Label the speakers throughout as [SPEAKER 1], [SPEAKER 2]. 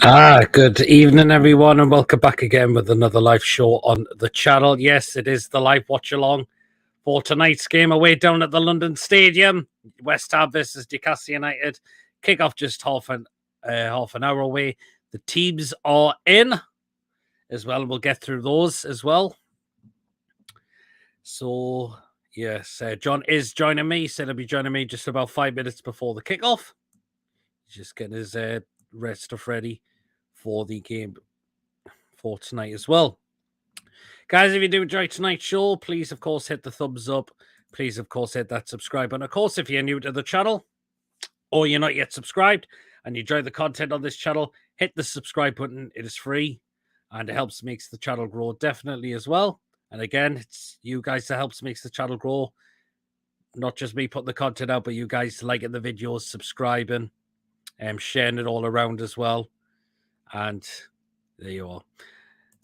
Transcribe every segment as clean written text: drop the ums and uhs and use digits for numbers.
[SPEAKER 1] Good evening, everyone, and welcome back again with another live show on the channel. Yes, it is the live watch-along for tonight's game away down at the London Stadium. West Ham versus Newcastle United. Kick-off just half an hour away. The teams are in as well. We'll get through those as well. So, yes, John is joining me. He said he'll be joining me just about 5 minutes before the kick-off. He's just getting his rest stuff ready for the game for tonight as well. Guys, if you do enjoy tonight's show, please, of course, hit the thumbs up. Please, of course, hit that subscribe button. Of course, if you're new to the channel or you're not yet subscribed and you enjoy the content on this channel, hit the subscribe button. It is free and it helps makes the channel grow definitely as well. And again, it's you guys that helps makes the channel grow. Not just me putting the content out, but you guys liking the videos, subscribing, and sharing it all around as well. And there you are.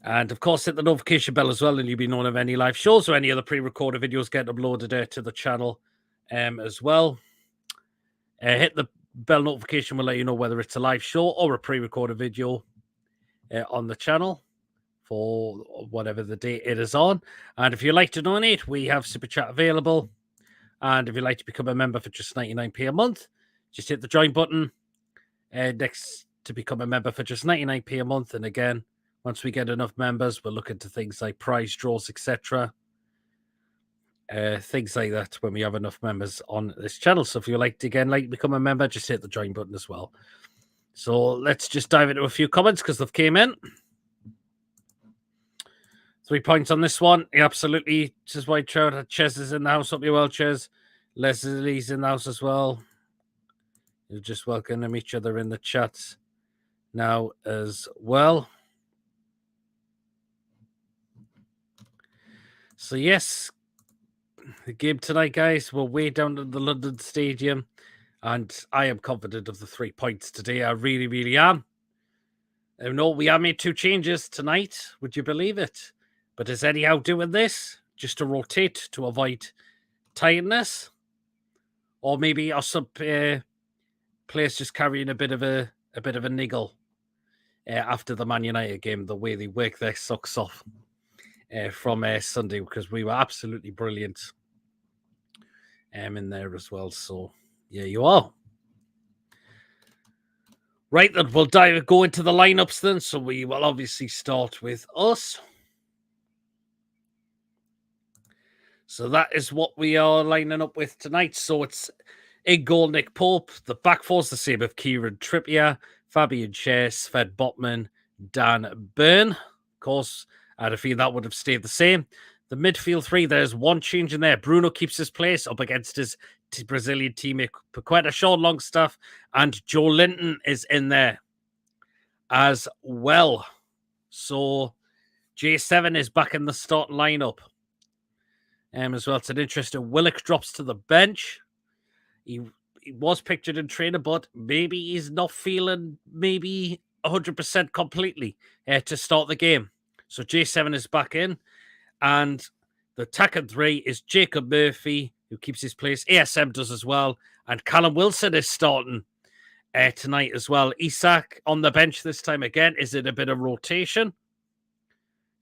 [SPEAKER 1] And of course, hit the notification bell as well, and you'll be known of any live shows or any other pre-recorded videos get uploaded to the channel as well. Hit the bell notification will let you know whether it's a live show or a pre-recorded video on the channel for whatever the date it is on. And if you'd like to donate, we have Super Chat available. And if you'd like to become a member for just 99p a month, just hit the join button next to become a member for just 99p a month. And again, once we get enough members, we'll look into things like prize draws, etc. Things like that when we have enough members on this channel. So if you'd like to become a member, just hit the join button as well. So let's just dive into a few comments because they've came in. 3 points on this one. Yeah, absolutely. Says White Trout. Ches is in the house. Hope you're well, Ches. Leslie's in the house as well. You're just welcoming each other in the chat now as well. So, yes, the game tonight, guys, we're way down at the London Stadium, and I am confident of the 3 points today. I really, really am. I know we have made 2 changes tonight. Would you believe it? But is anyhow doing this just to rotate to avoid tiredness? Or maybe are some players just carrying a bit of a niggle after the Man United game, the way they work their socks off from Sunday, because we were absolutely brilliant in there as well. So, yeah, you are. Right, then we'll go into the lineups then. So we will obviously start with us. So that is what we are lining up with tonight. So it's in goal, Nick Pope. The back four's the same of Kieran Trippier, Fabian Schär, Sven Botman, Dan Burn. Of course, I had a feeling that would have stayed the same. The midfield 3, there's one change in there. Bruno keeps his place up against his Brazilian teammate Paqueta, Sean Longstaff, and Joe Linton is in there as well. So J7 is back in the starting lineup. As well, it's an interesting. Willock drops to the bench. He was pictured in training, but maybe he's not feeling 100% completely to start the game. So J7 is back in. And the attacking 3 is Jacob Murphy, who keeps his place. ASM does as well. And Callum Wilson is starting tonight as well. Isak on the bench this time again. Is it a bit of rotation?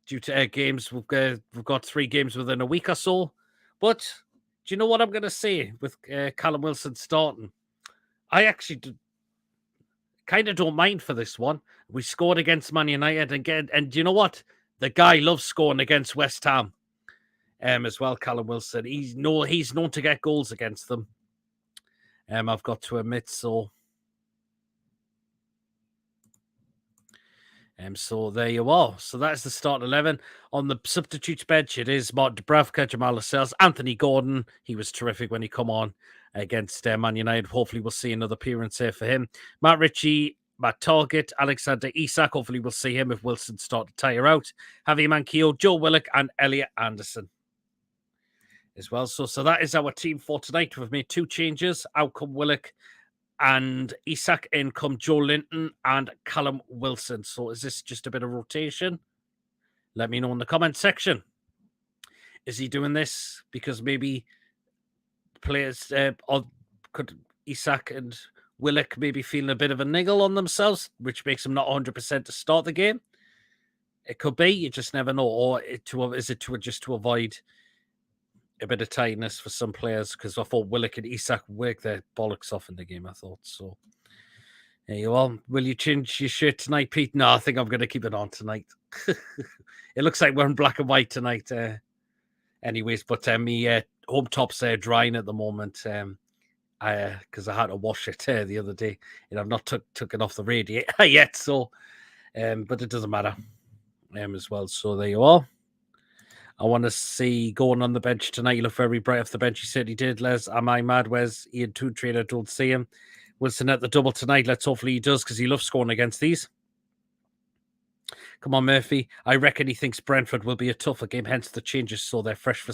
[SPEAKER 1] Due to games, we've got 3 games within a week or so. But do you know what I'm going to say with Callum Wilson starting? I actually kind of don't mind for this one. We scored against Man United again, and do you know what? The guy loves scoring against West Ham as well, Callum Wilson. He's known to get goals against them. I've got to admit, so... So there you are. So that's the start 11. On the substitutes bench, it is Mark Dubravka, Jamal Lascelles, Anthony Gordon. He was terrific when he come on against Man United. Hopefully we'll see another appearance here for him. Matt Ritchie, Matt Target, Alexander Isak. Hopefully we'll see him if Wilson start to tire out. Javi Manquillo, Joe Willock, and Elliot Anderson as well. So that is our team for tonight. We've made 2 changes. Out come Willock and Isak, in come Joe Linton and Callum Wilson. So is this just a bit of rotation? Let me know in the comment section. Is he doing this because maybe players could Isak and Willock maybe feeling a bit of a niggle on themselves, which makes them not 100% to start the game. It could be, you just never know. Or is it just to avoid a bit of tightness for some players? Because I thought Willock and Isak worked their bollocks off in the game, I thought. So, there you are. Will you change your shirt tonight, Pete? No, I think I'm going to keep it on tonight. It looks like we're in black and white tonight. Anyways, but me home tops are drying at the moment. Because I had to wash it the other day, and I've not took it off the radiator yet. So, but it doesn't matter as well. So there you are. I want to see going on the bench tonight. You look very bright off the bench. He said he did. Les, am I mad? Where's Ian Toon trainer? Don't see him. Wilson at the double tonight. Let's hopefully he does because he loves scoring against these. Come on, Murphy. I reckon he thinks Brentford will be a tougher game, hence the changes so they're fresh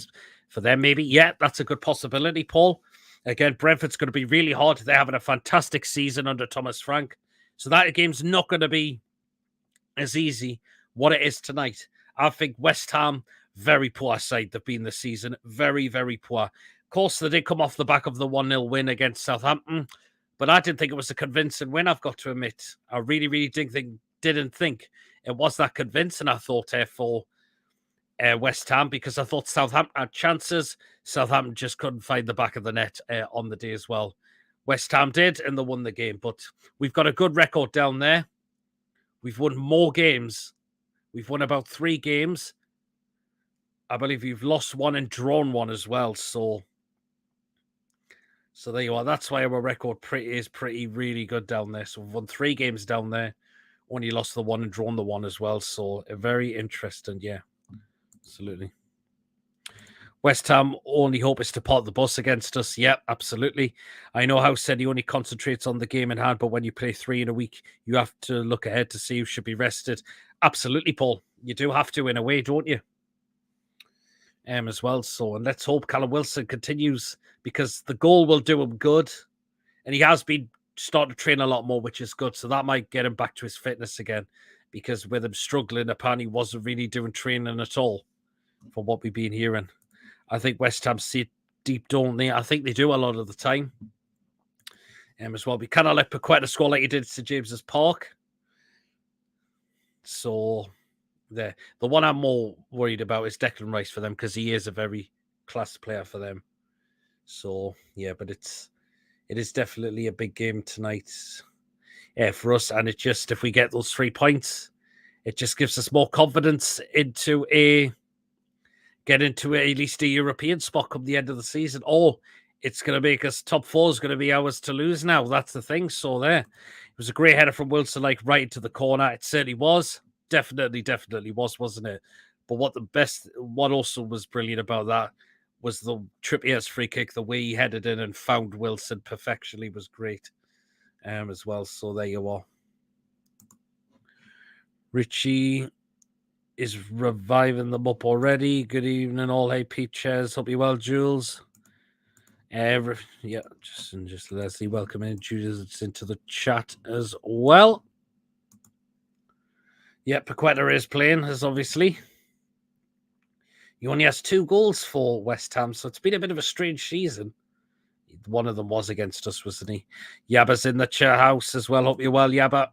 [SPEAKER 1] for them, maybe. Yeah, that's a good possibility, Paul. Again, Brentford's going to be really hard. They're having a fantastic season under Thomas Frank. So that game's not going to be as easy what it is tonight. I think West Ham, very poor side they've been this season. Very, very poor. Of course, they did come off the back of the 1-0 win against Southampton, but I didn't think it was a convincing win, I've got to admit. I really, really didn't think it was that convincing, I thought, for West Ham, because I thought Southampton had chances. Southampton just couldn't find the back of the net on the day as well. West Ham did, and they won the game. But we've got a good record down there. We've won more games. We've won about 3 games. I believe we've lost 1 and drawn 1 as well. So there you are. That's why our record is pretty really good down there. So we've won 3 games down there. Only lost the 1 and drawn the 1 as well. So very interesting, yeah. Absolutely. West Ham only hope is to part the bus against us. Yeah, absolutely. I know House said he only concentrates on the game in hand, but when you play 3 in a week, you have to look ahead to see who should be rested. Absolutely, Paul. You do have to in a way, don't you? As well. So, and let's hope Callum Wilson continues, because the goal will do him good. And he has been starting to train a lot more, which is good. So that might get him back to his fitness again, because with him struggling, apparently wasn't really doing training at all, from what we've been hearing. I think West Ham see it deep, don't they? I think they do a lot of the time. As well, we cannot let Paqueta score like he did at St James's Park. So the one I'm more worried about is Declan Rice for them, because he is a very class player for them. So yeah, but it is definitely a big game tonight for us, and it just, if we get those 3 points, it just gives us more confidence into at least a European spot come the end of the season. Or it's going to make us top 4 is going to be ours to lose now. That's the thing. So there, it was a great header from Wilson, like right into the corner. It certainly was. Definitely was, wasn't it? But what also was brilliant about that was the Trippier's free kick. The way he headed in and found Wilson perfectly was great as well. So there you are. Richie is reviving them up already. Good evening, all. Hey, Pete Chairs. Hope you well, Jules. Just Leslie, welcome in. Jules into the chat as well. Yeah, Paqueta is playing, as obviously. He only has 2 goals for West Ham, so it's been a bit of a strange season. One of them was against us, wasn't he? Yabba's in the chair house as well. Hope you're well, Yabba.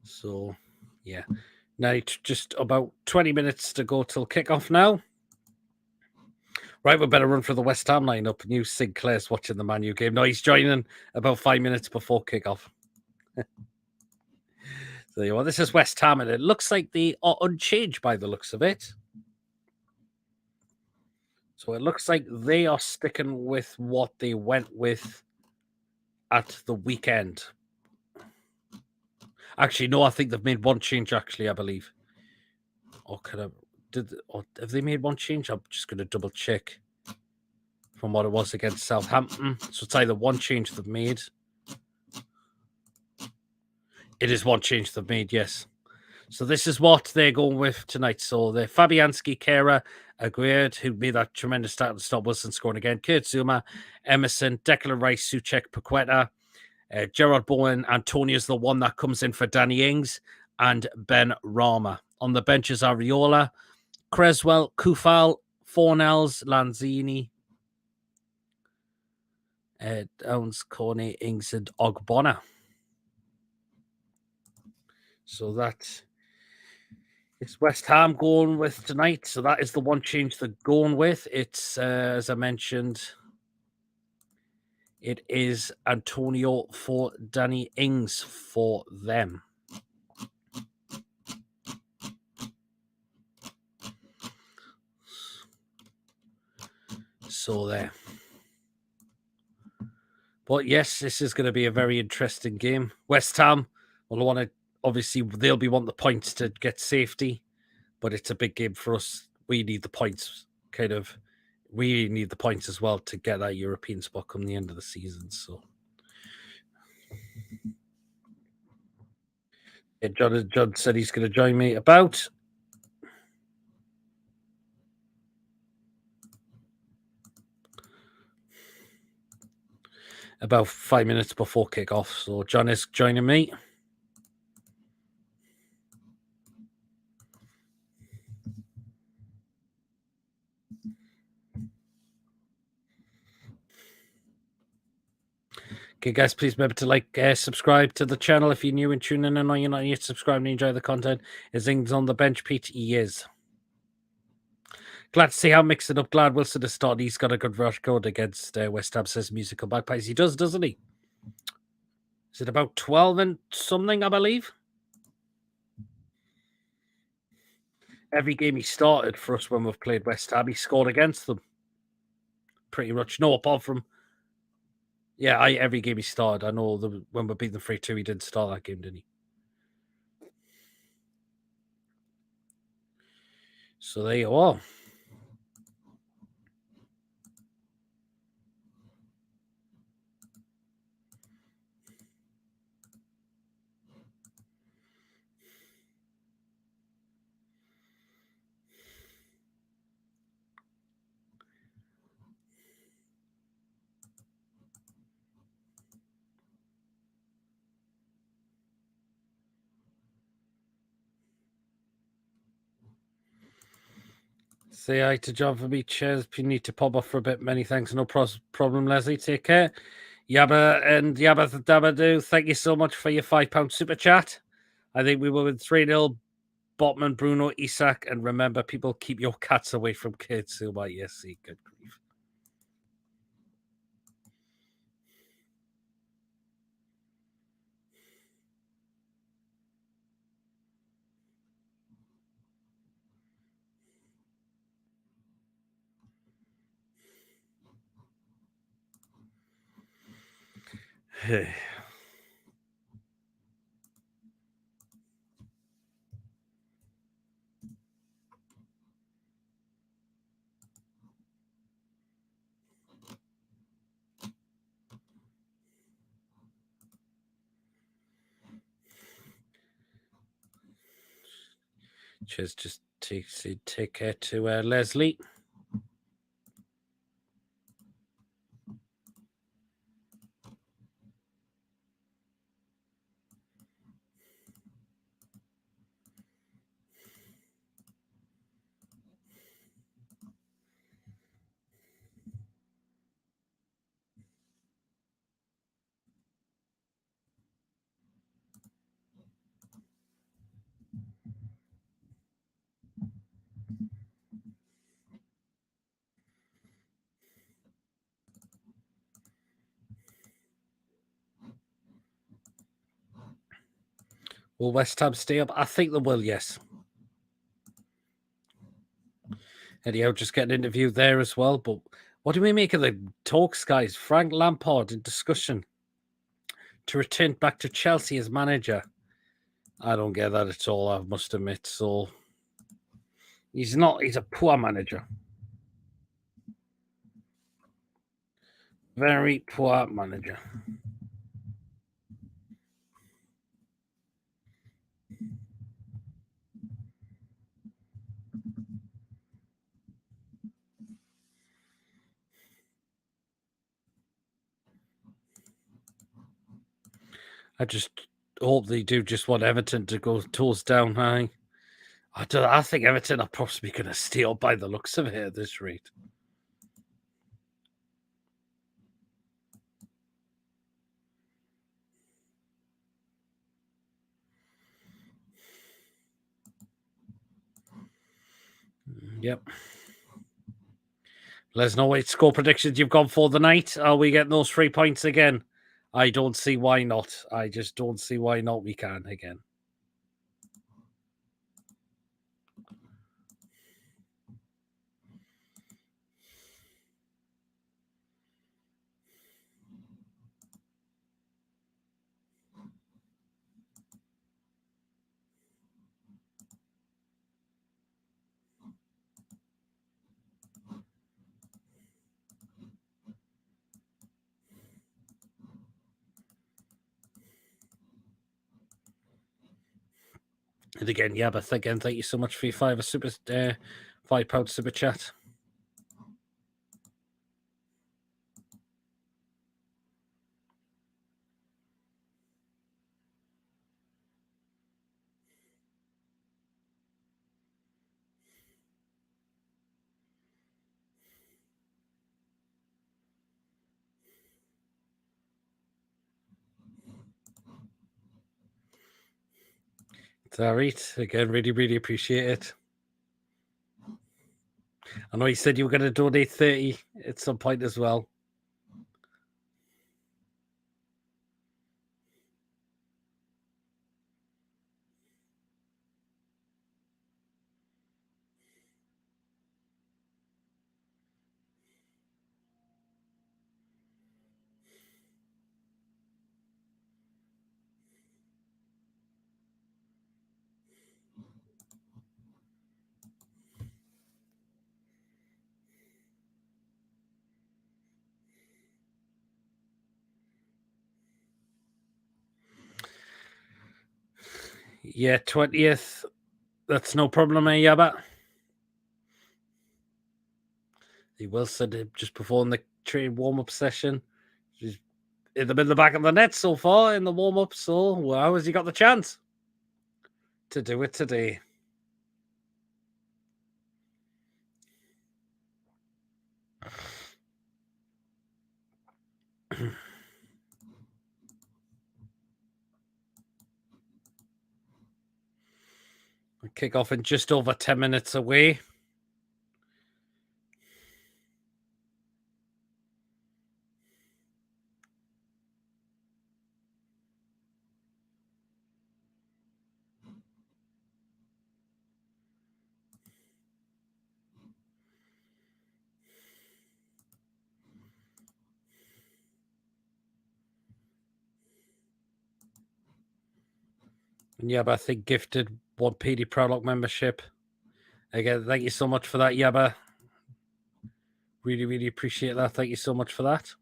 [SPEAKER 1] So, yeah. Now, just about 20 minutes to go till kickoff now. Right, we better run for the West Ham lineup. New Sinclair's watching the Man U game. No, he's joining about 5 minutes before kickoff. There you are. This is West Ham, and it looks like they are unchanged by the looks of it. So it looks like they are sticking with what they went with at the weekend. Actually, no, I think they've made 1 change, actually, I believe. Or have they made 1 change? I'm just going to double check from what it was against Southampton. So it's either one change they've made. It is one change they've made, yes. So this is what they're going with tonight. So the Fabianski, Kera, Aguirre, who made that tremendous start and stop Wilson scoring again, Kurt Zuma, Emerson, Declan Rice, Souček, Paqueta, Gerard Bowen, Antonia's the one that comes in for Danny Ings, and Ben Rama. On the benches are Riola, Creswell, Kufal, Fornells, Lanzini, Downs, Corney, Ings, and Ogbonna. So that is West Ham going with tonight. So that is the one change they're going with. It's, as I mentioned, it is Antonio for Danny Ings for them. So there. But yes, this is going to be a very interesting game. West Ham will want to, obviously, they'll be wanting the points to get safety, but it's a big game for us. We need the points, we need the points as well to get that European spot come the end of the season. So, yeah, John said he's going to join me about about 5 minutes before kickoff. So John is joining me. Okay, guys, please remember to like, subscribe to the channel if you're new and tuning in or you're not yet subscribed and you enjoy the content. Is Ings on the bench, Pete? He is. Glad to see how mixing up. Glad Wilson has started. He's got a good record against West Ham, says Musical Magpies. He does, doesn't he? Is it about 12 and something, I believe? Every game he started for us when we've played West Ham, he scored against them. Pretty much. No, apart from... Yeah, every game he started. I know when we beat them 3-2, he didn't start that game, didn't he? So there you are. Say hi to John for me. Cheers. If you need to pop off for a bit, many thanks. No problem, Leslie. Take care. Yabba and Yabba the Dabba thank you so much for your £5 super chat. I think we will win 3-0. Botman, Bruno, Isak, and remember, people, keep your cats away from kids who might, yes, see, good grief. Cheers, just take care to Leslie. Will West Ham stay up? I think they will, yes. Eddie Howe just getting interviewed there as well. But what do we make of the talks, guys? Frank Lampard in discussion to return back to Chelsea as manager. I don't get that at all, I must admit. So he's a poor manager. Very poor manager. I just hope they do just want Everton to go toes down high. I think Everton are possibly going to steal by the looks of it at this rate. Yep. Let's know what score predictions you've gone for the night. Are we getting those 3 points again? I don't see why not. I just don't see why not we can again. And again, yeah, but again, thank you so much for your £5 super chat. Right. Again, really appreciate it. I know you said you were going to donate 30 at some point as well. Yeah, 20th. That's no problem, Yabba. He will said it just before in the train warm-up session. He's in the back of the net so far in the warm-up, so how has he got the chance to do it today? Kick off in just over 10 minutes away. And Yabba, I think, gifted one PD Proudlock membership. Again, thank you so much for that, Yabba. Really appreciate that. Thank you so much for that.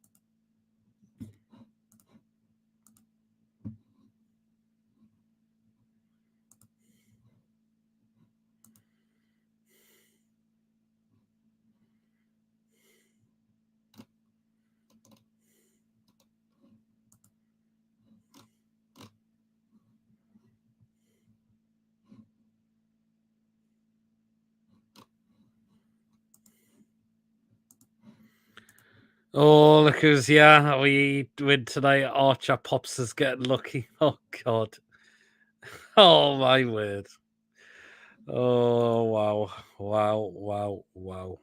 [SPEAKER 1] Oh, look who's we win tonight. Archer Pops is getting lucky. Oh God. Oh my word. Oh wow.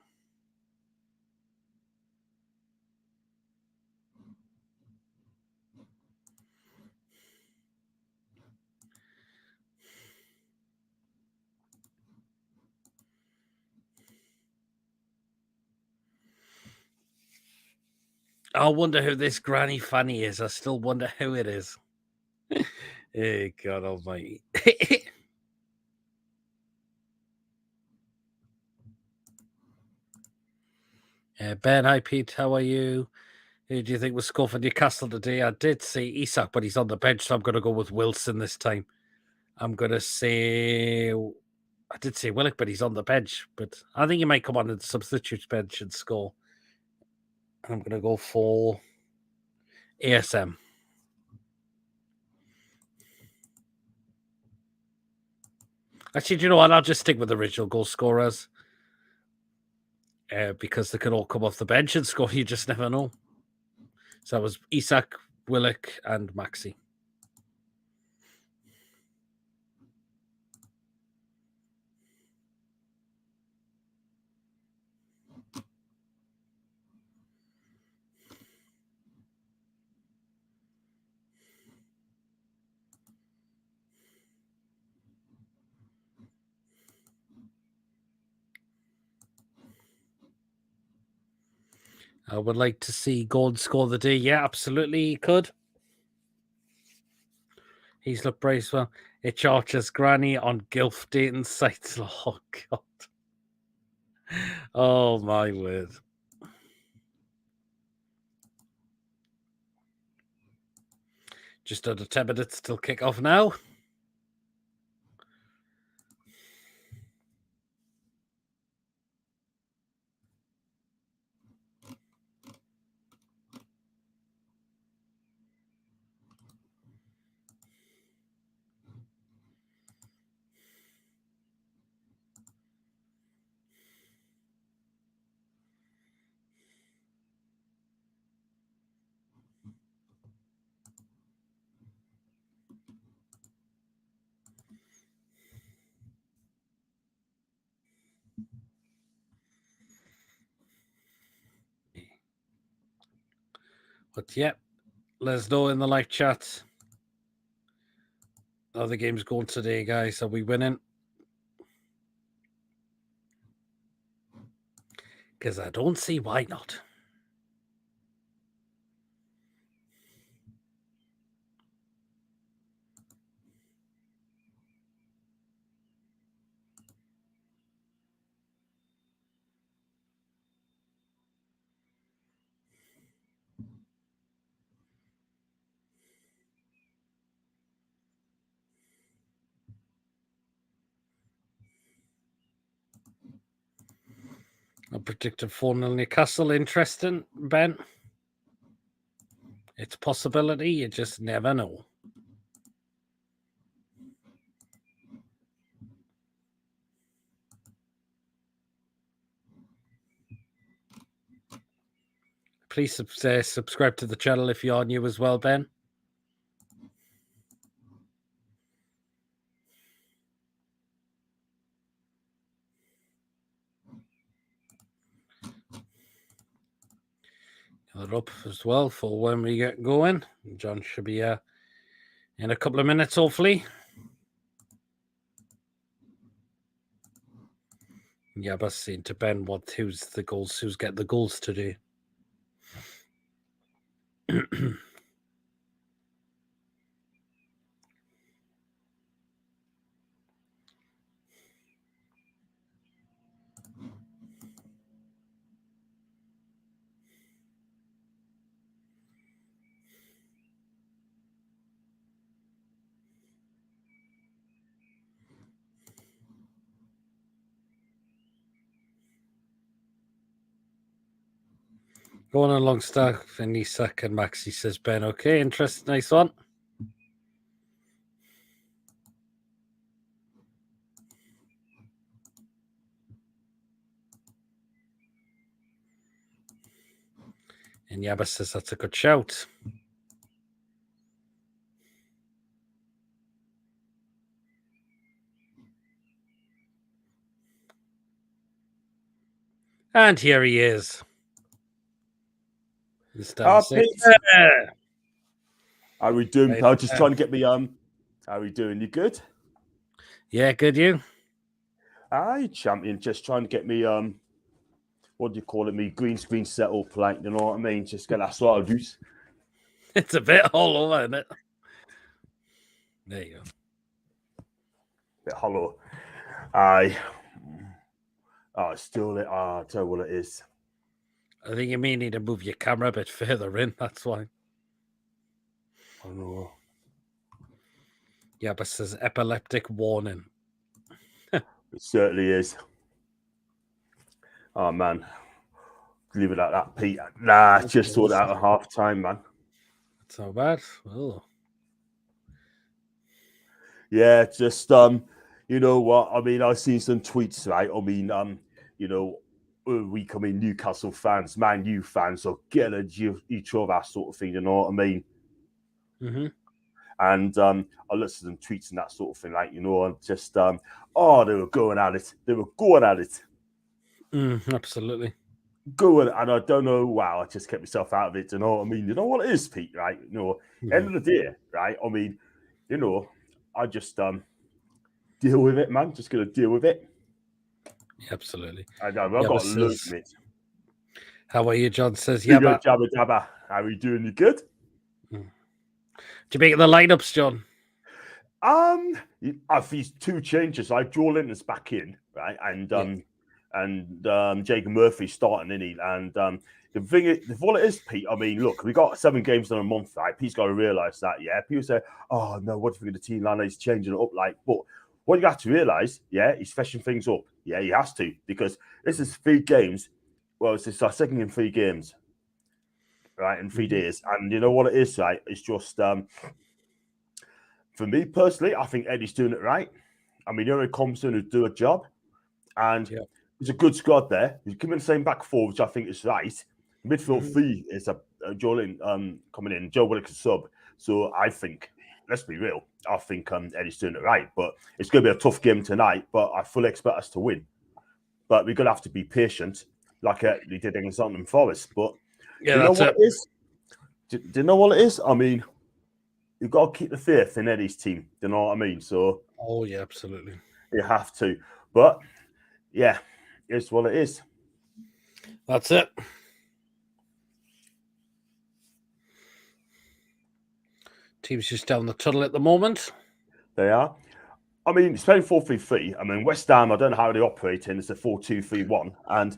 [SPEAKER 1] I wonder who this Granny Fanny is. I still wonder who it is. Hey, God almighty. Ben, hi Pete, how are you? Who do you think will score for Newcastle today? I did say Isak, but he's on the bench, so I'm going to go with Wilson this time. I'm going to say... I did say Willock, but he's on the bench. But I think he might come on the substitute bench and score. And I'm going to go for ASM. Actually, do you know what? I'll just stick with the original goal scorers. Because they could all come off the bench and score. You just never know. So that was Isak, Willock, and Maxi. I would like to see Gordon score the day. Yeah, absolutely, he could. He's looked brave as well. It's Archer's granny on Gilf dating sites. Oh, God. Oh, my word. Just under 10 minutes till kick off now. But yeah, let us know in the live chat how the game's going today, guys. Are we winning? Because I don't see why not. I predicted 4-0 Newcastle. Interesting, Ben. It's a possibility. You just never know. Please subscribe to the channel if you're new as well, Ben. They're up as well for when we get going. John should be in a couple of minutes, hopefully. Yeah, but saying to Ben who's getting the goals today. Going along staff in Isak and Maxi, says Ben. Okay, interesting, nice one. And Yabba says that's a good shout. And here he is.
[SPEAKER 2] How are we doing, pal? Just trying to get me how are we doing? You good?
[SPEAKER 1] Yeah, good, you?
[SPEAKER 2] Aye, champion. Just trying to get me what do you call it? Me green screen set up, like, you know what I mean? Just get that sort of juice.
[SPEAKER 1] It's a bit all over, isn't it? There you go.
[SPEAKER 2] Bit hollow. Aye. Oh, it's still it. I'll tell you what it is.
[SPEAKER 1] I think you may need to move your camera a bit further in. That's why.
[SPEAKER 2] I know.
[SPEAKER 1] Yeah, but it says epileptic warning.
[SPEAKER 2] It certainly is. Oh, man. Leave it at that, Pete. Nah, just sort out at half time, man.
[SPEAKER 1] That's not bad. Oh.
[SPEAKER 2] Yeah, just you know what? I mean, I've seen some tweets, right? I mean, you know, we come in Newcastle fans, Man U fans, so get each other sort of thing, you know what I mean?
[SPEAKER 1] Mm-hmm.
[SPEAKER 2] And I listened to some tweets and that sort of thing, like, you know, and just oh, they were going at it. They were going at it.
[SPEAKER 1] Absolutely.
[SPEAKER 2] Going, and I don't know. Wow, I just kept myself out of it. You know what I mean? You know what it is, Pete? Right? You know, end of the day, right? I mean, you know, I just deal with it, man. Just gonna deal with it.
[SPEAKER 1] Absolutely.
[SPEAKER 2] I know. I've got loads of it.
[SPEAKER 1] How are you, John? Says
[SPEAKER 2] You
[SPEAKER 1] yeah.
[SPEAKER 2] go, Jabba Jabba. How are you doing? You good?
[SPEAKER 1] Do you make the lineups, John?
[SPEAKER 2] I've these two changes. Like Joe Linton's back in, right, and Jacob Murphy's starting in it. And the thing is, what it is, Pete. I mean, look, we got 7 games in a month, right? Pete's got to realise that. Yeah, people say, "Oh no, what do you think of the team line? He's changing it up." Like, but what you have to realise, yeah, he's freshening things up. Yeah, he has to, because this is 3 games. Well, it's our second in 3 games, right, in 3 days. And you know what it is, right? It's just for me personally, I think Eddie's doing it right. I mean, Eric Compson would do a job, and there's a good squad there. He's giving the same back 4, which I think is right. Midfield 3 is a Joe coming in, Joe Willock sub. So I think, let's be real, I think Eddie's doing it right. But it's going to be a tough game tonight, but I fully expect us to win. But we're going to have to be patient, like we did against Nottingham Forest. But
[SPEAKER 1] yeah,
[SPEAKER 2] do you know what it is? Do you know what it is? I mean, you've got to keep the faith in Eddie's team. Do you know what I mean? So,
[SPEAKER 1] oh yeah, absolutely.
[SPEAKER 2] You have to. But yeah, it's what it is.
[SPEAKER 1] That's it. Team's just down the tunnel at the moment.
[SPEAKER 2] They are. I mean, it's playing 4-3-3. I mean, West Ham, I don't know how they operate in. It's a 4-2-3-1. And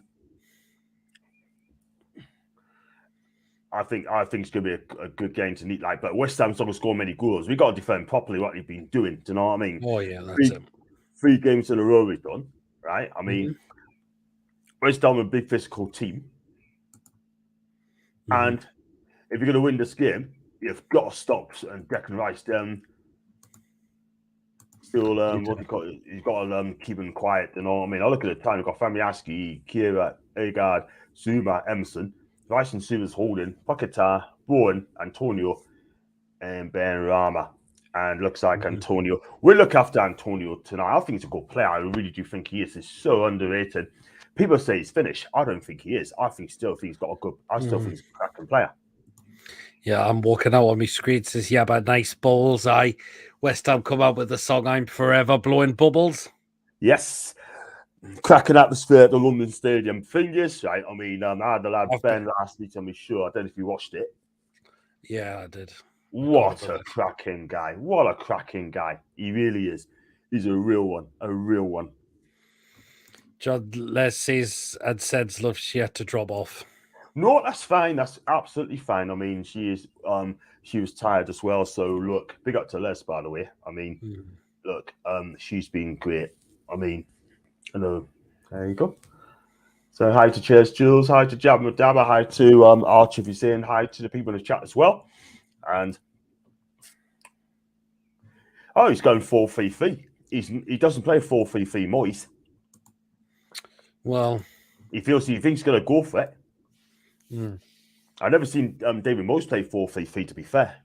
[SPEAKER 2] I think it's going to be a good game to need. Like, but West Ham's not going to score many goals. We've got to defend properly what they've been doing. Do you know what I mean?
[SPEAKER 1] Oh, yeah, that's it.
[SPEAKER 2] 3 games in a row we've done, right? I mean, West Ham are a big physical team. And if you're going to win this game, you've got to stop and Declan Rice still, what do you call it? You've got to keep him quiet. You know what I mean? I look at the time. We've got Famiaski, Kira, Agard, Zuma, Emerson. Rice and Suma's holding, Paketa, Bowen, Antonio, and Ben Rama. And looks like Antonio. We'll look after Antonio tonight. I think he's a good player. I really do think he is. He's so underrated. People say he's finished. I don't think he is. I still think he's got a good. I still think he's a cracking player.
[SPEAKER 1] Yeah, I'm walking out on my screen. It says, yeah, but nice balls. West Ham come out with the song "I'm Forever Blowing Bubbles."
[SPEAKER 2] Yes. Cracking atmosphere at the London Stadium. Thing is, right? I mean, I had the lad Ben last week on my show. I don't know if you watched it.
[SPEAKER 1] Yeah, I did.
[SPEAKER 2] What a cracking guy. What a cracking guy. He really is. He's a real one. A real one.
[SPEAKER 1] John Les says, and sends love, she had to drop off.
[SPEAKER 2] No, that's fine. That's absolutely fine. I mean, she was tired as well. So look, big up to Les, by the way. I mean, look, she's been great. I mean, hello. There you go. So hi to Cheers Jules, hi to Jabba Dabba, hi to Archie if you're saying hi to the people in the chat as well. And he's going 4-3-3. He doesn't play 4-3-3 Moyes.
[SPEAKER 1] Well,
[SPEAKER 2] he thinks he's going to go for it. I've never seen David Moyes play 4-3-3, to be fair.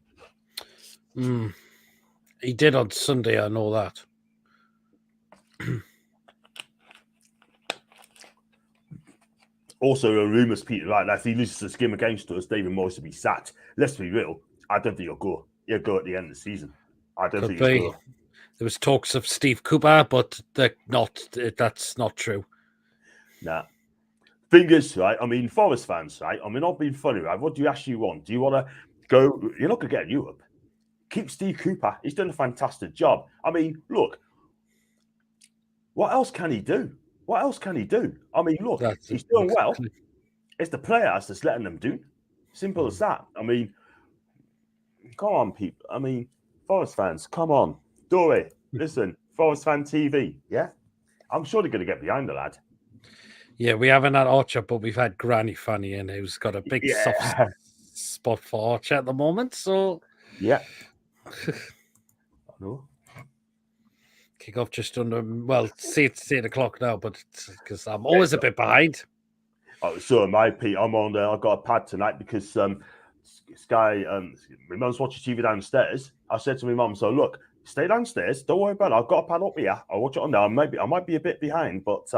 [SPEAKER 1] He did on Sunday, I know that.
[SPEAKER 2] Also, a rumours, Peter, right? If he loses this game against us, David Moyes will be sacked. Let's be real. I don't think he'll go. He'll go at the end of the season. I don't think he'll go.
[SPEAKER 1] There was talks of Steve Cooper, but that's not true.
[SPEAKER 2] Nah. Thing is, right? I mean, Forest fans, right? I mean, not being funny, right? What do you actually want? Do you want to go? You're not going to get in Europe. Keep Steve Cooper. He's done a fantastic job. I mean, look. What else can he do? What else can he do? I mean, look, he's doing well. It's the players that's letting them do. Simple as that. I mean, come on, people. I mean, Forest fans, come on. Do it. Listen, Forest fan TV, yeah? I'm sure they're going to get behind the lad.
[SPEAKER 1] Yeah, we haven't had Archer, but we've had Granny Fanny in, who's got a big soft spot for Archer at the moment. So,
[SPEAKER 2] yeah. No.
[SPEAKER 1] Kick off just under, well, see, it's 8 o'clock now, but because I'm always a bit behind.
[SPEAKER 2] Oh, so am I, Pete. I'm on there. I've got a pad tonight because Sky, my mum's watching TV downstairs. I said to my mum, so look, stay downstairs. Don't worry about it. I've got a pad up here. I'll watch it on there. I might be a bit behind, but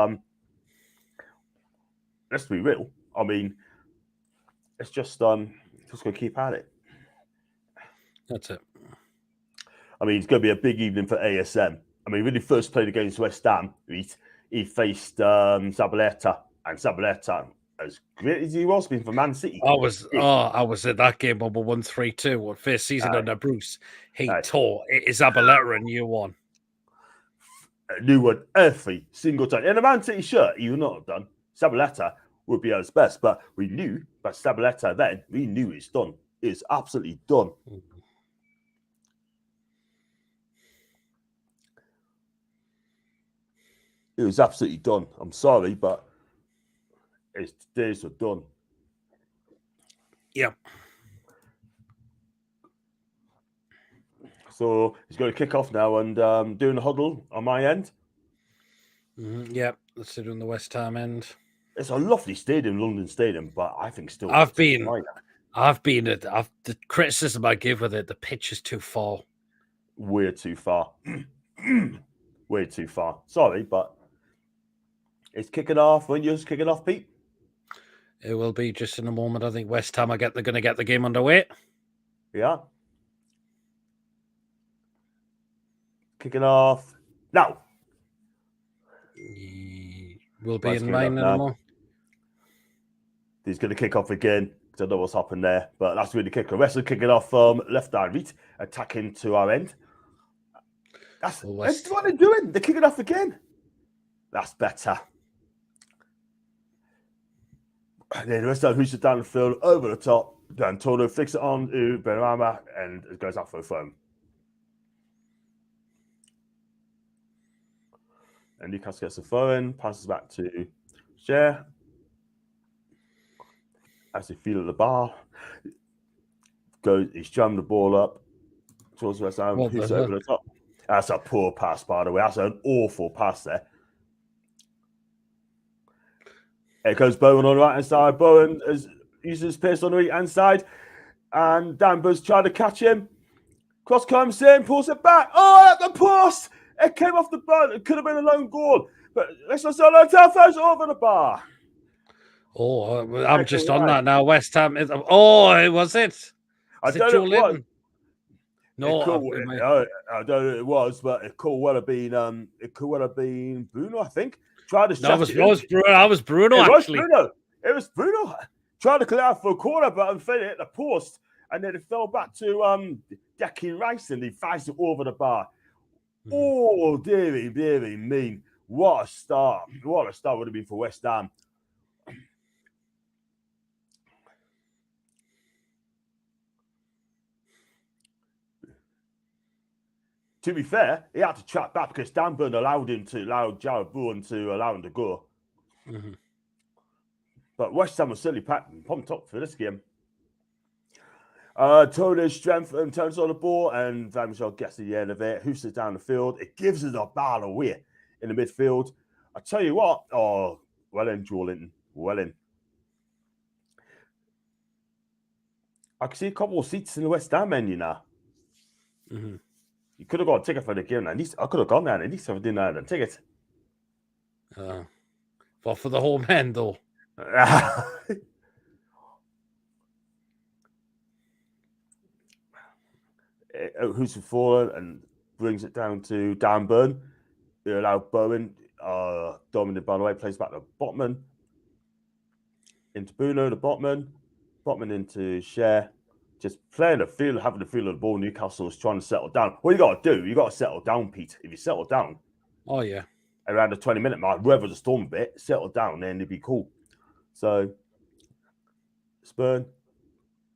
[SPEAKER 2] let's be real. I mean, it's just going to keep at it.
[SPEAKER 1] That's it.
[SPEAKER 2] I mean, it's going to be a big evening for ASM. I mean, when he first played against West Ham, he faced Zabaleta, and Zabaleta, as great as he was, being for Man City.
[SPEAKER 1] I was at that game when we won 3-2. First season under Bruce. He tore Zabaleta a new one.
[SPEAKER 2] A new one every single time. In a Man City shirt, he would not have done. Zabaleta would be at his best, but we knew that Zabaleta then, we knew it's done. It's absolutely done. It was absolutely done. I'm sorry, but his days are done.
[SPEAKER 1] Yep.
[SPEAKER 2] So he's going to kick off now and doing the huddle on my end.
[SPEAKER 1] Yep, let's do it on the West Ham end.
[SPEAKER 2] It's a lovely stadium, London Stadium, but I think still.
[SPEAKER 1] The criticism I give with it, the pitch is too far.
[SPEAKER 2] Way too far. Way too far. Sorry, but it's kicking off. When you're kicking off, Pete?
[SPEAKER 1] It will be just in a moment. I think West Ham they're going to get the game underway.
[SPEAKER 2] Yeah. Kicking off now.
[SPEAKER 1] We'll be in mine anymore.
[SPEAKER 2] He's going to kick off again. I don't know what's happened there, but that's really the kicker. Wrestler kicking off from left and right, attacking to our end. That's what they're doing. They're kicking off again. That's better. And then the rest of who's down the field over the top. Then Toto flicks it on to Benrahma and it goes out for a throw. And Newcastle gets a throw in, passes back to Cher. As they feel at the bar, he's jamming the ball up towards West Ham, hits it over the top. That's a poor pass, by the way. That's an awful pass there. Here goes Bowen on the right hand side. Bowen uses his pace on the right hand side, and Dan Buzz trying to catch him. Cross comes in, pulls it back. Oh, at the post! It came off the bar. It could have been a lone goal, but let's not say that over the bar.
[SPEAKER 1] Oh, I'm just on that now. West Ham is. Oh, was it?
[SPEAKER 2] I don't know what.
[SPEAKER 1] No,
[SPEAKER 2] I don't know who it was, but it could well have been. It could well have been Bruno, I think. Tried to.
[SPEAKER 1] No, it was Bruno. Actually,
[SPEAKER 2] it was Bruno. Tried to clear out for a corner, but unfairly hit the post, and then it fell back to Declan Rice, and he fires it over the bar. Oh, dearie me! What a start! What a start would have been for West Ham. To be fair, he had to track back because Dan Burn allowed Jared Bowen to allow him to go.
[SPEAKER 1] Mm-hmm.
[SPEAKER 2] But West Ham was certainly pumped up for this game. Tony's strength and turns on the ball, and Van Michel gets to the end of it. Who sits down the field? It gives us a ball away in the midfield. I tell you what, well in, Joe Linton. Well in. I can see a couple of seats in the West Ham menu now.
[SPEAKER 1] Mm-hmm.
[SPEAKER 2] You could have got a ticket for the game. I could have gone there and at least I didn't have a ticket.
[SPEAKER 1] Well, for the home end, though.
[SPEAKER 2] Who's fallen and brings it down to Dan Burn. They allow Bowen, dominant by the way, plays back to Botman. Into Bruno, the Botman into Cher. Just playing the field, having the feel of the ball. Newcastle is trying to settle down. What you got to do, you got to settle down, Pete. If you settle down,
[SPEAKER 1] oh yeah,
[SPEAKER 2] around the 20-minute mark, whether the storm bit, settle down, then it'd be cool. So Spurn.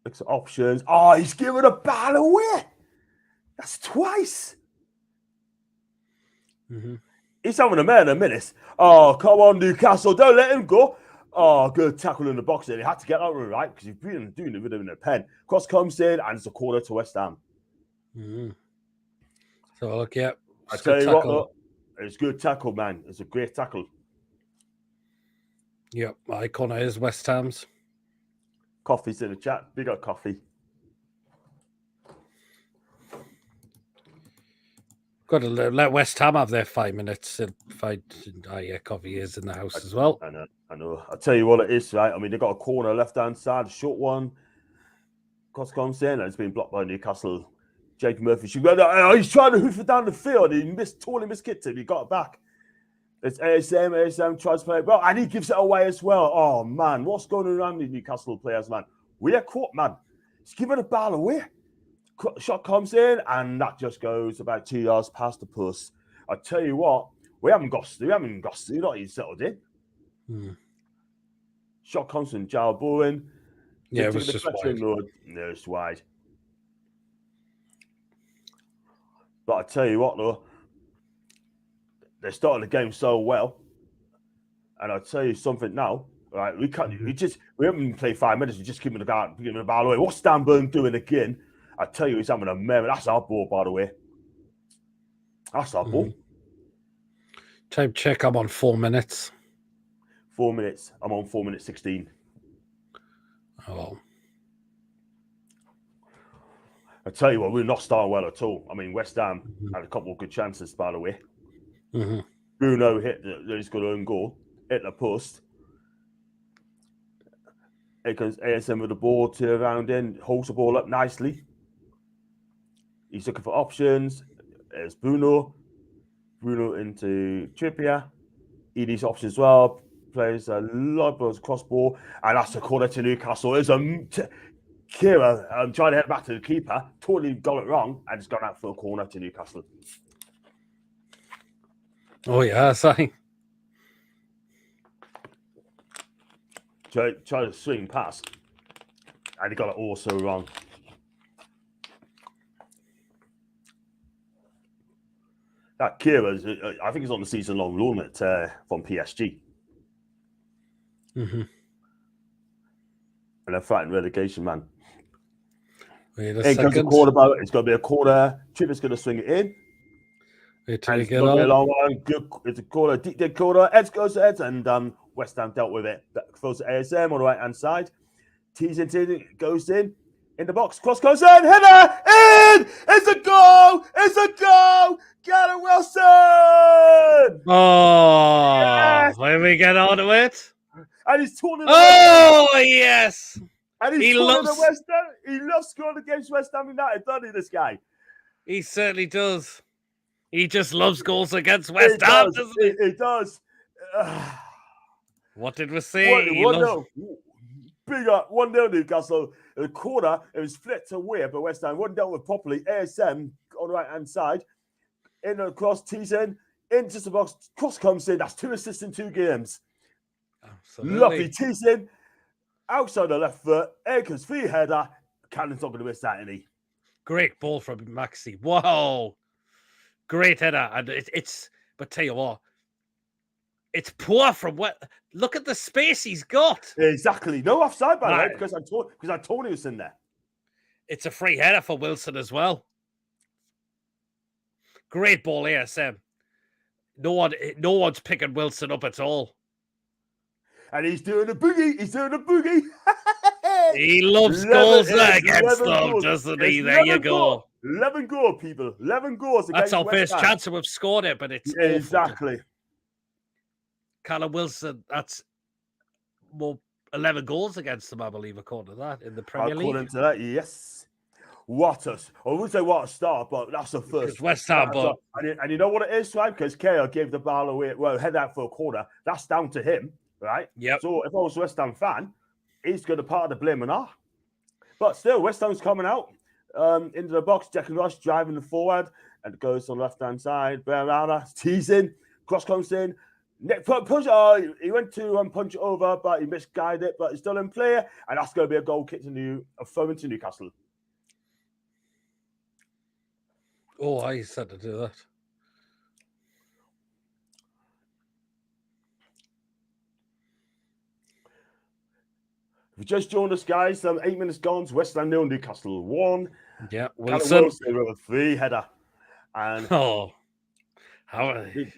[SPEAKER 2] Looks at options. Oh, he's giving a ball away. That's twice.
[SPEAKER 1] Mm-hmm.
[SPEAKER 2] He's having a man in a minute. Oh, come on, Newcastle. Don't let him go. Oh, good tackle in the box there. He had to get out of it, right? Because he's been doing it with him in a pen. Cross comes in, and it's a corner to West Ham.
[SPEAKER 1] Mm-hmm. So, look, yeah.
[SPEAKER 2] I tell you what, though, it's good tackle, man. It's a great tackle.
[SPEAKER 1] Yep, my corner is West Ham's.
[SPEAKER 2] Coffee's in the chat. Big up Coffee.
[SPEAKER 1] Got to let West Ham have their 5 minutes. Coffee is in the house as well.
[SPEAKER 2] I know. I'll tell you what it is, right? I mean, they got a corner left-hand side, a short one. Cross comes in, and it's been blocked by Newcastle. Jake Murphy. He's trying to hoof it down the field. He totally miskicked it. He got it back. It's ASM. ASM tries to play it well, and he gives it away as well. Oh, man. What's going on around these Newcastle players, man? We're caught, man. He's giving the ball away. Shot comes in, and that just goes about 2 yards past the post. I tell you what, we haven't got not even settled in. Shot comes from Joe Bowen.
[SPEAKER 1] Yeah, it was just wide.
[SPEAKER 2] No, it's wide. But I tell you what, though, they're starting the game so well, and I'll tell you something now. Right, we haven't even played 5 minutes. We just giving the ball away. What's Dan Burn doing again? I tell you, he's having a moment. That's our ball, by the way. That's our ball.
[SPEAKER 1] Time check. I'm on 4 minutes.
[SPEAKER 2] 4 minutes. I'm on 4 minutes 16.
[SPEAKER 1] Oh.
[SPEAKER 2] I tell you what, we're not starting well at all. I mean, West Ham had a couple of good chances, by the way. Bruno hit he's got an own goal, hit the post. Here comes ASM with the ball to around in, holds the ball up nicely. He's looking for options. There's Bruno. Bruno into Trippier. He needs options as well. Plays a lot of cross ball. And that's a corner to Newcastle. It's Kira trying to head back to the keeper. Totally got it wrong. And it's gone out for a corner to Newcastle.
[SPEAKER 1] Oh, yeah, sorry.
[SPEAKER 2] Try to swing past. And he got it also wrong. That Kira's, I think he's on the season-long loan from PSG.
[SPEAKER 1] And
[SPEAKER 2] they're fighting relegation, man.
[SPEAKER 1] Wait a second.
[SPEAKER 2] Comes a corner, it's going to be a corner. Trippier's going to swing it in.
[SPEAKER 1] It's
[SPEAKER 2] going to be a long one. Good, it's a corner, deep corner. Eds goes to Eds, and West Ham dealt with it. That throws to ASM on the right-hand side. Tees into goes in the box. Cross goes in. Header in. It's a goal. It's a goal. Gary Wilson.
[SPEAKER 1] Oh,
[SPEAKER 2] yes.
[SPEAKER 1] When we get on to it.
[SPEAKER 2] And he's torn it.
[SPEAKER 1] Oh, yes.
[SPEAKER 2] And he loves West Ham. He loves scoring against West Ham United, doesn't he, this guy?
[SPEAKER 1] He certainly does. He just loves goals against West Ham, doesn't he?
[SPEAKER 2] He does.
[SPEAKER 1] What did we say?
[SPEAKER 2] 1-0. Big up. 1-0 Newcastle. The corner, it was flipped away, but West Ham wasn't dealt with properly. ASM on the right-hand side. In across, tees in, into the box. Cross comes in. That's 2 assists in 2 games.
[SPEAKER 1] Absolutely.
[SPEAKER 2] Lovely tees in. Outside the left foot. Akers free header. Cannon's not going to miss that, any.
[SPEAKER 1] Great ball from Maxi. Wow. Great header. And but tell you what, it's poor from what. Look at the space he's got.
[SPEAKER 2] Exactly. No offside, by the way, because Antonio was in there.
[SPEAKER 1] It's a free header for Wilson as well. Great ball, ASM. No one's picking Wilson up at all.
[SPEAKER 2] And he's doing a boogie.
[SPEAKER 1] He loves goals against them, doesn't he? There you go.
[SPEAKER 2] 11 goals, people. 11 goals.
[SPEAKER 1] That's our first chance we've scored it, but it's
[SPEAKER 2] exactly.
[SPEAKER 1] Awful. Callum Wilson, that's 11 goals against them, I believe, according to that, in the Premier League.
[SPEAKER 2] According to that, yes. I wouldn't say what a start, but that's the first.
[SPEAKER 1] It's West Ham, but...
[SPEAKER 2] And you know what it is, right? Because KO gave the ball away, head out for a corner. That's down to him, right?
[SPEAKER 1] Yep.
[SPEAKER 2] So if I was a West Ham fan, he's going to part of the blame and all. But still, West Ham's coming out into the box. Jack and Rush driving the forward, and it goes on the left-hand side. Berrada teasing. Cross comes in. Punch, he went to punch it over, but he misguided it, but it's still in play, and that's going to be a goal kick to throw into Newcastle.
[SPEAKER 1] Oh, I said to do that.
[SPEAKER 2] If you just joined us, guys, 8 minutes gone. West Ham 0, Newcastle 1.
[SPEAKER 1] Yeah,
[SPEAKER 2] Wilson with a free header. And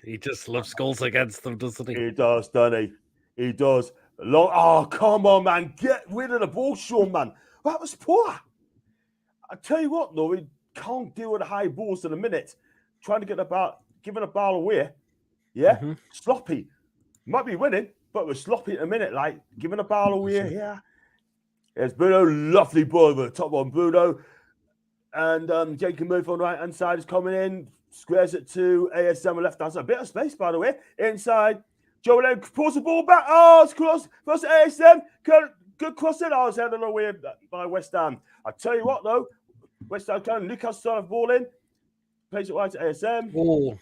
[SPEAKER 1] he just loves goals against them, doesn't he?
[SPEAKER 2] He does, doesn't he? He does. Oh, come on, man. Get rid of the ball, Sean, man. That was poor. I tell you what, though, he can't deal with the high balls in a minute. Trying to get giving a ball away. Yeah? Mm-hmm. Sloppy. Might be winning, but we're sloppy in a minute, like giving a ball away. Yeah. There's Bruno. Lovely ball over the top one, Bruno. And Jacob Murphy on the right-hand side is coming in. Squares it to ASM on left-hand side. A bit of space, by the way. Inside. Joe Lennon pulls the ball back. Oh, it's close. First ASM. Good crossing. Oh, it's headed away by West Ham. I tell you what, though. West Ham can. Newcastle started ball in. Plays it wide to ASM.
[SPEAKER 1] Oh.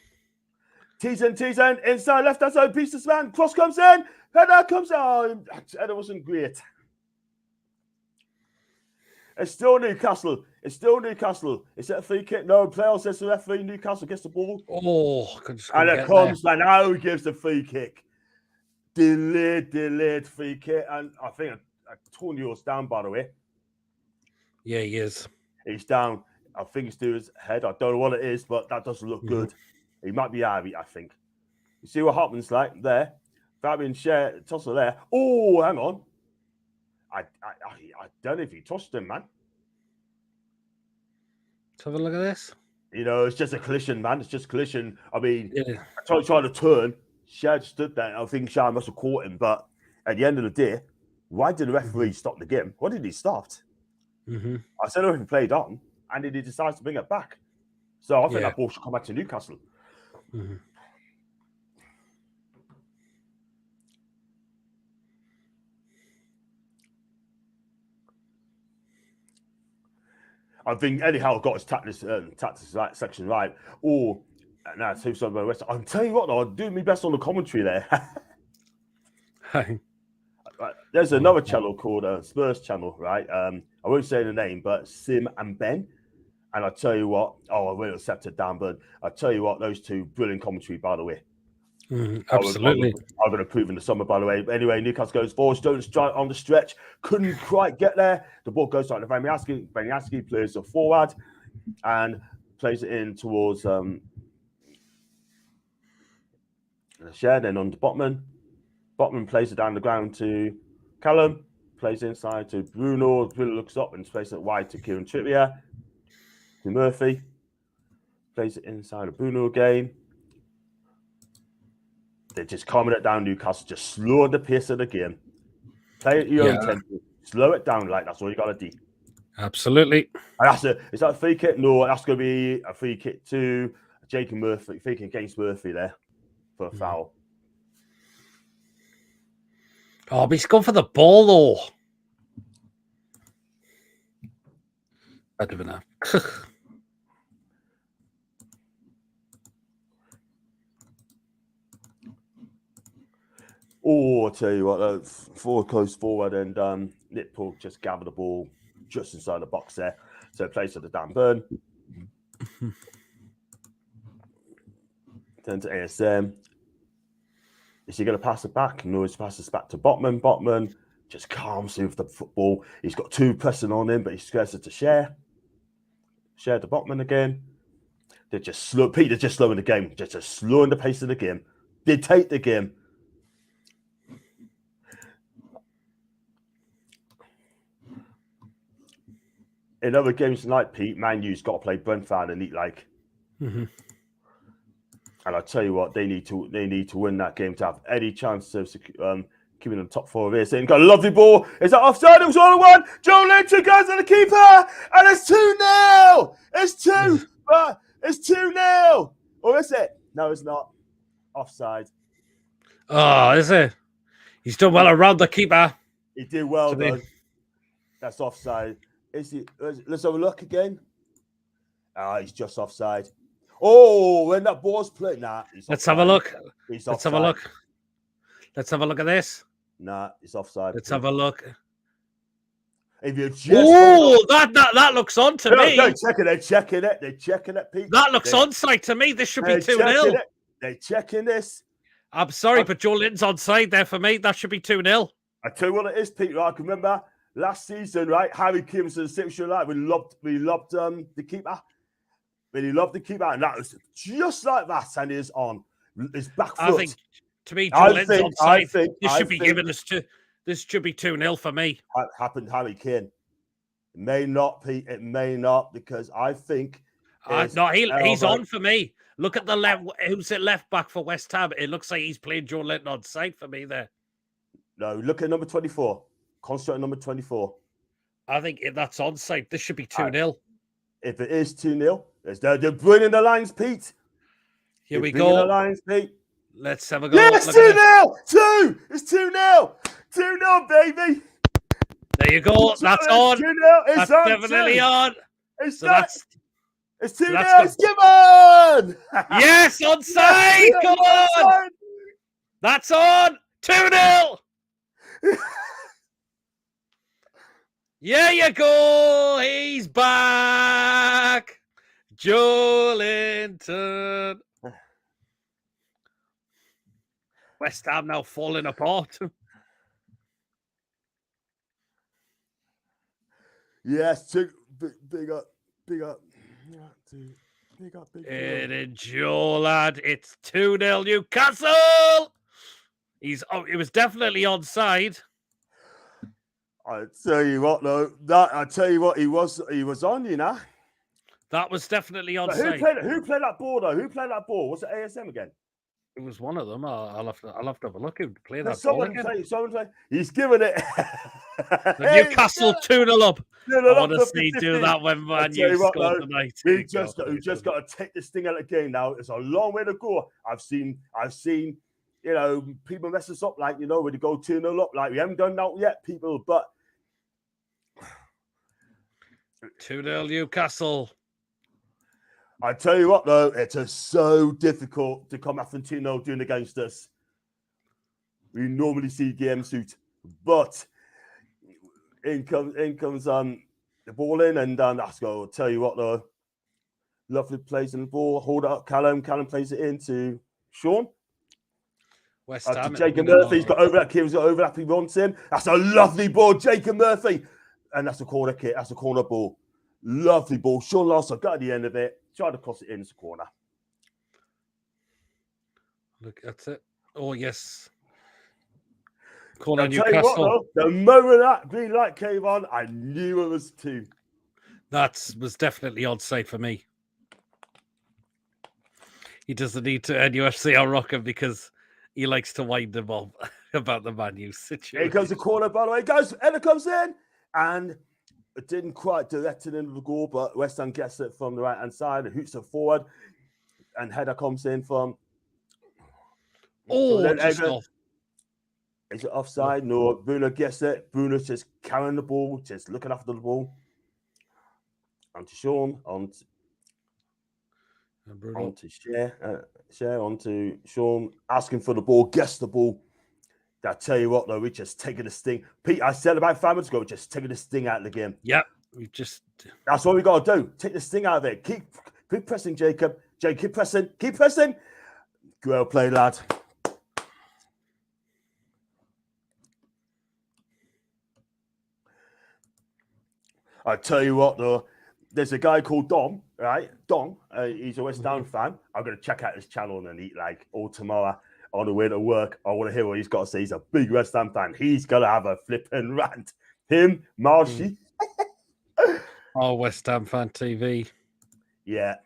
[SPEAKER 2] Tees in. Inside left-hand side. Piece of man. Cross comes in. Header comes out. Header wasn't great. It's still Newcastle. It's that a free kick? No, playoff says the referee. Newcastle gets the ball.
[SPEAKER 1] Oh,
[SPEAKER 2] and it comes, and now he gives the free kick. Delayed free kick. And I think Antonio's down, by the way.
[SPEAKER 1] Yeah, he is.
[SPEAKER 2] He's down. I think it's to his head. I don't know what it is, but that doesn't look good. He might be Ivy, I think. You see what happens like there? Fabian share tussle there. Oh, hang on. I don't know if he touched him, man.
[SPEAKER 1] Let's have a look at this.
[SPEAKER 2] You know, it's just a collision, man. It's just a collision. I mean, I tried to turn. Shad stood there. I think Shad must have caught him. But at the end of the day, why did the referee stop the game? What did he stop? I said, if he played on, and then he decides to bring it back. So I think that ball should come back to Newcastle. I think Eddie Howe got his tactics right, section right. Oh, now two side by West. I'm telling you what, though, I'm doing my best on the commentary there. There's another channel called Spurs Channel, right? I won't say the name, but Sim and Ben. And I tell you what, I will accept it, Dan, but I tell you what, those two, brilliant commentary, by the way.
[SPEAKER 1] Absolutely.
[SPEAKER 2] I'm going to prove in the summer, by the way. But anyway, Newcastle goes forward, Stones strike on the stretch, couldn't quite get there. The ball goes like the Beniaski plays a forward and plays it in towards the shed, then on to Botman. Botman plays it down the ground to Callum, plays inside to Bruno. Bruno looks up and plays it wide to Kieran Trippier. To Murphy, plays it inside of Bruno again. They're just calming it down, Newcastle, just slow the pace of the game. Play at your own tempo. Slow it down, like that's all you got to do.
[SPEAKER 1] Absolutely.
[SPEAKER 2] And is that a free kick? No, that's going to be a free kick to Jacob Murphy, free kick against Murphy there for a foul.
[SPEAKER 1] Oh, but he's gone for the ball, though. Better than that.
[SPEAKER 2] Oh, I'll tell you what, forward close forward, and Nick Paul just gathered the ball just inside the box there. So it plays to the Dan Burn. Turn to ASM. Is he going to pass it back? No, he passes back to Botman. Botman just calms with the football. He's got two pressing on him, but he squares it to Share. Share to Botman again. They're just slow. Peter's just slowing the game, just slowing the pace of the game. They take the game. In other games tonight, Pete, Man U's got to play Brentford and eat like. And I tell you what, they need to win that game to have any chance of keeping them top four of this. And got a lovely ball. Is that offside? It was all one. Joe Linton goes to the keeper, and it's 2-0. It's 2. It's 2-0. Or is it? No, it's not. Offside.
[SPEAKER 1] Oh, is it? He's done well around the keeper.
[SPEAKER 2] He did well, though. That's offside. Let's have a look again. He's just offside. Oh, when that ball's played, let's
[SPEAKER 1] have a look.
[SPEAKER 2] Let's have a look.
[SPEAKER 1] Let's have a look at this.
[SPEAKER 2] Nah, it's offside.
[SPEAKER 1] Let's have a look.
[SPEAKER 2] If you just
[SPEAKER 1] Oh, that looks on to me.
[SPEAKER 2] They're checking it, Pete.
[SPEAKER 1] That looks onside to me. This should be 2-0.
[SPEAKER 2] They're checking this.
[SPEAKER 1] I'm sorry, but Joe Linton's onside there for me. That should be 2-0.
[SPEAKER 2] I tell you what it is, Pete. Right? I can remember last season, right? Harry came to the section, right? We loved the keeper. Really loved the keeper, and that was just like that. And he's on his back foot.
[SPEAKER 1] I think, to me, Joe Linton's onside. This should be 2-0 for me.
[SPEAKER 2] Happened to Harry Kane. It may not, Pete. It may not, because I think.
[SPEAKER 1] No, he's on for me. Look at the left. Who's at left back for West Ham? It looks like he's playing Joe Linton on side for me there.
[SPEAKER 2] No, look at number 24. Concentrate on number 24.
[SPEAKER 1] I think that's onside. This should be 2-0.
[SPEAKER 2] If it is 2-0, they're bringing the lines, Pete.
[SPEAKER 1] Here we go.
[SPEAKER 2] The lines, Pete.
[SPEAKER 1] Let's have a go.
[SPEAKER 2] Yes, 2-0. It's 2-0. 2-0, baby.
[SPEAKER 1] There you go. That's on.
[SPEAKER 2] 2-0.
[SPEAKER 1] That's definitely on.
[SPEAKER 2] It's 2-0. It's given.
[SPEAKER 1] Yes, onside. Come on. That's on. 2-0. Yeah, you go. He's back. Joe Linton. West Ham now falling apart.
[SPEAKER 2] Yes, big up.
[SPEAKER 1] It is Joe, lad. It's 2-0 Newcastle. It was definitely onside.
[SPEAKER 2] I tell you what, though, he was on, you know.
[SPEAKER 1] That was definitely onside.
[SPEAKER 2] Who played that ball, though? Who played that ball? Was it ASM again?
[SPEAKER 1] It was one of them. I'll have to have a look. Who played that ball
[SPEAKER 2] someone
[SPEAKER 1] again?
[SPEAKER 2] He's giving it.
[SPEAKER 1] The Newcastle 2-0 up. I want to see do that when Man U scored tonight.
[SPEAKER 2] We just got to take this thing out of the game now. It's a long way to go. I've seen, you know, people mess us up, like, you know, when they go 2-0 up, like we haven't done that yet, people. But
[SPEAKER 1] 2-0 Newcastle.
[SPEAKER 2] I tell you what, though, it's so difficult to come after 2-0 doing against us. We normally see game suit, but in comes the ball in, and that's go. I'll tell you what, though, lovely plays in the ball. Hold it up, Callum. Callum plays it into Sean.
[SPEAKER 1] West Ham.
[SPEAKER 2] Jacob Murphy's got overlap. Kim's got overlap. He wants in. That's a lovely ball, Jacob Murphy, and that's a corner kick. That's a corner ball. Lovely ball. Sean Larson got at the end of it. Tried to cross it in the corner.
[SPEAKER 1] Look, that's it. Oh, yes. Corner
[SPEAKER 2] Newcastle.
[SPEAKER 1] Newcastle.
[SPEAKER 2] What, the moment that green light came on, I knew it was 2.
[SPEAKER 1] That was definitely onside for me. He doesn't need to NUFC or rock him because he likes to wind him up about the Man U situation.
[SPEAKER 2] Here comes the corner, by the way. Ella comes in, and it didn't quite direct it into the goal, but West Ham gets it from the right-hand side and hoots it forward, and header comes in from...
[SPEAKER 1] just off.
[SPEAKER 2] Is it offside? No, Bruno gets it. Bruno's just carrying the ball, just looking after the ball. On to Sean, on to Share, on to Sean, asking for the ball, gets the ball. I tell you what, though, we're just taking the sting. Pete, I said about 5 minutes ago, just taking the sting out of the game.
[SPEAKER 1] Yep, we just...
[SPEAKER 2] That's what we got to do. Take the sting out of it. Keep pressing, Jacob. Keep pressing. Well played, lad. I tell you what, though, there's a guy called Dom, right? Dom, he's a West Ham fan. I'm going to check out his channel and eat like all tomorrow on the way to work. I want to hear what he's got to say. He's a big West Ham fan. He's going to have a flipping rant. Him, Marshy.
[SPEAKER 1] Oh, West Ham fan TV.
[SPEAKER 2] Yeah.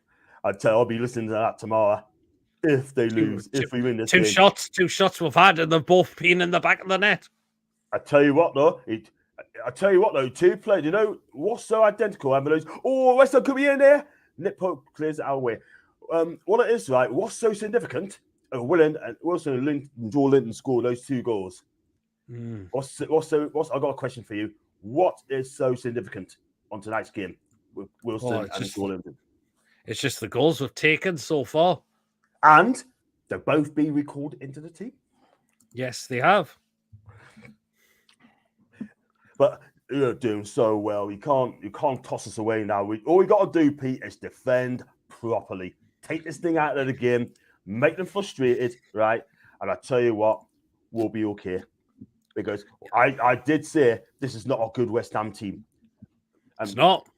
[SPEAKER 2] I'll be listening to that tomorrow. If they lose, if we win this
[SPEAKER 1] two
[SPEAKER 2] game.
[SPEAKER 1] Two shots we've had, and they've both been in the back of the net.
[SPEAKER 2] I tell you what, though, two players, you know, what's so identical? West Ham could be in there. Nick Pope clears it our way. What it is, right? What's so significant? Wilson and Joe Linton scored those 2 goals. What's I got a question for you. What is so significant on tonight's game with Wilson and Joe Linton?
[SPEAKER 1] It's just the goals we've taken so far.
[SPEAKER 2] And they'll both be recalled into the team.
[SPEAKER 1] Yes, they have.
[SPEAKER 2] But you're doing so well. You can't toss us away now. All we got to do, Pete, is defend properly. Take this thing out of the game, make them frustrated, right? And I tell you what, we'll be okay. Because I did say this is not a good West Ham team.
[SPEAKER 1] It's not.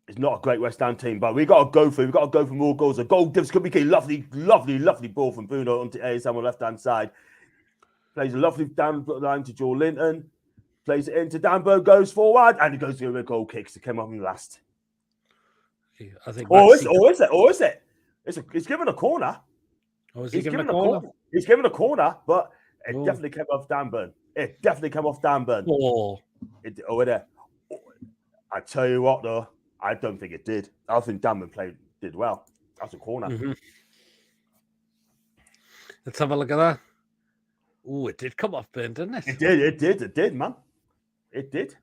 [SPEAKER 2] It's not a great West Ham team, but we got to go for it. We've got to go for more goals. A goal gives could be a lovely ball from Bruno onto ASM on the left-hand side. Plays a lovely down line to Joe Linton. Plays it into Danbo, goes forward, and he goes to a goal kick to come up in last.
[SPEAKER 1] I think.
[SPEAKER 2] Is it? It's given a corner.
[SPEAKER 1] Oh, is he given a corner?
[SPEAKER 2] He's given a corner, but it definitely came off Danburn. It definitely came off Danburn. I tell you what, though, I don't think it did. I think Danburn did well. That's a corner.
[SPEAKER 1] Mm-hmm. Let's have a look at that. Oh, it did come off Burn, didn't it?
[SPEAKER 2] It did, man. It did.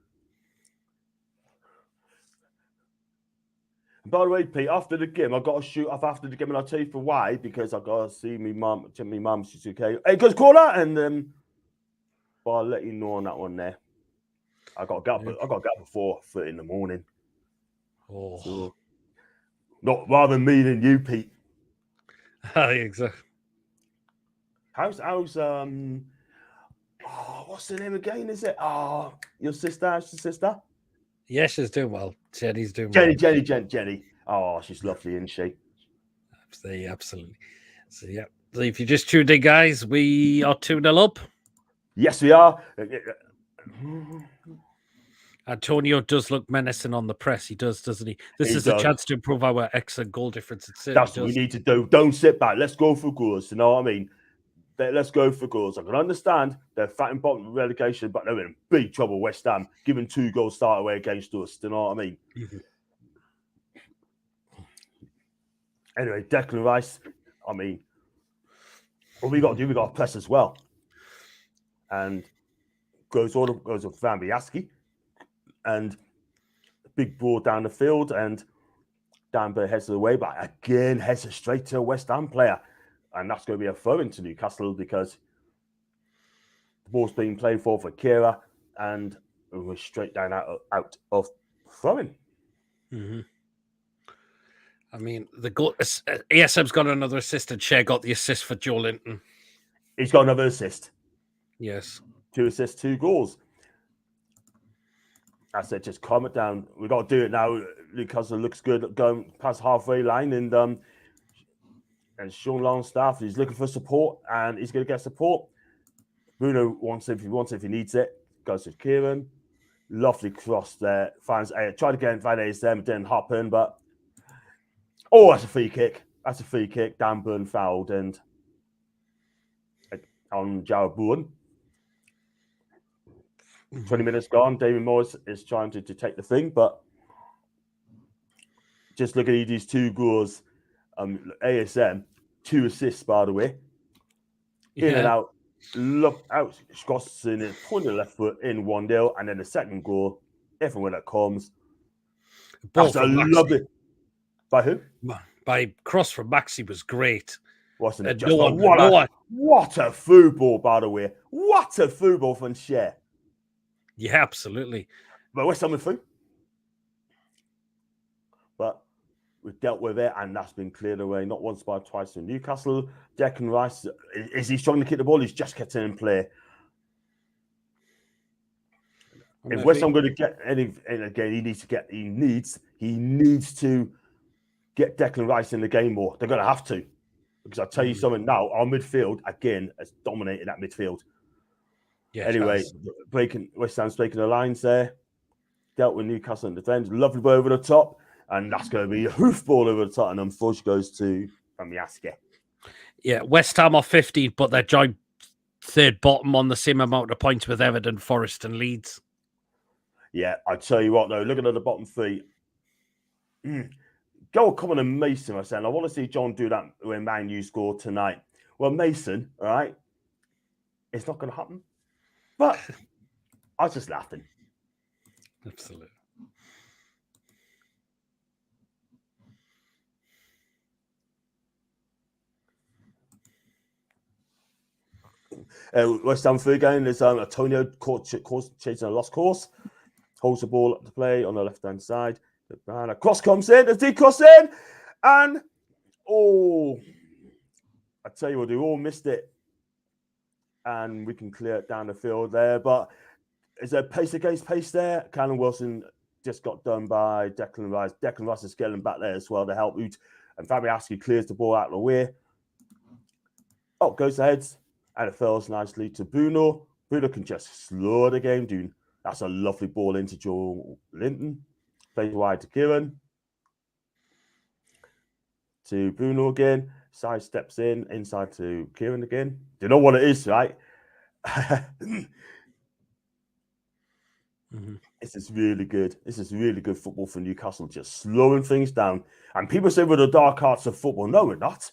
[SPEAKER 2] By the way, Pete, after the game, I got to shoot off after the game, and I'll tell you for why. Because I got to see me mum. She's okay. Hey, goes corner, and but I'll let you know on that one there. I got to get up. I got to get up before 4:30 in the morning.
[SPEAKER 1] Oh,
[SPEAKER 2] so, not rather me than you, Pete.
[SPEAKER 1] Exactly.
[SPEAKER 2] How's what's the name again? Is it your sister? How's your sister?
[SPEAKER 1] Yeah, she's doing well. Jenny's doing
[SPEAKER 2] well.
[SPEAKER 1] Jenny.
[SPEAKER 2] Oh, she's lovely, isn't she?
[SPEAKER 1] Absolutely. So yeah. So if you just tuned in, guys, we are 2-0 up.
[SPEAKER 2] Yes, we are.
[SPEAKER 1] Antonio does look menacing on the press. He does, doesn't he? This is a chance to improve our excellent goal difference.
[SPEAKER 2] That's what we need to do. Don't sit back. Let's go for goals. You know what I mean? Let's go for goals. I can understand they're fighting bottom relegation, but they're in big trouble. West Ham giving 2 goals start away against us. Do you know what I mean? Mm-hmm. Anyway, Declan Rice. I mean, what we got to do, we got to press as well. And goes with Van Biaski, and big ball down the field, and Danbury heads the way, but again heads straight to a West Ham player. And that's going to be a throw into Newcastle because the ball's being played for Kira, and we're straight down out of throwing.
[SPEAKER 1] Mm-hmm. I mean, the goal. ASM's got another assist, and Shea got the assist for Joe Linton.
[SPEAKER 2] He's got another assist.
[SPEAKER 1] Yes,
[SPEAKER 2] 2 assists, 2 goals. I said, just calm it down. We got to do it now. Newcastle looks good going past halfway line, and Sean Longstaff, he's looking for support, and he's going to get support. Bruno wants it if he needs it. Goes to Kieran. Lovely cross there. Finds tried to get Van ASM, didn't happen, but that's a free kick. That's a free kick. Dan Burn fouled and on Jared Bourne. 20 minutes gone. David Morris is trying to take the thing, but just look at these 2 goals. ASM, 2 assists, by the way. In and out. Look out. Scotson is pointing the left foot in 1-0, and then the second goal, everywhere that comes. That's a lovely. By who?
[SPEAKER 1] By cross from Maxi was great.
[SPEAKER 2] Wasn't it? What a football, by the way. What a football from Shea.
[SPEAKER 1] Yeah, absolutely.
[SPEAKER 2] But West Ham with through. But we've dealt with it, and that's been cleared away not once but twice in Newcastle. Declan Rice, is he struggling to kick the ball? He's just kept it in play. If West Ham going to get any, and again, he needs to get Declan Rice in the game more. They're going to have to, because I'll tell you something now. Our midfield again has dominated that midfield. Yeah. Anyway, West Ham's breaking the lines there. Dealt with Newcastle in defence. Lovely ball over the top. And that's going to be a hoofball over the top. And unfortunately goes to Miaske.
[SPEAKER 1] Yeah, West Ham are 50, but they're joint third bottom on the same amount of points with Everton, Forest and Leeds.
[SPEAKER 2] Yeah, I tell you what, though, looking at the bottom 3. Go Common and Mason, I said. I want to see John do that when Man U score tonight. Well, Mason, all right, it's not going to happen. But I was just laughing.
[SPEAKER 1] Absolutely.
[SPEAKER 2] West Ham free again. There's Antonio chasing a lost course. Holds the ball up to play on the left-hand side. And a cross comes in. There's deep cross in. And, I tell you what, they all missed it. And we can clear it down the field there. But is there pace against pace there? Callum Wilson just got done by Declan Rice. Declan Rice is getting back there as well to help out. And Fabianski clears the ball out of the way. Up goes the heads. And it falls nicely to Bruno. Bruno can just slow the game down. That's a lovely ball into Joe Linton. Plays wide to Kieran. To Bruno again. Side steps in. Inside to Kieran again. You know what it is, right? This is really good. This is really good football for Newcastle. Just slowing things down. And people say we're the dark arts of football. No, we're not.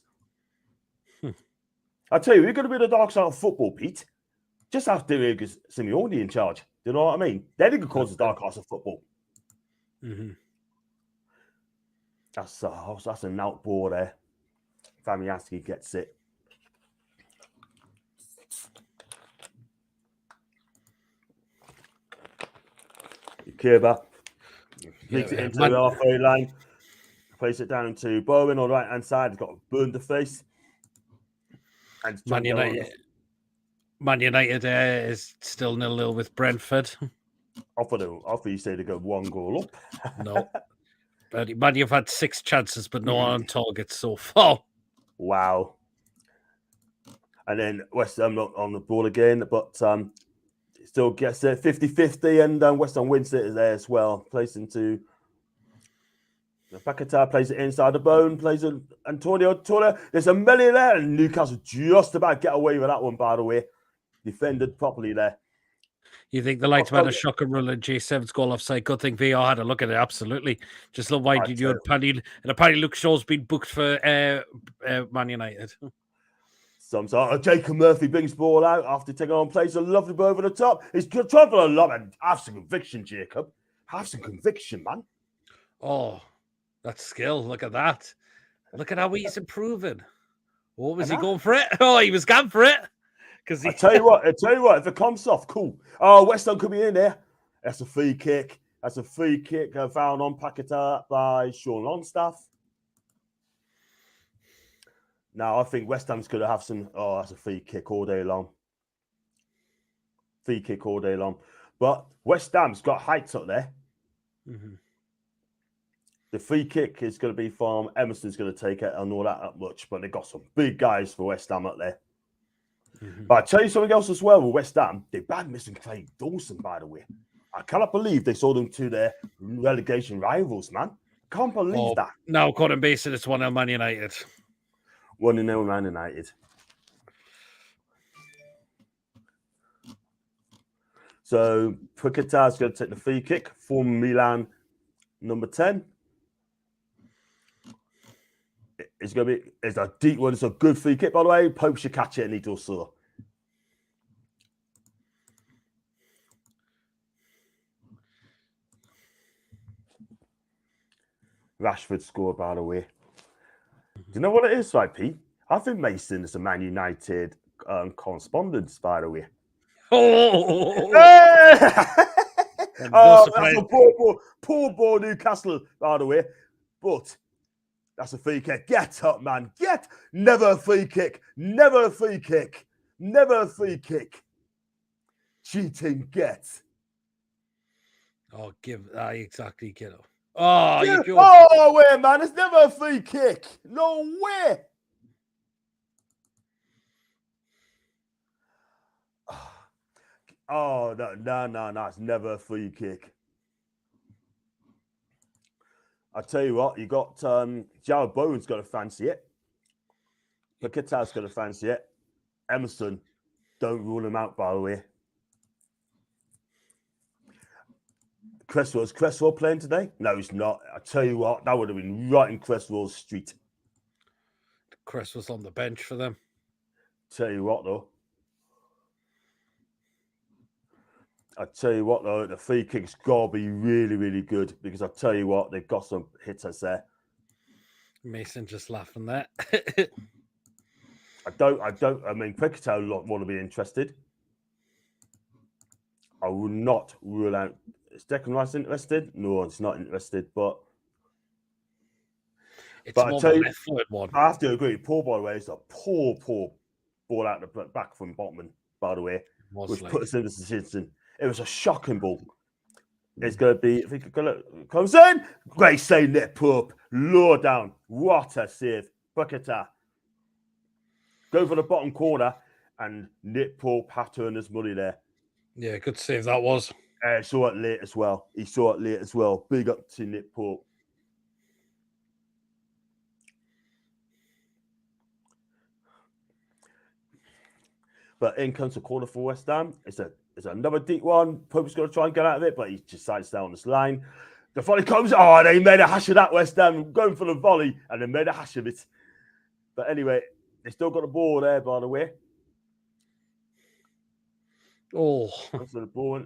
[SPEAKER 2] I tell you, we're going to be the dark side of football, Pete. Just have Diego Simeone in charge. Do you know what I mean? They're going to cause the dark arts of football. That's an outball there. Fabianski gets it. Kirba takes it into the halfway line. Plays it down to Bowen on the right-hand side. He's got burned the face. And
[SPEAKER 1] Man United is still 0-0 with Brentford.
[SPEAKER 2] Offer you say they go 1 goal up.
[SPEAKER 1] No. But Man You've had 6 chances, but no on target so far.
[SPEAKER 2] Wow. And then West Ham on the ball again, but still gets it 50-50, and West Ham wins it there as well. Plays into Paquetá, plays it inside the bone, plays it Antonio. There's a million there, and Newcastle just about get away with that one, by the way. Defended properly there.
[SPEAKER 1] You think the lights had a shocker rule in J7's goal offside? Good thing VR had a look at it. Absolutely. just look why did you and apparently Luke Shaw's been booked for Man United.
[SPEAKER 2] Sometimes Jacob Murphy brings the ball out after taking on, plays a lovely ball over the top. He's trying for a lot, and have some conviction, Jacob. Have some conviction, man.
[SPEAKER 1] Oh, that's skill. Look at that. Look at how he's improving. What was he going for it? Oh, he was going for it.
[SPEAKER 2] I tell you what, if it comes off, cool. Oh, West Ham could be in there. That's a free kick. Found on Paquetá by Sean Longstaff. Now, I think West Ham's going to have some... Oh, that's a free kick all day long. But West Ham's got heights up there. The free kick is going to be from Emerson's going to take it. I know that much, but they've got some big guys for West Ham up there. But I'll tell you something else as well with West Ham. They bad missing Craig Dawson, by the way. I cannot believe they sold him to their relegation rivals, man. Can't believe that.
[SPEAKER 1] No, Colin Basin, it's 1-0 Man United.
[SPEAKER 2] 1-0 Man United. So Paquetá is going to take the free kick for Milan, number 10. It's a deep one. It's a good free kick, by the way. Pope should catch it, and he does so. Rashford scored, by the way. Do you know what it is, right, Pete? I think Mason is a Man United correspondent, by the way. That's a poor ball, Newcastle, by the way. But that's a free kick. Get up, man. Never a free kick. Cheating, get.
[SPEAKER 1] Oh, exactly, kiddo. Oh,
[SPEAKER 2] no way, man. It's never a free kick. No way. Oh, no. It's never a free kick. I tell you what, you got Jared Bowen's got to fancy it. Paquetá's got to fancy it. Emerson, don't rule him out, by the way. Is Cresswell playing today? No, he's not. I tell you what, that would have been right in Cresswell's street.
[SPEAKER 1] Cresswell's on the bench for them.
[SPEAKER 2] Tell you what, though, the free kick's got to be really, really good, because I tell you what, they've got some hitters there.
[SPEAKER 1] Mason just laughing there.
[SPEAKER 2] I mean, cricketer want to be interested. I will not rule out. Is Declan Rice interested? No, it's not interested. But
[SPEAKER 1] It's
[SPEAKER 2] I
[SPEAKER 1] more
[SPEAKER 2] tell
[SPEAKER 1] the
[SPEAKER 2] you,
[SPEAKER 1] left-footed one.
[SPEAKER 2] I have to agree. Paul, by the way, is a poor ball out the back from Botman, by the way, which put us in this position. It was a shocking ball. It's going to be, if he comes in, great save, net Pope, low down. What a save. Bucketer. Go for the bottom corner, and Nick Pope had to earn his money there.
[SPEAKER 1] Yeah, good save that was.
[SPEAKER 2] He saw it late as well. Big up to Nick Pope. But in comes the corner for West Ham. It's another deep one. Pope's going to try and get out of it, but he just sides down this line. The volley comes. Oh, they made a hash of that, West Ham. Going for the volley, and they made a hash of it. But anyway, they still got the ball there, by the way.
[SPEAKER 1] Oh.
[SPEAKER 2] Comes to the ball.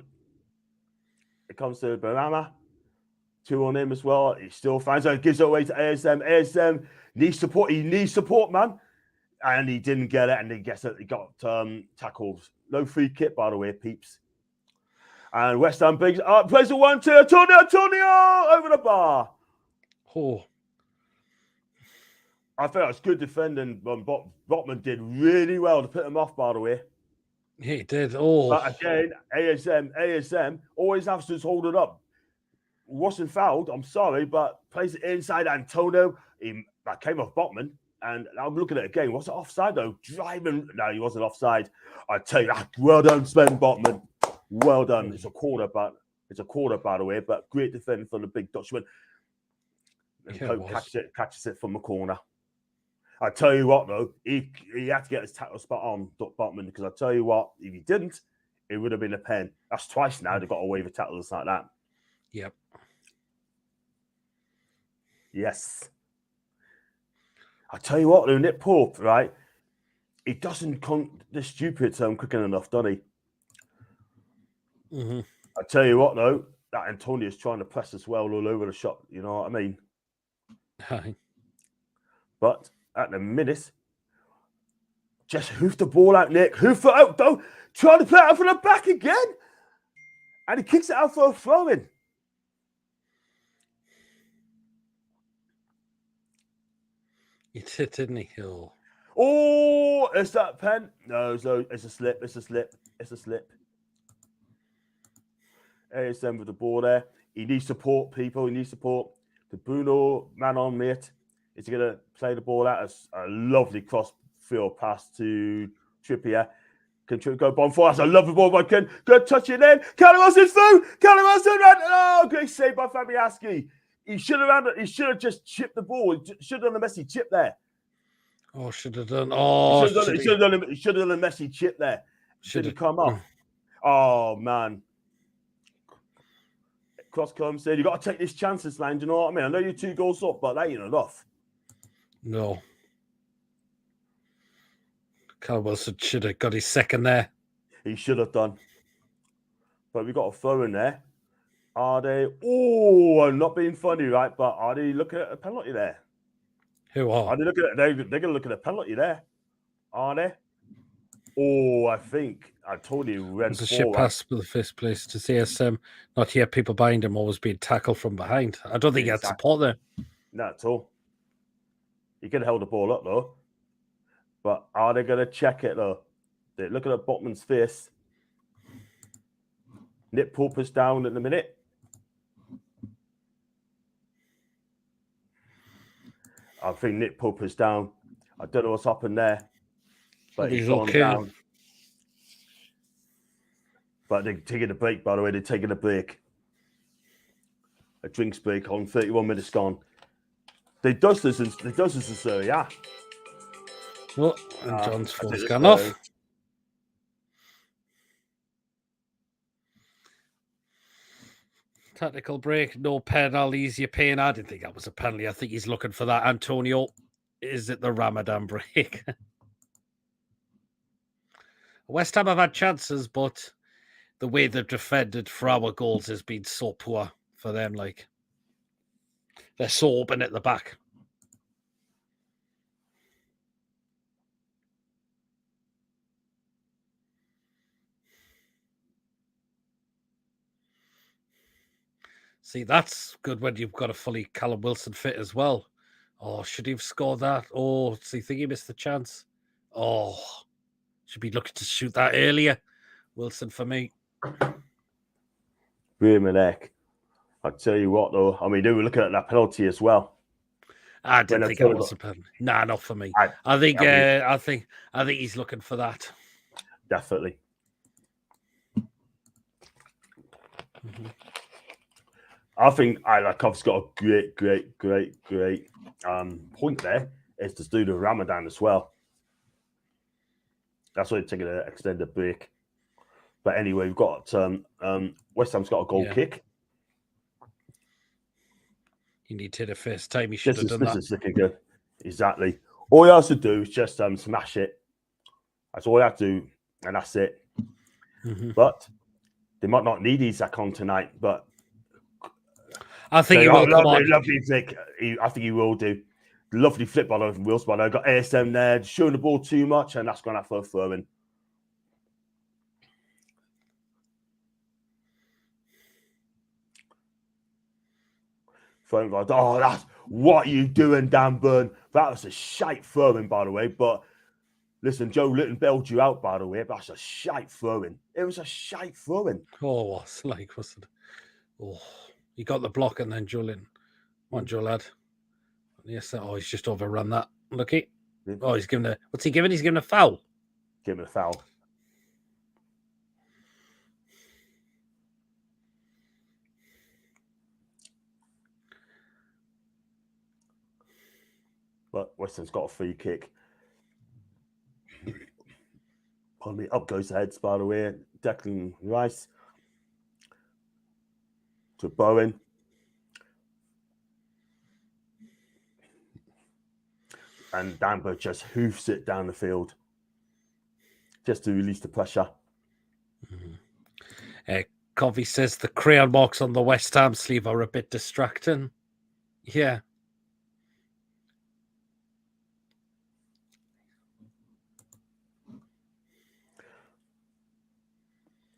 [SPEAKER 2] It comes to Barama. 2 on him as well. He still finds out. Gives it away to ASM. ASM needs support. He needs support, man. And he didn't get it. And he gets it. He got tackles. No free kick, by the way, peeps. And West Ham plays a 1-2. Antonio over the bar.
[SPEAKER 1] Oh.
[SPEAKER 2] I think that was good defending. Botman did really well to put him off, by the way.
[SPEAKER 1] He did. Oh.
[SPEAKER 2] But again, ASM always has to hold it up. Wasn't fouled, I'm sorry, but plays it inside Antonio. That came off Botman. And I'm looking at it again. Was it offside, though? Driving. No, he wasn't offside. I tell you, well done, Sven Botman. Well done. It's a quarter, by the way, but great defending from the big Dutchman. And Pope catches it from the corner. I tell you what, though, he had to get his tackle spot on Botman, because I tell you what, if he didn't, it would have been a pen. That's twice now they got away with tackles like that.
[SPEAKER 1] Yep.
[SPEAKER 2] Yes. I tell you what, though, Nick Pope, right? He doesn't this stupid quick enough, does he?
[SPEAKER 1] Mm-hmm.
[SPEAKER 2] I tell you what, though, that Antonio's trying to press as well all over the shot. You know what I mean? But at the minute, just hoof the ball out, Nick. Hoof it out, though. Trying to play it out from the back again. And he kicks it out for a throw-in.
[SPEAKER 1] He did, didn't he?
[SPEAKER 2] Oh, is that pen? No, it's a slip. It's a slip. ASM with the ball there. He needs support, people. He needs support. The Bruno man on mate is going to play the ball out as a lovely cross-field pass to Trippier. Can go bomb for us. I love the ball by Ken. Good touch it in. Callum Wilson's through. Callum Wilson ran. Oh, great save by Fabianski. He should have just chipped the ball. He should have done a Messi chip there.
[SPEAKER 1] Oh, should have done. Oh,
[SPEAKER 2] he should have done a Messi chip there. Should have come off. Oh man. Cross comes in. You got to take these chances, man. Do you know what I mean? I know you're 2 goals up, but that ain't enough.
[SPEAKER 1] No. Callum Wilson should have got his second there.
[SPEAKER 2] He should have done. But we got a throw in there. Are they? Oh, I'm not being funny, right? But are they looking at a penalty there?
[SPEAKER 1] Who are?
[SPEAKER 2] Are they looking at? They're going to look at a penalty there. Are they? Oh, I think I told you.
[SPEAKER 1] It's a shit pass for the first place to CSM. Not yet. People behind him always being tackled from behind. I don't think he had support there.
[SPEAKER 2] Not at all. He could have held the ball up though. But are they going to check it though? They're looking at Botman's face. Nick Pope is down in a minute. I think Nick Pope is down. I don't know what's happened there. But he's gone down. But they're taking a break, by the way. They're taking a break. A drinks break on 31 minutes gone. They does this in Serie A.
[SPEAKER 1] Well, and John's phone's gone off. Tactical break, no penalties. You're paying. I didn't think that was a penalty. I think he's looking for that. Antonio, is it the Ramadan break? West Ham have had chances, but the way they've defended for our goals has been so poor for them. Like, they're so open at the back. See, that's good when you've got a fully Callum Wilson fit as well. Oh, should he have scored that? Oh, see, think he missed the chance. Oh, should be looking to shoot that earlier. Wilson for me.
[SPEAKER 2] Rear I tell you what, though. I mean, they were looking at that penalty as well.
[SPEAKER 1] I didn't think it was a penalty. Nah, not for me. I think he's looking for that.
[SPEAKER 2] Definitely.
[SPEAKER 1] Mm-hmm.
[SPEAKER 2] I think I've got a great point there is to do the Ramadan as well. That's why they're taking an extended break. But anyway, we've got West Ham's got a goal kick.
[SPEAKER 1] You need to the first time he should have done that.
[SPEAKER 2] This is looking good. Exactly. All you have to do is just smash it. That's all you have to do, and that's it.
[SPEAKER 1] Mm-hmm.
[SPEAKER 2] But they might not need Isak on tonight, but
[SPEAKER 1] I think he will come on.
[SPEAKER 2] Lovely flick. I think he will do. Lovely flip by Wilson. I got ASM there, showing the ball too much, and that's going to have to throw in. Oh, that's what you doing, Dan Burn. That was a shite throwing, by the way. But listen, Joe Litton bailed you out, by the way. That's a shite throwing. It was a shite throwing.
[SPEAKER 1] Oh, wasn't it? Oh, he got the block and then Joe Litton. Come on, Joe lad. Yes. Oh, he's just overrun that. Look it. Oh, he's giving a. What's he giving? He's giving a foul.
[SPEAKER 2] Giving a foul. But Weston's got a free kick. Pardon me. Up goes the heads, by the way. Declan Rice to Bowen. And Danbo just hoofs it down the field just to release the pressure.
[SPEAKER 1] Covey says the crayon marks on the West Ham sleeve are a bit distracting. Yeah.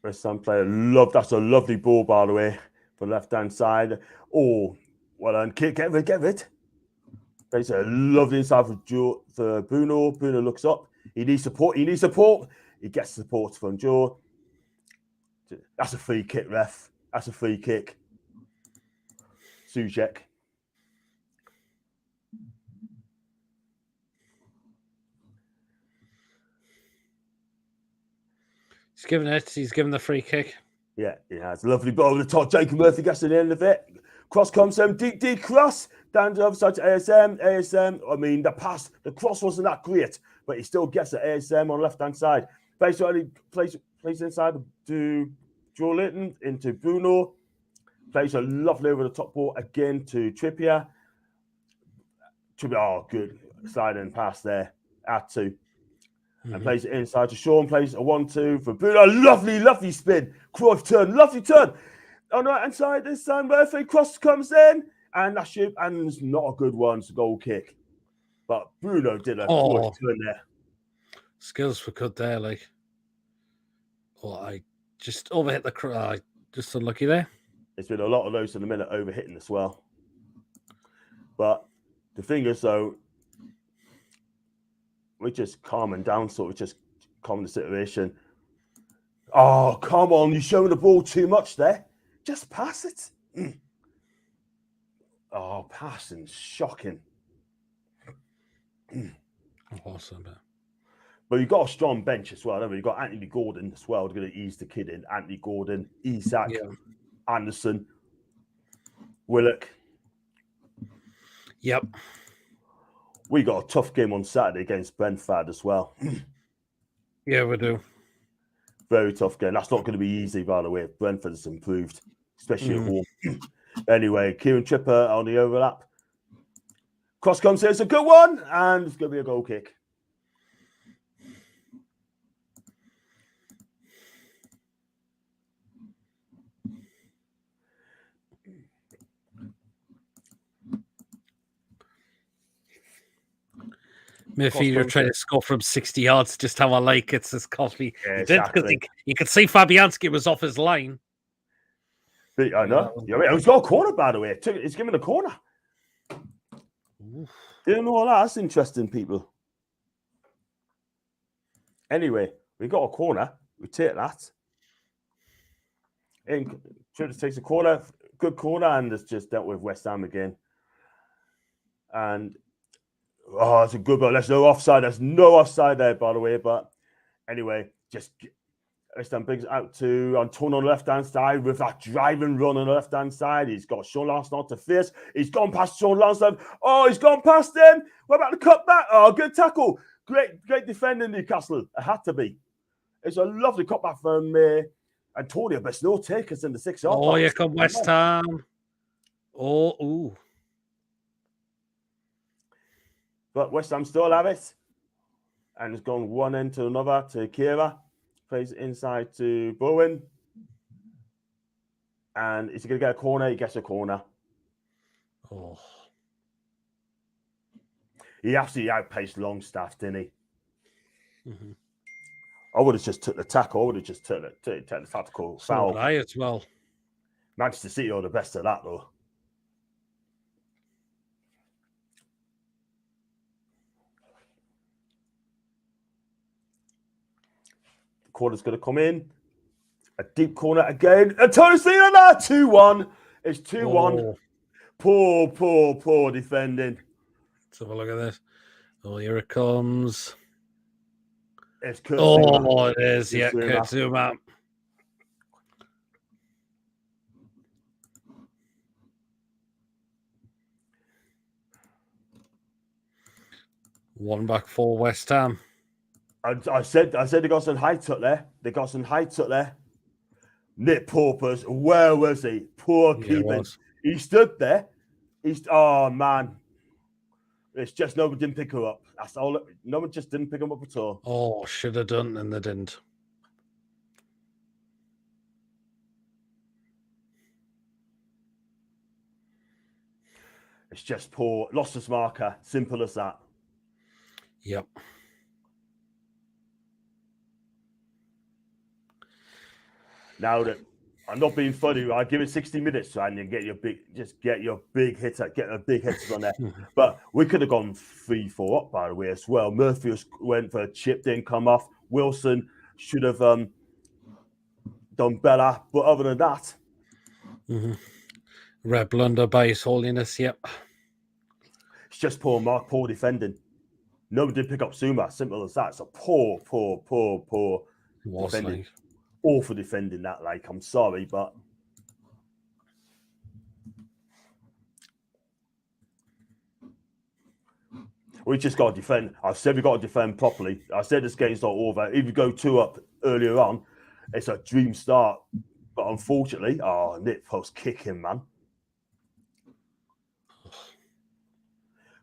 [SPEAKER 2] West Ham player, that's a lovely ball, by the way, for the left-hand side. Oh, well done. Get rid. It's a lovely inside for Bruno. Bruno looks up. He needs support. He gets support from Joe. That's a free kick, ref. That's a free kick. Suchek.
[SPEAKER 1] He's given the free kick.
[SPEAKER 2] Yeah, he has. Lovely ball over the top. Jacob Murphy gets to the end of it. Cross comes deep cross. Down to the other side to ASM. I mean, the cross wasn't that great, but he still gets the ASM on the left-hand side. Plays inside to Joe Litton into Bruno. Plays a lovely over the top ball again to Trippier. Oh, good. Sliding pass there. At 2. And plays it inside to Sean. Plays a 1-2 for Bruno. Lovely spin. Cruyff turn. Lovely turn. On the right-hand side this time, Murphy cross comes in. And it's not a good one. It's a goal kick. But Bruno did a Cruyff turn there.
[SPEAKER 1] Skills were good there, like. Oh, I just overhit the just unlucky there.
[SPEAKER 2] There's been a lot of those in a minute overhitting as well. But the thing is, though, we're just calming down, so we're just calming the situation. Oh, come on. You're showing the ball too much there. Just pass it. Oh, passing. Shocking.
[SPEAKER 1] Awesome.
[SPEAKER 2] But you've got a strong bench as well, haven't you? You've got Anthony Gordon as well. They're going to ease the kid in. Anthony Gordon, Isak, Anderson, Willock.
[SPEAKER 1] Yep.
[SPEAKER 2] We got a tough game on Saturday against Brentford as well.
[SPEAKER 1] Yeah, we do.
[SPEAKER 2] Very tough game. That's not going to be easy, by the way. Brentford has improved, especially at home. Anyway, Kieran Tripper on the overlap. Cross comes here. It's a good one. And it's going to be a goal kick.
[SPEAKER 1] Midfielder trying to score from 60 yards, just how I like it, says Coffee.
[SPEAKER 2] Yeah,
[SPEAKER 1] exactly. You could see Fabianski was off his line.
[SPEAKER 2] I know. Yeah, he's got a corner, by the way. He's given a corner.
[SPEAKER 1] Oof.
[SPEAKER 2] Didn't know that. That's interesting, people. Anyway, we got a corner. We take that. Childers takes a corner, good corner, and it's just dealt with West Ham again. And it's a good ball. There's no offside. There's no offside there, by the way. But anyway, just West Ham brings it out to Toon on the left-hand side with that driving run on the left-hand side. He's got Sean Lansdowne to face. He's gone past Sean Lansdowne. Oh, he's gone past him. What about the cutback? Oh, good tackle. Great defending, Newcastle. It had to be. It's a lovely cutback from Antonio, but it's no takers in the 6-yard box.
[SPEAKER 1] Oh, here come West Ham. Oh, ooh.
[SPEAKER 2] But West Ham still have it. And it's gone one end to another to Kira. Plays inside to Bowen. And is he going to get a corner? He gets a corner.
[SPEAKER 1] Oh.
[SPEAKER 2] He absolutely outpaced Longstaff, didn't he?
[SPEAKER 1] Mm-hmm.
[SPEAKER 2] I would have just took the tackle. I would have just took the tactical foul.
[SPEAKER 1] So I as well.
[SPEAKER 2] Manchester City are the best of that, though. The corner's going to come in. A deep corner again. And Tony Cena there. 2-1. It's 2-1.
[SPEAKER 1] Oh.
[SPEAKER 2] Poor defending.
[SPEAKER 1] Let's have a look at this. Oh, here it comes.
[SPEAKER 2] It's Kurt
[SPEAKER 1] Zuma.
[SPEAKER 2] Zuma.
[SPEAKER 1] It is. Yeah, Kurt Zuma. One back for West Ham.
[SPEAKER 2] I said they got some height up there. Nick Porpers, where was he? Poor keeping. He stood there. Oh man. It's just no one didn't pick her up. That's all. No one just didn't pick him up at all.
[SPEAKER 1] Oh, should have done, and they didn't.
[SPEAKER 2] It's just poor. Lost his marker. Simple as that.
[SPEAKER 1] Yep.
[SPEAKER 2] Now that I'm not being funny, I give it 60 minutes and you get your big hits on there. But we could have gone 3-4 up, by the way, as well. Murphy went for a chip, didn't come off. Wilson should have done better. But other than that,
[SPEAKER 1] Red blunder by His Holiness. Yep.
[SPEAKER 2] It's just poor defending. Nobody did pick up Zuma. Simple as that. It's a poor defending. Awful defending that. Like, I'm sorry, but we just got to defend. I said we got to defend properly. I said this game's not over. If you go 2 up earlier on, it's a dream start. But unfortunately, Nick Post kicking, man.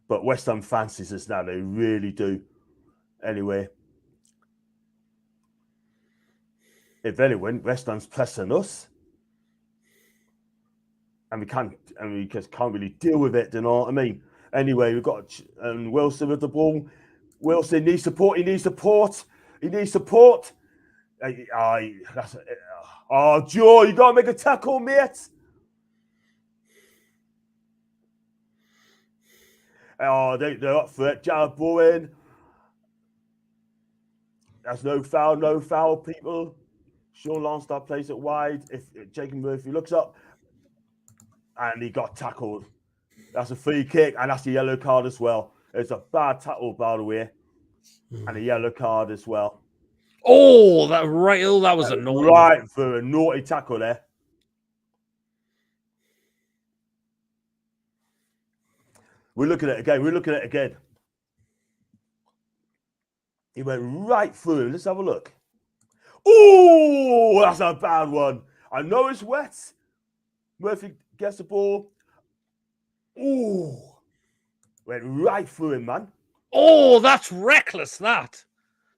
[SPEAKER 2] But West Ham fancies us now. They really do. Anyway, if anyone, West Ham's pressing us, and we just can't really deal with it. Do you know what I mean? Anyway, we've got Wilson with the ball. Wilson needs support. He needs support. Joe, you got to make a tackle, mate. They're up for it. Jared Bowen. That's no foul, people. Sean Lansdowne plays it wide. If Jacob Murphy looks up, and he got tackled. That's a free kick, and that's a yellow card as well. It's a bad tackle, by the way, and a yellow card as well.
[SPEAKER 1] Oh, that was a naughty.
[SPEAKER 2] Right for a naughty tackle there. We're looking at it again. He went right through him. Let's have a look. Oh, that's a bad one. I know it's wet. Murphy gets the ball. Oh, went right through him, man.
[SPEAKER 1] Oh, that's reckless, That's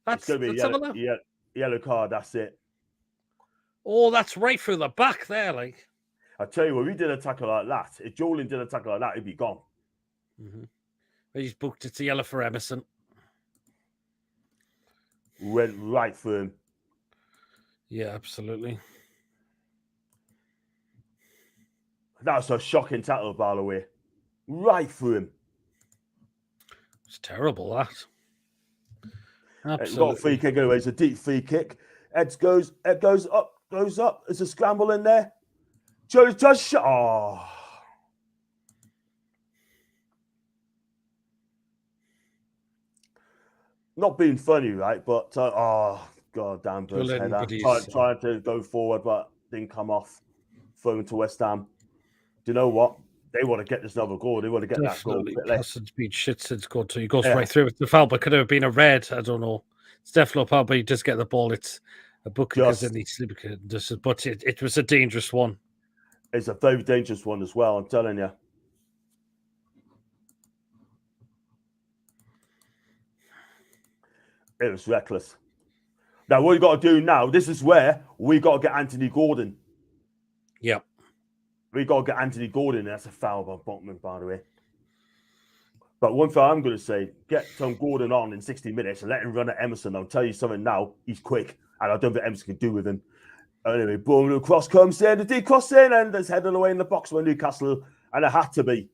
[SPEAKER 2] going to be a yellow card. That's it.
[SPEAKER 1] Oh, that's right through the back there, like.
[SPEAKER 2] I tell you what, we did a tackle like that. If Jolin did a tackle like that, he'd be gone.
[SPEAKER 1] He's booked it to yellow for Emerson.
[SPEAKER 2] Went right through him.
[SPEAKER 1] Yeah, absolutely.
[SPEAKER 2] That was a shocking tackle, by the way. Right through him.
[SPEAKER 1] It's terrible, that.
[SPEAKER 2] Absolutely. We've got a free kick anyway. It's a deep free kick. It goes up. There's a scramble in there. Just shot. Oh. Not being funny, right? But god damn, Bird's header. Trying to go forward, but didn't come off. Thrown to West Ham. Do you know what? They want to get this another goal. They want to get that goal quickly.
[SPEAKER 1] It's been shit since scored two. He goes right through with the foul, but could have been a red. I don't know. It's definitely probably just get the ball. It's a book because it needs to be. But it was a dangerous one.
[SPEAKER 2] It's a very dangerous one as well. I'm telling you. It was reckless. Now, what we got to do now, this is where we got to get Anthony Gordon.
[SPEAKER 1] Yep.
[SPEAKER 2] We got to get Anthony Gordon. That's a foul by Botman, by the way. But one thing I'm going to say, get Tom Gordon on in 60 minutes and let him run at Emerson. I'll tell you something now, he's quick. And I don't think Emerson can do with him. Anyway, boom, the cross comes in, the deep cross in, and it's headed away in the box by Newcastle. And it had to be.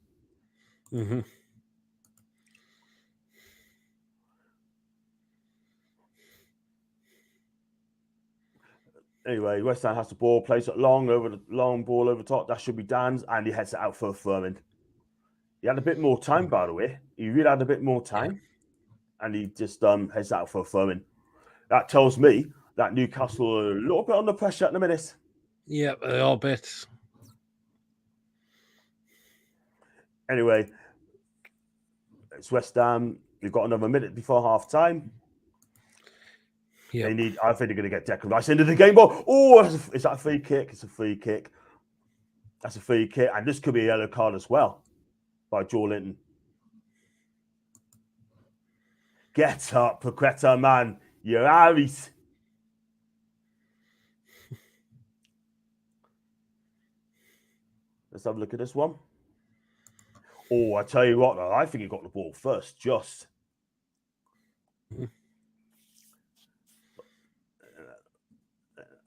[SPEAKER 1] Mm-hmm.
[SPEAKER 2] Anyway, West Ham has the ball, plays it long ball over the top. That should be Dan's, and he heads it out for a Furman. He had a bit more time, by the way. He really had a bit more time, and he just heads out for a Furman. That tells me that Newcastle are a little bit under pressure at the minute.
[SPEAKER 1] Yeah, they are a bit.
[SPEAKER 2] Anyway, it's West Ham. We've got another minute before half time.
[SPEAKER 1] Yeah,
[SPEAKER 2] I think they're going to get Declan Rice into the game. But is that a free kick? It's a free kick. That's a free kick, and this could be a yellow card as well by Joe Linton. Get up, Paqueta, man. You're Aries. Let's have a look at this one. Oh, I tell you what, though, I think he got the ball first, just.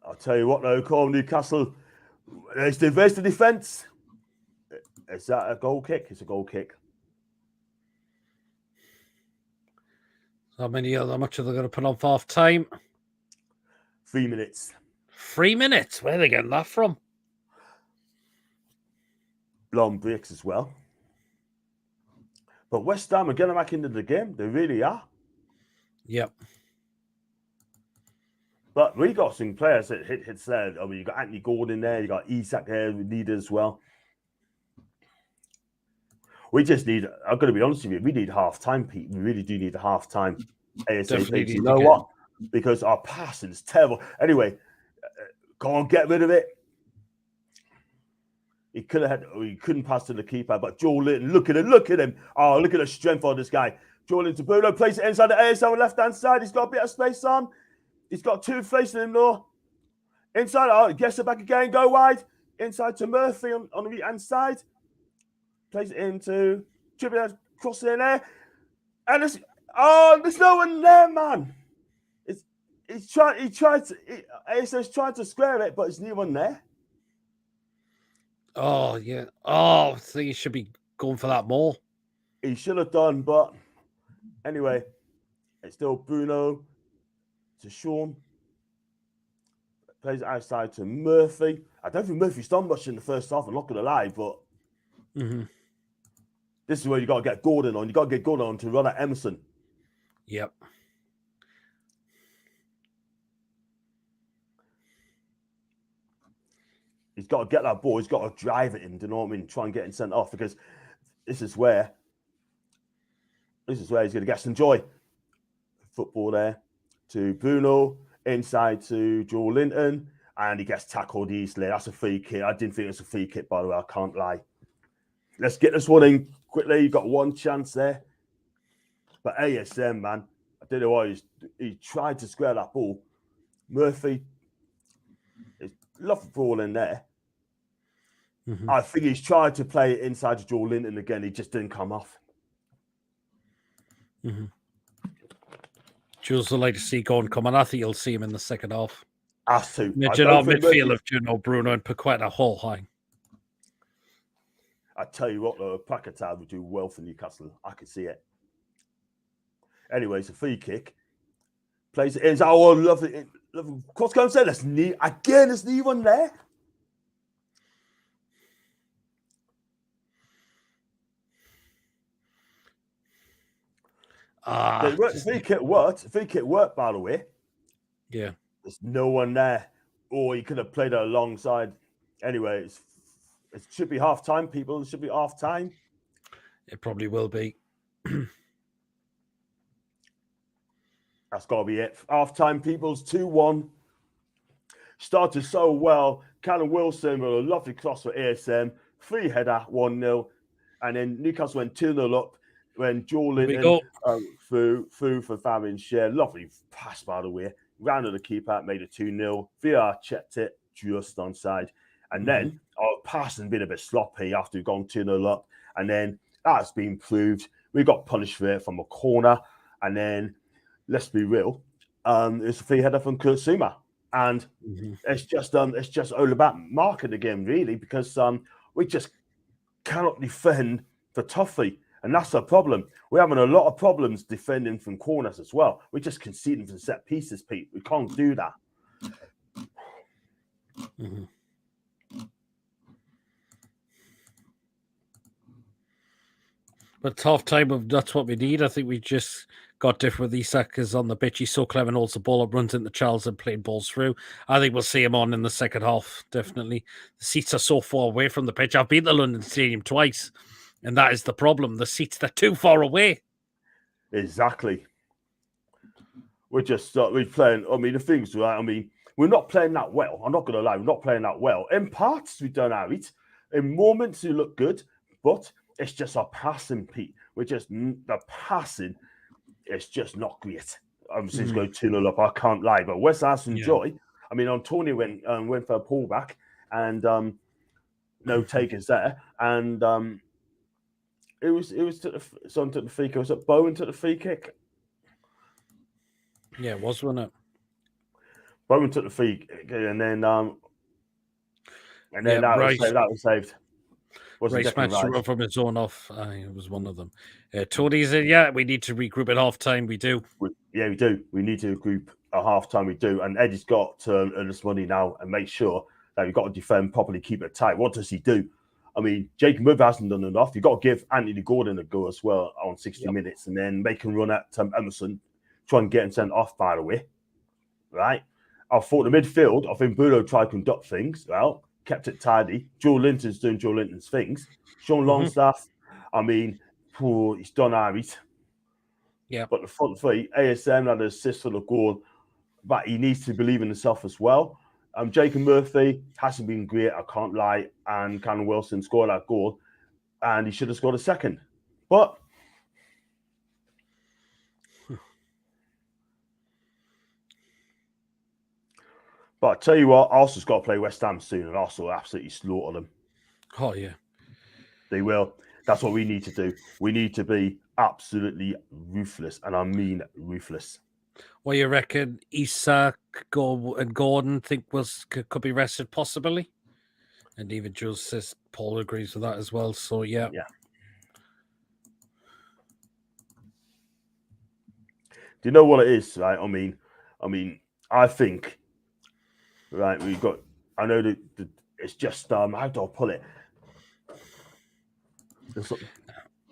[SPEAKER 2] I'll tell you what, though, call Newcastle. There's the defence. Is that a goal kick? It's a goal kick.
[SPEAKER 1] How much are they going to put on for half time?
[SPEAKER 2] 3 minutes.
[SPEAKER 1] 3 minutes? Where are they getting that from?
[SPEAKER 2] Long breaks as well. But West Ham are getting back into the game. They really are.
[SPEAKER 1] Yep.
[SPEAKER 2] But we got some players that hit there. I mean, you got Anthony Gordon there. You got Isak there. We need as well. We just need, I'm going to be honest with you, we need half time, Pete. We really do need a half time ASAP. You know what? Because our passing is terrible. Anyway, go on, get rid of it. He couldn't pass to the keeper, but Joe Linton, look at him. Oh, look at the strength of this guy. Joe Linton, Bruno plays it inside the ASL left-hand side. He's got a bit of space on. He's got two facing him though. Inside, gets it back again, go wide. Inside to Murphy on the right-hand side. Plays it into Trippier, cross in there. And there's no one there, man. ASL's tried to square it, but there's no one there.
[SPEAKER 1] Oh, yeah. Oh, I think he should be going for that more.
[SPEAKER 2] He should have done, but anyway, it's still Bruno to Sean. Plays it outside to Murphy. I don't think Murphy's done much in the first half, I'm not going to lie, but this is where you got to get Gordon on. You got to get Gordon on to run at Emerson.
[SPEAKER 1] Yep.
[SPEAKER 2] He's got to get that ball. He's got to drive it in. Do you know what I mean? Try and get him sent off, because this is where he's going to get some joy. Football there to Bruno, inside to Joe Linton, and he gets tackled easily. That's a free kick. I didn't think it was a free kick, by the way. I can't lie. Let's get this one in quickly. You've got one chance there. But ASM, man, I don't know why he tried to square that ball. Murphy, lovely ball in there. I think he's tried to play it inside to Joe Linton again. He just didn't come off.
[SPEAKER 1] Jules would like to see Gordon come on. I think you'll see him in the second half.
[SPEAKER 2] Has to.
[SPEAKER 1] Midfield of Juno, Bruno, and Paqueta whole high.
[SPEAKER 2] I tell you what, the Placatard would do well for Newcastle. I can see it. Anyway, it's a free kick. Plays it in. Oh, lovely. What's going to say? There's knee one there. The free kick worked. The free kick worked, by the way.
[SPEAKER 1] Yeah.
[SPEAKER 2] There's no one there. Or he could have played it alongside. Anyway, it should be half time, people. It should be half time.
[SPEAKER 1] It probably will be.
[SPEAKER 2] That's got to be it. Half time, people's 2-1. Started so well. Callum Wilson with a lovely cross for ASM. Free header, 1-0. And then Newcastle went 2-0 up when Joel Linton threw for Fabian Share. Lovely pass, by the way. Rounded the keeper, made it 2-0. VR checked it just onside. And then our passing been a bit sloppy after we've gone 2-0 up. And then that's been proved. We got punished for it from a corner. And then, let's be real, it's a free header from Kurt Suma. And it's just all about marking again, really, because we just cannot defend the toughie. And that's the problem. We're having a lot of problems defending from corners as well. We're just conceding from set pieces, Pete. We can't do that.
[SPEAKER 1] But half time, that's what we need. I think we just got different with Isak is on the pitch. He's so clever and holds the ball up, runs into Charles and playing balls through. I think we'll see him on in the second half, definitely. The seats are so far away from the pitch. I've been to London Stadium twice, and that is the problem. The seats, they're too far away.
[SPEAKER 2] Exactly. We're playing, the things, right? We're not playing that well. I'm not going to lie. We're not playing that well. In parts, we don't have it. In moments, we look good, but it's just our passing, Pete. The passing, it's just not great. Obviously, it's going 2-0 up. I can't lie, but West Arsenal joy. Antonio went for a pullback, and no takers there, and it was someone took the free kick. Was it Bowen took the free kick?
[SPEAKER 1] Yeah, it was, wasn't it?
[SPEAKER 2] Bowen took the free kick, and then that was saved.
[SPEAKER 1] Race match to run from his own off. It was one of them. Tony said, we need to regroup at half time. We do.
[SPEAKER 2] We do. We need to regroup at half time. We do. And Eddie's got to earn his money now and make sure that we've got to defend properly, keep it tight. What does he do? Jake Murphy hasn't done enough. You've got to give Anthony Gordon a go as well on 60 minutes and then make him run at Emerson, try and get him sent off, by the way. Right? I thought the midfield, I think Bruno tried to conduct things. Well, kept it tidy. Joe Linton's doing Joe Linton's things. Sean Longstaff, he's done Harry's.
[SPEAKER 1] Yeah.
[SPEAKER 2] But the front three, ASM had an assist for the goal, but he needs to believe in himself as well. Jacob Murphy hasn't been great, I can't lie, and Callum Wilson scored that goal, and he should have scored a second. But I tell you what, Arsenal's got to play West Ham soon, and Arsenal will absolutely slaughter them.
[SPEAKER 1] Oh, yeah.
[SPEAKER 2] They will. That's what we need to do. We need to be absolutely ruthless, and I mean ruthless.
[SPEAKER 1] Well, you reckon Isak and Gordon could be rested possibly? And even Jules says Paul agrees with that as well. So, yeah.
[SPEAKER 2] Do you know what it is, right? I think... Right, I know that it's just, how do I pull it?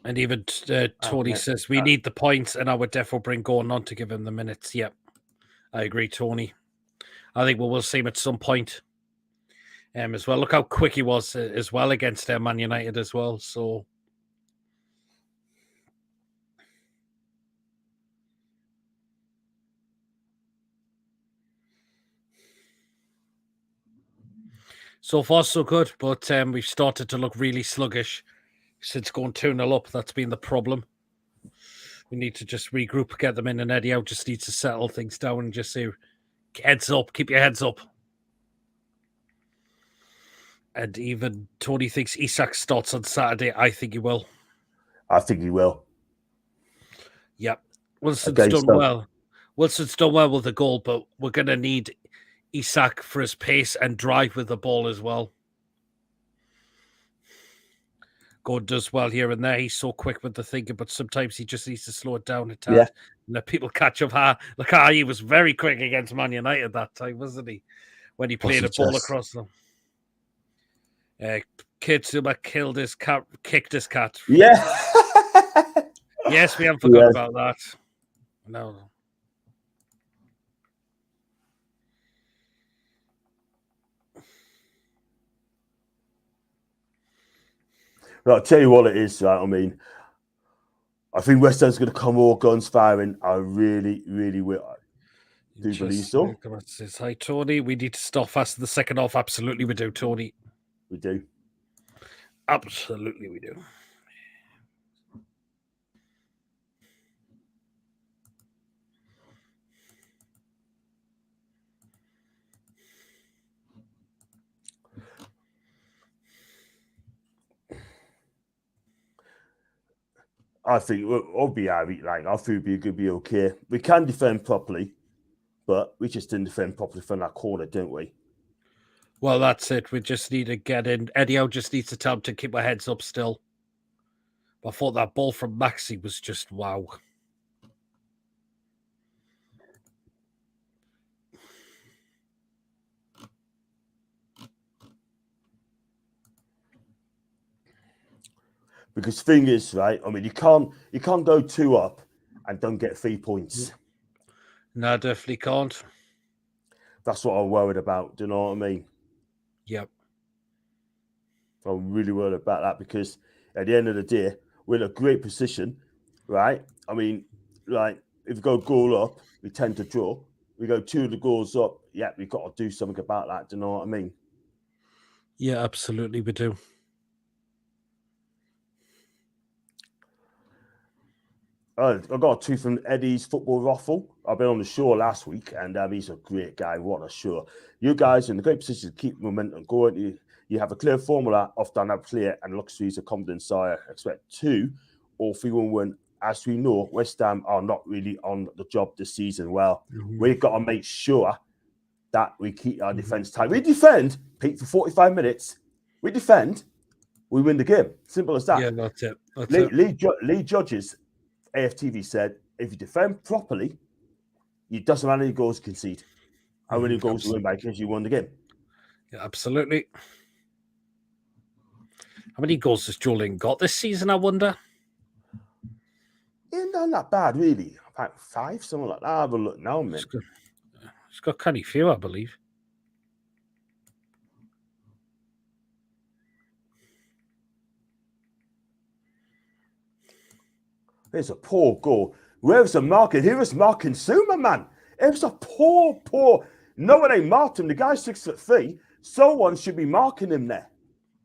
[SPEAKER 1] And even Tony says, we need the points, and I would definitely bring Gordon on to give him the minutes. Yep, I agree, Tony. I think we'll see him at some point as well. Look how quick he was as well against Man United as well. So far, so good, but we've started to look really sluggish since going 2-0 up. That's been the problem. We need to just regroup, get them in, and Eddie out just needs to settle things down and just say, heads up, keep your heads up. And even Tony thinks Isak starts on Saturday. I think he will.
[SPEAKER 2] I think he will.
[SPEAKER 1] Yep. Wilson's done well. Wilson's done well with the goal, but we're going to need Isak for his pace and drive with the ball as well. God does well here and there. He's so quick with the thinking, but sometimes he just needs to slow it down a tad.
[SPEAKER 2] Yeah.
[SPEAKER 1] And let people catch up. Look, he was very quick against Man United that time, wasn't he? When he played a ball across them. Kitsuma killed his cat, kicked his cat.
[SPEAKER 2] Yeah.
[SPEAKER 1] Yes, we haven't forgotten about that. No.
[SPEAKER 2] I'll tell you what it is, right? I mean, I think West Ham's going to come all guns firing. I really, really will. Do you believe so?
[SPEAKER 1] Says, hi, Tony. We need to start fast in the second half. Absolutely, we do, Tony.
[SPEAKER 2] We do.
[SPEAKER 1] Absolutely, we do.
[SPEAKER 2] I think we'll be all right. Like, I think we'll be okay. We can defend properly, but we just didn't defend properly from that corner, didn't we?
[SPEAKER 1] Well, that's it. We just need to get in. Eddie Howe just needs to tell him to keep our heads up still. I thought that ball from Maxi was just wow.
[SPEAKER 2] Because the thing is, right? I mean, you can't go 2 up and don't get 3 points.
[SPEAKER 1] No, definitely can't.
[SPEAKER 2] That's what I'm worried about. Do you know what I mean?
[SPEAKER 1] Yep.
[SPEAKER 2] I'm really worried about that because at the end of the day, we're in a great position, right? I mean, like, if we go goal up, we tend to draw. We go 2 of the goals up, yeah, we've got to do something about that. Do you know what I mean?
[SPEAKER 1] Yeah, absolutely, we do.
[SPEAKER 2] I got 2 from Eddie's Football Raffle. I've been on the show last week, and he's a great guy. What a show. You guys are in a great position to keep momentum going. You have a clear formula of done that player and luxuries of confidence. So I expect 2 or 3 will win. As we know, West Ham are not really on the job this season. Well, we've got to make sure that we keep our defense tight. We defend, Pete, for 45 minutes. We defend, we win the game. Simple as that.
[SPEAKER 1] Yeah, that's it.
[SPEAKER 2] Lee Judges, AFTV said, if you defend properly, it doesn't matter how many goals you concede. How many goals you win by because you won the game.
[SPEAKER 1] Yeah, absolutely. How many goals has Joelin got this season, I wonder?
[SPEAKER 2] Yeah, no, not bad, really. About 5, something like that. I'll have a look now, man.
[SPEAKER 1] He's got kind of few, I believe.
[SPEAKER 2] There's a poor goal. Where's the marking? Here is marking Zuma, man. It was a poor. No one ain't marked him. The guy's 6'3". Someone should be marking him there.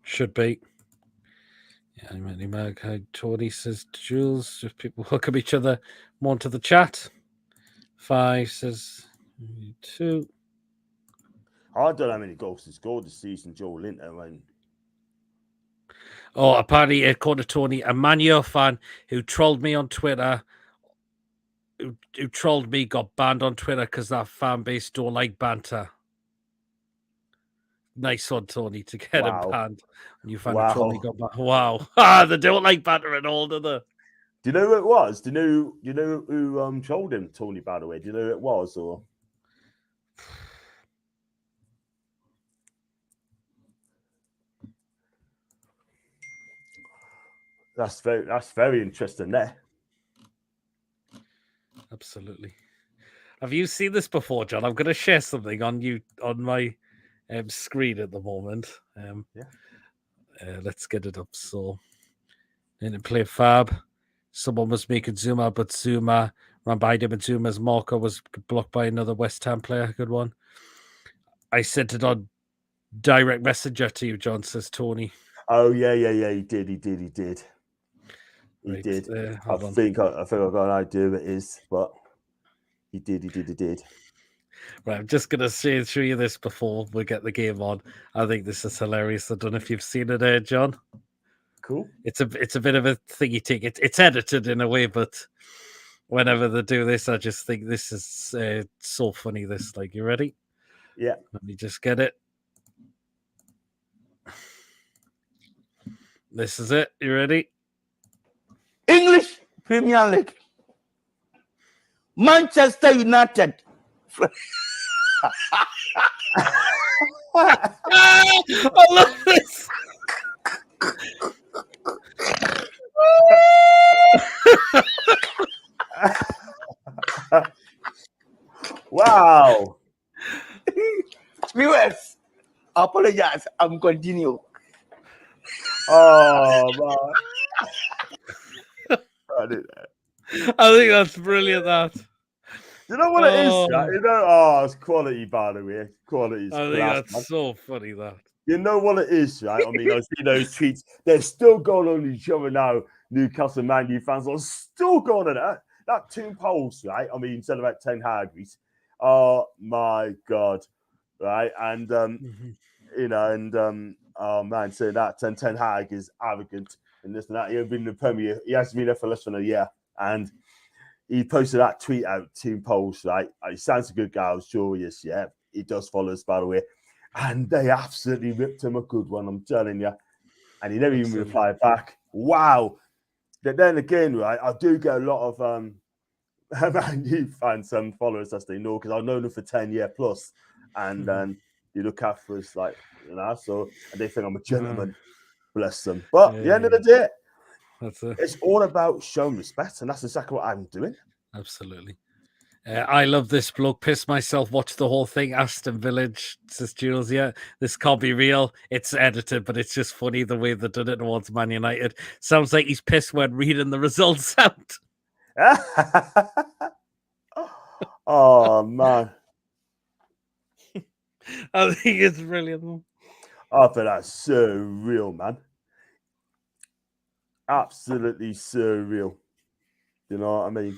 [SPEAKER 1] Should be. Yeah, Tony says, Jules, if people welcome each other more to the chat. 5 says 2.
[SPEAKER 2] I don't know how many goals he scored this season, Joe Linton.
[SPEAKER 1] Oh, apparently, according to Tony, a Man U fan who trolled me on Twitter, who trolled me, got banned on Twitter because that fan base don't like banter. Nice one, Tony, to get him banned. You fan who trolled me got banned. Wow. They don't like banter at all, do they?
[SPEAKER 2] Do you know who it was? Do you know who trolled him, Tony, by the way? Do you know who it was? Or That's very interesting there.
[SPEAKER 1] Absolutely. Have you seen this before, John? I'm going to share something on my screen at the moment. Let's get it up. So, in a play fab, someone was making Zuma, but Zuma ran by him, and Zuma's marker was blocked by another West Ham player. Good one. I sent it on direct messenger to you, John, says Tony.
[SPEAKER 2] Oh, yeah. He did. He did. I think I've got an idea what it is, but he did.
[SPEAKER 1] Right, I'm just going to show you this before we get the game on. I think this is hilarious. I don't know if you've seen it, John.
[SPEAKER 2] Cool.
[SPEAKER 1] It's a bit of a thingy thing. It's edited in a way, but whenever they do this, I just think this is so funny. This, like, you ready?
[SPEAKER 2] Yeah.
[SPEAKER 1] Let me just get it. This is it. You ready?
[SPEAKER 3] English Premier League. Manchester United.
[SPEAKER 1] I love this.
[SPEAKER 2] Wow.
[SPEAKER 3] Viewers, apologize. I'm continue.
[SPEAKER 2] Oh man.
[SPEAKER 1] I think that's brilliant. That.
[SPEAKER 2] You know what it is? Right? You know, it's quality, by the way. Quality is
[SPEAKER 1] I think
[SPEAKER 2] class,
[SPEAKER 1] that's
[SPEAKER 2] man.
[SPEAKER 1] so funny. That.
[SPEAKER 2] You know what it is, right? I mean, I see those tweets. They're still going on each other now. Newcastle Man U fans are still going on that. That Toon polls, right? I mean, instead of at 10 Hargreaves. Oh my God. Right. And you know, and oh man, saying that 10 Hag is arrogant and this and that. He's been in the Premier. He has been there for less than a year. And he posted that tweet out, Toon polls, right? He sounds a good guy, I'm sure he is, yeah. He does follow us, by the way. And they absolutely ripped him a good one, I'm telling you. And he never even replied back. Wow. But then again, right, I do get a lot of Man U fans and followers, as they know, because I've known them for 10 years plus. And then you look after us, like, you know, so, and they think I'm a gentleman. Bless them. But at the end of the day, it's all about showing respect, and that's exactly what I'm doing.
[SPEAKER 1] Absolutely. I love this bloke. Pissed myself. Watch the whole thing. Aston Village, says Jules. Yeah, this can't be real. It's edited, but it's just funny the way they did it towards Man United. Sounds like he's pissed when reading the results out.
[SPEAKER 2] Oh man,
[SPEAKER 1] I think it's brilliant.
[SPEAKER 2] I think that's surreal, man. Absolutely surreal. You know what I mean?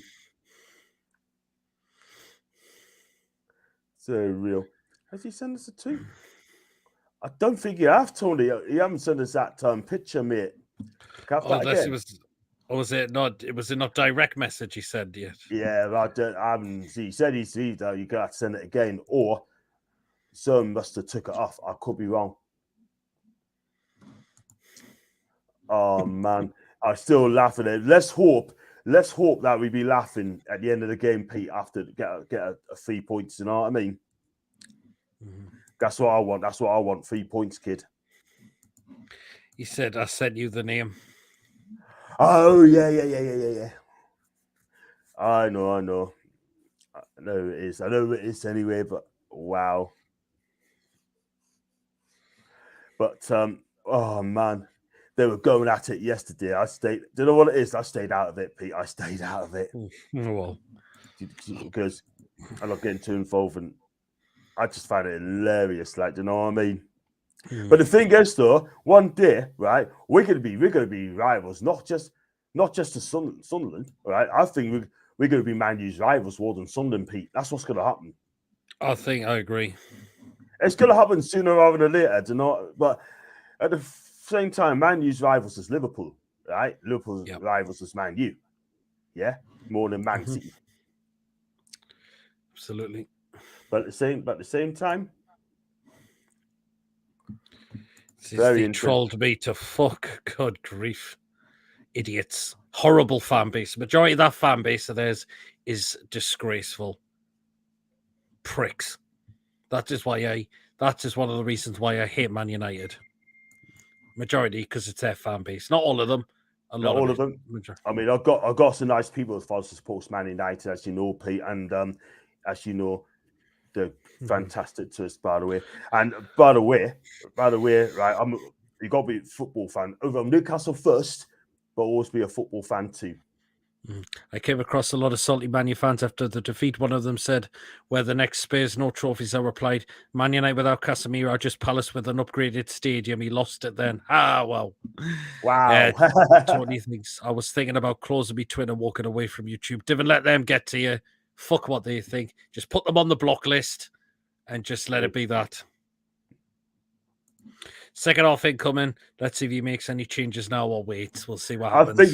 [SPEAKER 2] Surreal. Has he sent us a tweet? I don't think you have, Tony. You haven't sent us that picture, mate.
[SPEAKER 1] It was it not direct message? He said yet.
[SPEAKER 2] Yeah, I haven't. He said you got to send it again, or someone must have took it off. I could be wrong. Oh man, I'm still laughing at it. Let's hope that we be laughing at the end of the game, Pete, after get a 3 points. You know what I mean? That's what I want. That's what I want. 3 points, kid.
[SPEAKER 1] He said, "I sent you the name."
[SPEAKER 2] Oh yeah. I know. I know it is. I know it is anyway. But wow. But oh man, they were going at it yesterday. Do you know what it is? I stayed out of it, Pete. I stayed out of it.
[SPEAKER 1] Well,
[SPEAKER 2] because I'm not getting too involved, and I just find it hilarious. Like, do you know what I mean? But the thing is, though, one day, right, we're gonna be rivals, not just to Sunderland, right? I think we're gonna be Man U's rivals more than Sunderland, Pete. That's what's gonna happen.
[SPEAKER 1] I agree.
[SPEAKER 2] It's gonna happen sooner rather than later, do you know? But at the same time, Man U's rivals is Liverpool, right? Liverpool's rivals is Man U, yeah, more than Man City.
[SPEAKER 1] Absolutely.
[SPEAKER 2] But at the same time.
[SPEAKER 1] They trolled me to fuck. God grief. Idiots. Horrible fan base. Majority of that fan base of theirs is disgraceful. Pricks. That is one of the reasons why I hate Man United. Majority, because it's their fan base. Not all of them.
[SPEAKER 2] Not all of them. I mean, I've got some nice people as far as support Man United, as you know, Pete, and as you know, they're fantastic to us, by the way. And by the way, right? You got to be a football fan. I'm Newcastle first, but always be a football fan too.
[SPEAKER 1] I came across a lot of salty Man U fans after the defeat. One of them said, "Where the next Spurs, no trophies." I replied, "Man United without Casemiro, just Palace with an upgraded stadium. He lost it then." Well.
[SPEAKER 2] Wow.
[SPEAKER 1] Tony thinks I was thinking about closing my Twitter, walking away from YouTube. Didn't let them get to you. Fuck what they think. Just put them on the block list and just let it be that. Second half incoming. Let's see if he makes any changes now or wait. We'll see what happens.
[SPEAKER 2] I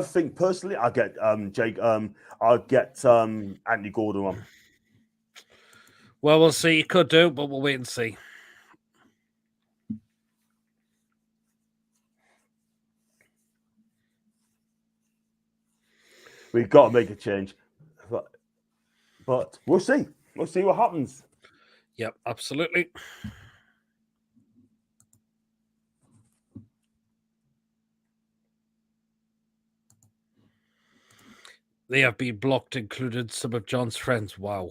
[SPEAKER 2] think personally, I'll get I'll get Anthony Gordon on.
[SPEAKER 1] Well, we'll see. He could do, but we'll wait and see.
[SPEAKER 2] We've got to make a change. But we'll see. We'll see what happens.
[SPEAKER 1] Yep, absolutely. They have been blocked, included some of John's friends. Wow.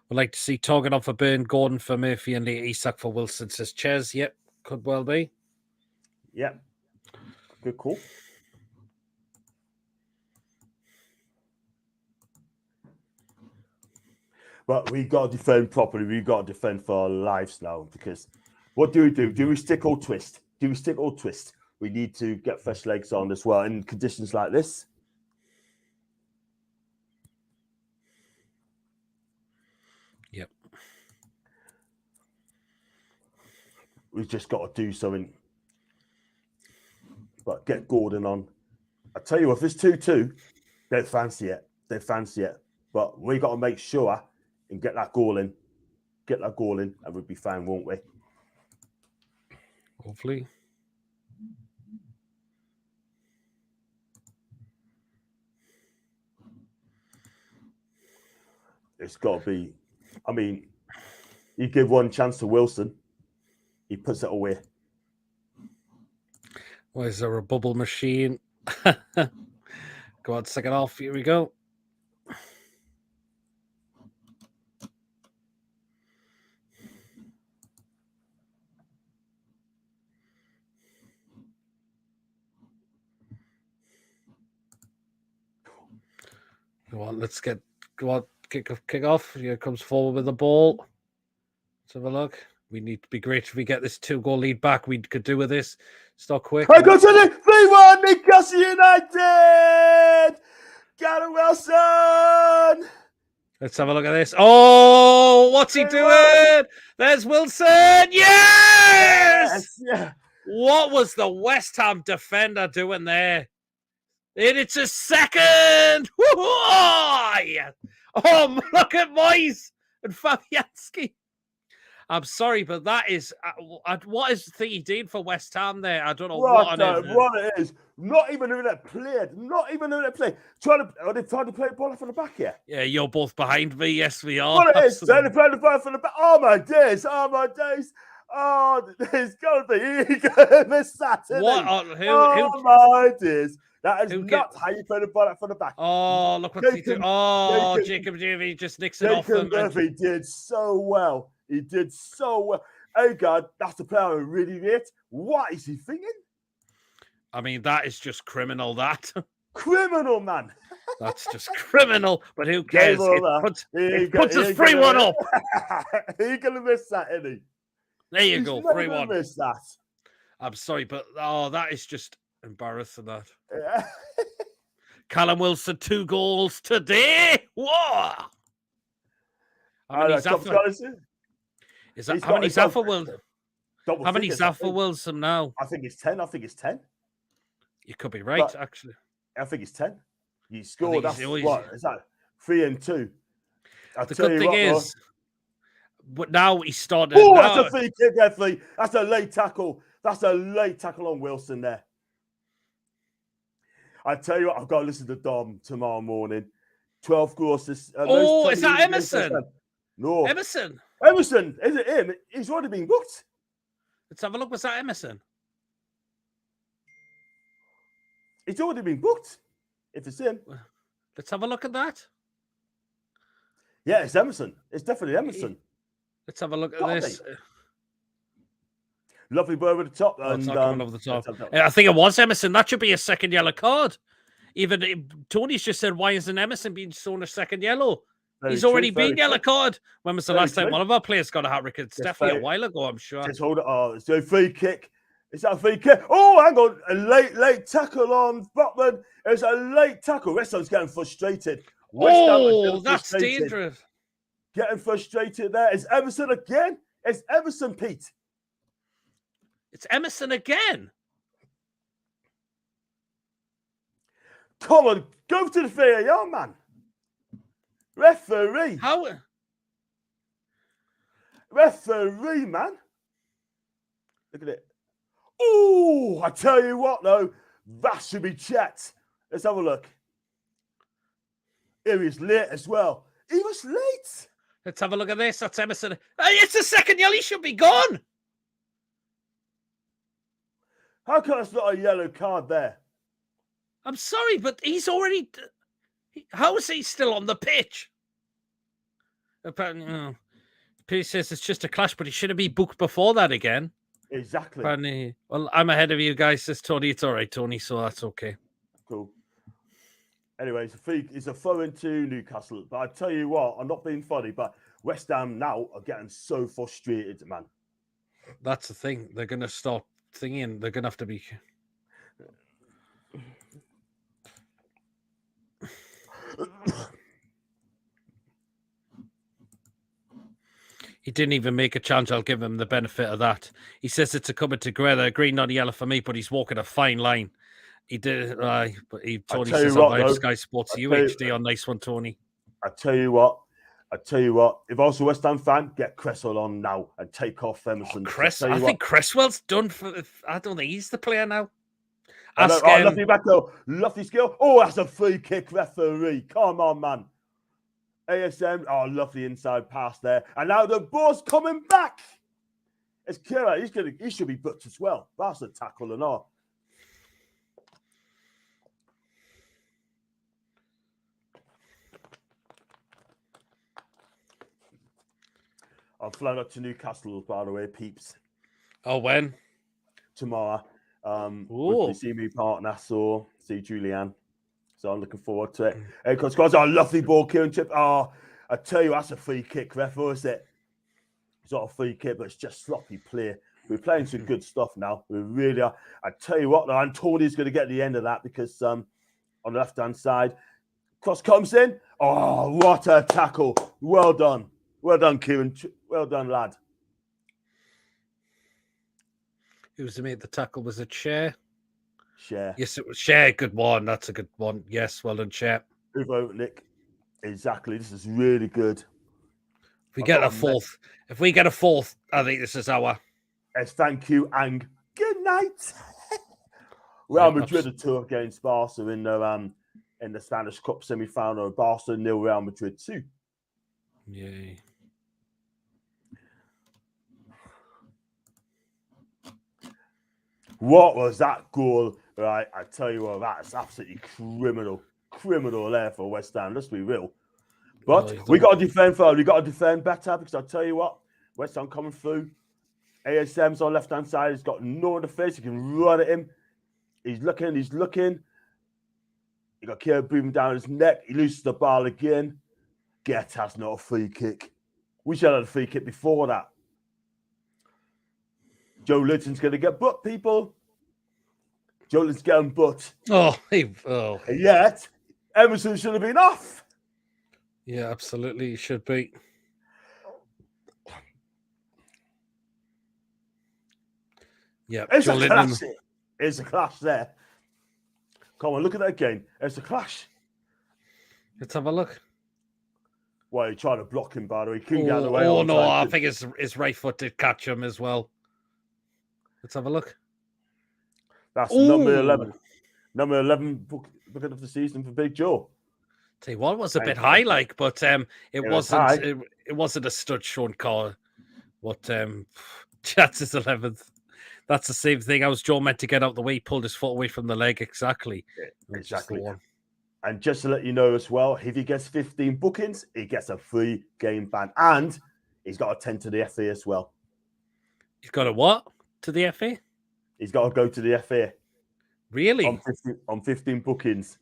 [SPEAKER 1] Would like to see Toganov for Byrne, Gordon for Murphy, and Lee Isak for Wilson, says Ches. Yep, could well be.
[SPEAKER 2] Yep. Good call. But we got to defend properly. We've got to defend for our lives now, because what do? Do we stick or twist? Do we stick or twist? We need to get fresh legs on as well in conditions like this.
[SPEAKER 1] Yep.
[SPEAKER 2] We've just got to do something. But get Gordon on. I tell you what, if it's 2-2, don't fancy it. Don't fancy it. But we got to make sure and get that goal in. Get that goal in, and we'll be fine, won't we?
[SPEAKER 1] Hopefully.
[SPEAKER 2] It's got to be. I mean, you give one chance to Wilson, he puts it away.
[SPEAKER 1] Why is there a bubble machine? Go on, second off. Here we go. Go on, let's get kick off. Here comes forward with the ball. Let's have a look. We need to be great if we get this 2-goal lead back. We could do with this. Stop quick.
[SPEAKER 2] I go to the 3-1 Newcastle United. Gary Wilson.
[SPEAKER 1] Let's have a look at this. Oh, what's he doing? There's Wilson. Yes!
[SPEAKER 2] Yeah.
[SPEAKER 1] What was the West Ham defender doing there? And it's a second. Oh, yeah. Oh, look at Moyes and Fabianski. I'm sorry, but that is what is he doing for West Ham there? I don't know what
[SPEAKER 2] it is. Not even who that played. Not even who that played. Are they trying to play the ball off from the back here?
[SPEAKER 1] Yeah, you're both behind me. Yes, we are.
[SPEAKER 2] What it is? They're playing the ball from the back. Oh my days! Oh my days! Oh, there's got to be. You're gonna miss that.
[SPEAKER 1] What?
[SPEAKER 2] My days! That is not how you play the ball out from the back.
[SPEAKER 1] Oh, look what he did. Oh, Jacob Davey just nicks it off him.
[SPEAKER 2] Jacob Davey did so well. He did so well. Oh, God, that's the player I really rate. What is he thinking?
[SPEAKER 1] I mean, that is just criminal, that.
[SPEAKER 2] Criminal, man.
[SPEAKER 1] That's just criminal, but who cares? It puts us 3-1 up.
[SPEAKER 2] He's going to miss that, isn't he?
[SPEAKER 1] There you go, 3-1.
[SPEAKER 2] Miss that.
[SPEAKER 1] I'm sorry, but that is just embarrassing, that.
[SPEAKER 2] Yeah.
[SPEAKER 1] Callum Wilson, 2 goals today. Whoa! How many Zaffa Wilson now?
[SPEAKER 2] I think it's 10.
[SPEAKER 1] You could be right, actually.
[SPEAKER 2] I think it's 10. He scored. That's what is that? 3 and 2.
[SPEAKER 1] The good thing is, but now he started.
[SPEAKER 2] Oh, that's a free kick, Effie. That's a late tackle. That's a late tackle on Wilson there. I tell you what, I've got to listen to Dom tomorrow morning. 12 goals.
[SPEAKER 1] Is that Emerson?
[SPEAKER 2] No.
[SPEAKER 1] Emerson.
[SPEAKER 2] Emerson, is it him? He's already been booked.
[SPEAKER 1] Let's have a look. Was that Emerson?
[SPEAKER 2] He's already been booked. If it's him.
[SPEAKER 1] Let's have a look at that.
[SPEAKER 2] Yeah, it's Emerson. It's definitely Emerson.
[SPEAKER 1] Let's have a look at this.
[SPEAKER 2] Lovely bird over the top.
[SPEAKER 1] It's not coming over the top. I think it was Emerson. That should be a second yellow card. Even Tony's just said, why isn't Emerson being shown a second yellow? He's already been yellow card. When was the last time one of our players got a hat-trick? It's definitely a while ago, I'm sure.
[SPEAKER 2] Just hold it. Oh, it's a free kick. Is that a free kick? Oh, hang on. A late tackle on Botman. It's a late tackle. West Ham's getting frustrated.
[SPEAKER 1] That's dangerous.
[SPEAKER 2] Getting frustrated there. It's Emerson again. It's Emerson, Pete.
[SPEAKER 1] It's Emerson again.
[SPEAKER 2] Come on, go to the VAR, man. Referee.
[SPEAKER 1] How?
[SPEAKER 2] Referee, man. Look at it. Oh, I tell you what, though, that should be checked. Let's have a look. He was late as well. He was late.
[SPEAKER 1] Let's have a look at this. That's Emerson. Hey, it's a second yellow. He should be gone.
[SPEAKER 2] How come it's not a yellow card there?
[SPEAKER 1] I'm sorry, but he's already... How is he still on the pitch? Apparently, P says it's just a clash, but he should have been booked before that again.
[SPEAKER 2] Exactly.
[SPEAKER 1] Apparently, well, I'm ahead of you guys, says Tony. It's all right, Tony, so that's okay.
[SPEAKER 2] Cool. Anyway, it's a throw into Newcastle. But I tell you what, I'm not being funny, but West Ham now are getting so frustrated, man.
[SPEAKER 1] That's the thing. They're going to start thinking they're going to have to be... He didn't even make a chance. I'll give him the benefit of that. He says it's a coming together. Green, not yellow for me, but he's walking a fine line. He did, but Tony says on Sky Sports UHD on nice one, Tony.
[SPEAKER 2] I tell you what. If I was a West Ham fan, get Cresswell on now and take off Emerson.
[SPEAKER 1] I think Cresswell's done for. I don't think he's the player now.
[SPEAKER 2] Lovely back though. Lovely skill. Oh, that's a free kick, referee. Come on, man. ASM. Oh, lovely inside pass there. And now the ball's coming back. It's Kira. He should be booked as well. That's a tackle and all. I'm flying up to Newcastle, by the way, peeps.
[SPEAKER 1] Oh, when?
[SPEAKER 2] Tomorrow. With see me partner, see Julianne. So I'm looking forward to it. Because guys, a lovely ball, Kieran Chip. Oh, I tell you, that's a free kick, ref, or is it? It's not a free kick, but it's just sloppy play. We're playing some good stuff now. We really are. I tell you what, though, Antoni's going to get the end of that because on the left-hand side, cross comes in. Oh, what a tackle. Well done. Well done, Kieran. Well done, lad.
[SPEAKER 1] Who's made the tackle? Was it Share?
[SPEAKER 2] Share.
[SPEAKER 1] Yes, it was Share. Good one. That's a good one. Yes, well done, Share.
[SPEAKER 2] Uvo, Nick. Exactly. This is really good.
[SPEAKER 1] If we get a fourth, I think this is our.
[SPEAKER 2] Yes, thank you and good night. Real Madrid are 2 against Barca in the Spanish Cup semi-final. Barca 0, Real Madrid 2.
[SPEAKER 1] Yay.
[SPEAKER 2] What was that goal? Right, I tell you what, that's absolutely criminal there for West Ham. Let's be real. But we got to defend further. We got to defend better because I tell you what, West Ham coming through. ASM's on left hand side. He's got no on the face. He can run at him. He's looking. He got Kieran breathing down his neck. He loses the ball again. That's not a free kick. We should have had a free kick before that. Joe Linton's going to get booked, people. Joe Linton's getting booked. And yet, Emerson should have been off.
[SPEAKER 1] Yeah, absolutely. He should be. Yeah,
[SPEAKER 2] it's a clash there. Come on, look at that again. It's a clash.
[SPEAKER 1] Let's have a look.
[SPEAKER 2] Well, he tried to block him, by the way. He couldn't get out of the way.
[SPEAKER 1] Oh, no, I think his right foot did catch him as well. Let's have a look.
[SPEAKER 2] That's number 11. Number 11 booking of the season for Big Joe.
[SPEAKER 1] Tell you what, it was a bit high, but it wasn't a stud shown call. What Chats is 11th. That's the same thing. I was Joe meant to get out the way, he pulled his foot away from the leg. Exactly.
[SPEAKER 2] Exactly. And just to let you know as well, if he gets 15 bookings, he gets a free game ban. And he's got to attend to the FA as well.
[SPEAKER 1] He's got a what? To the FA?
[SPEAKER 2] He's got to go to the FA.
[SPEAKER 1] Really?
[SPEAKER 2] On 15 bookings.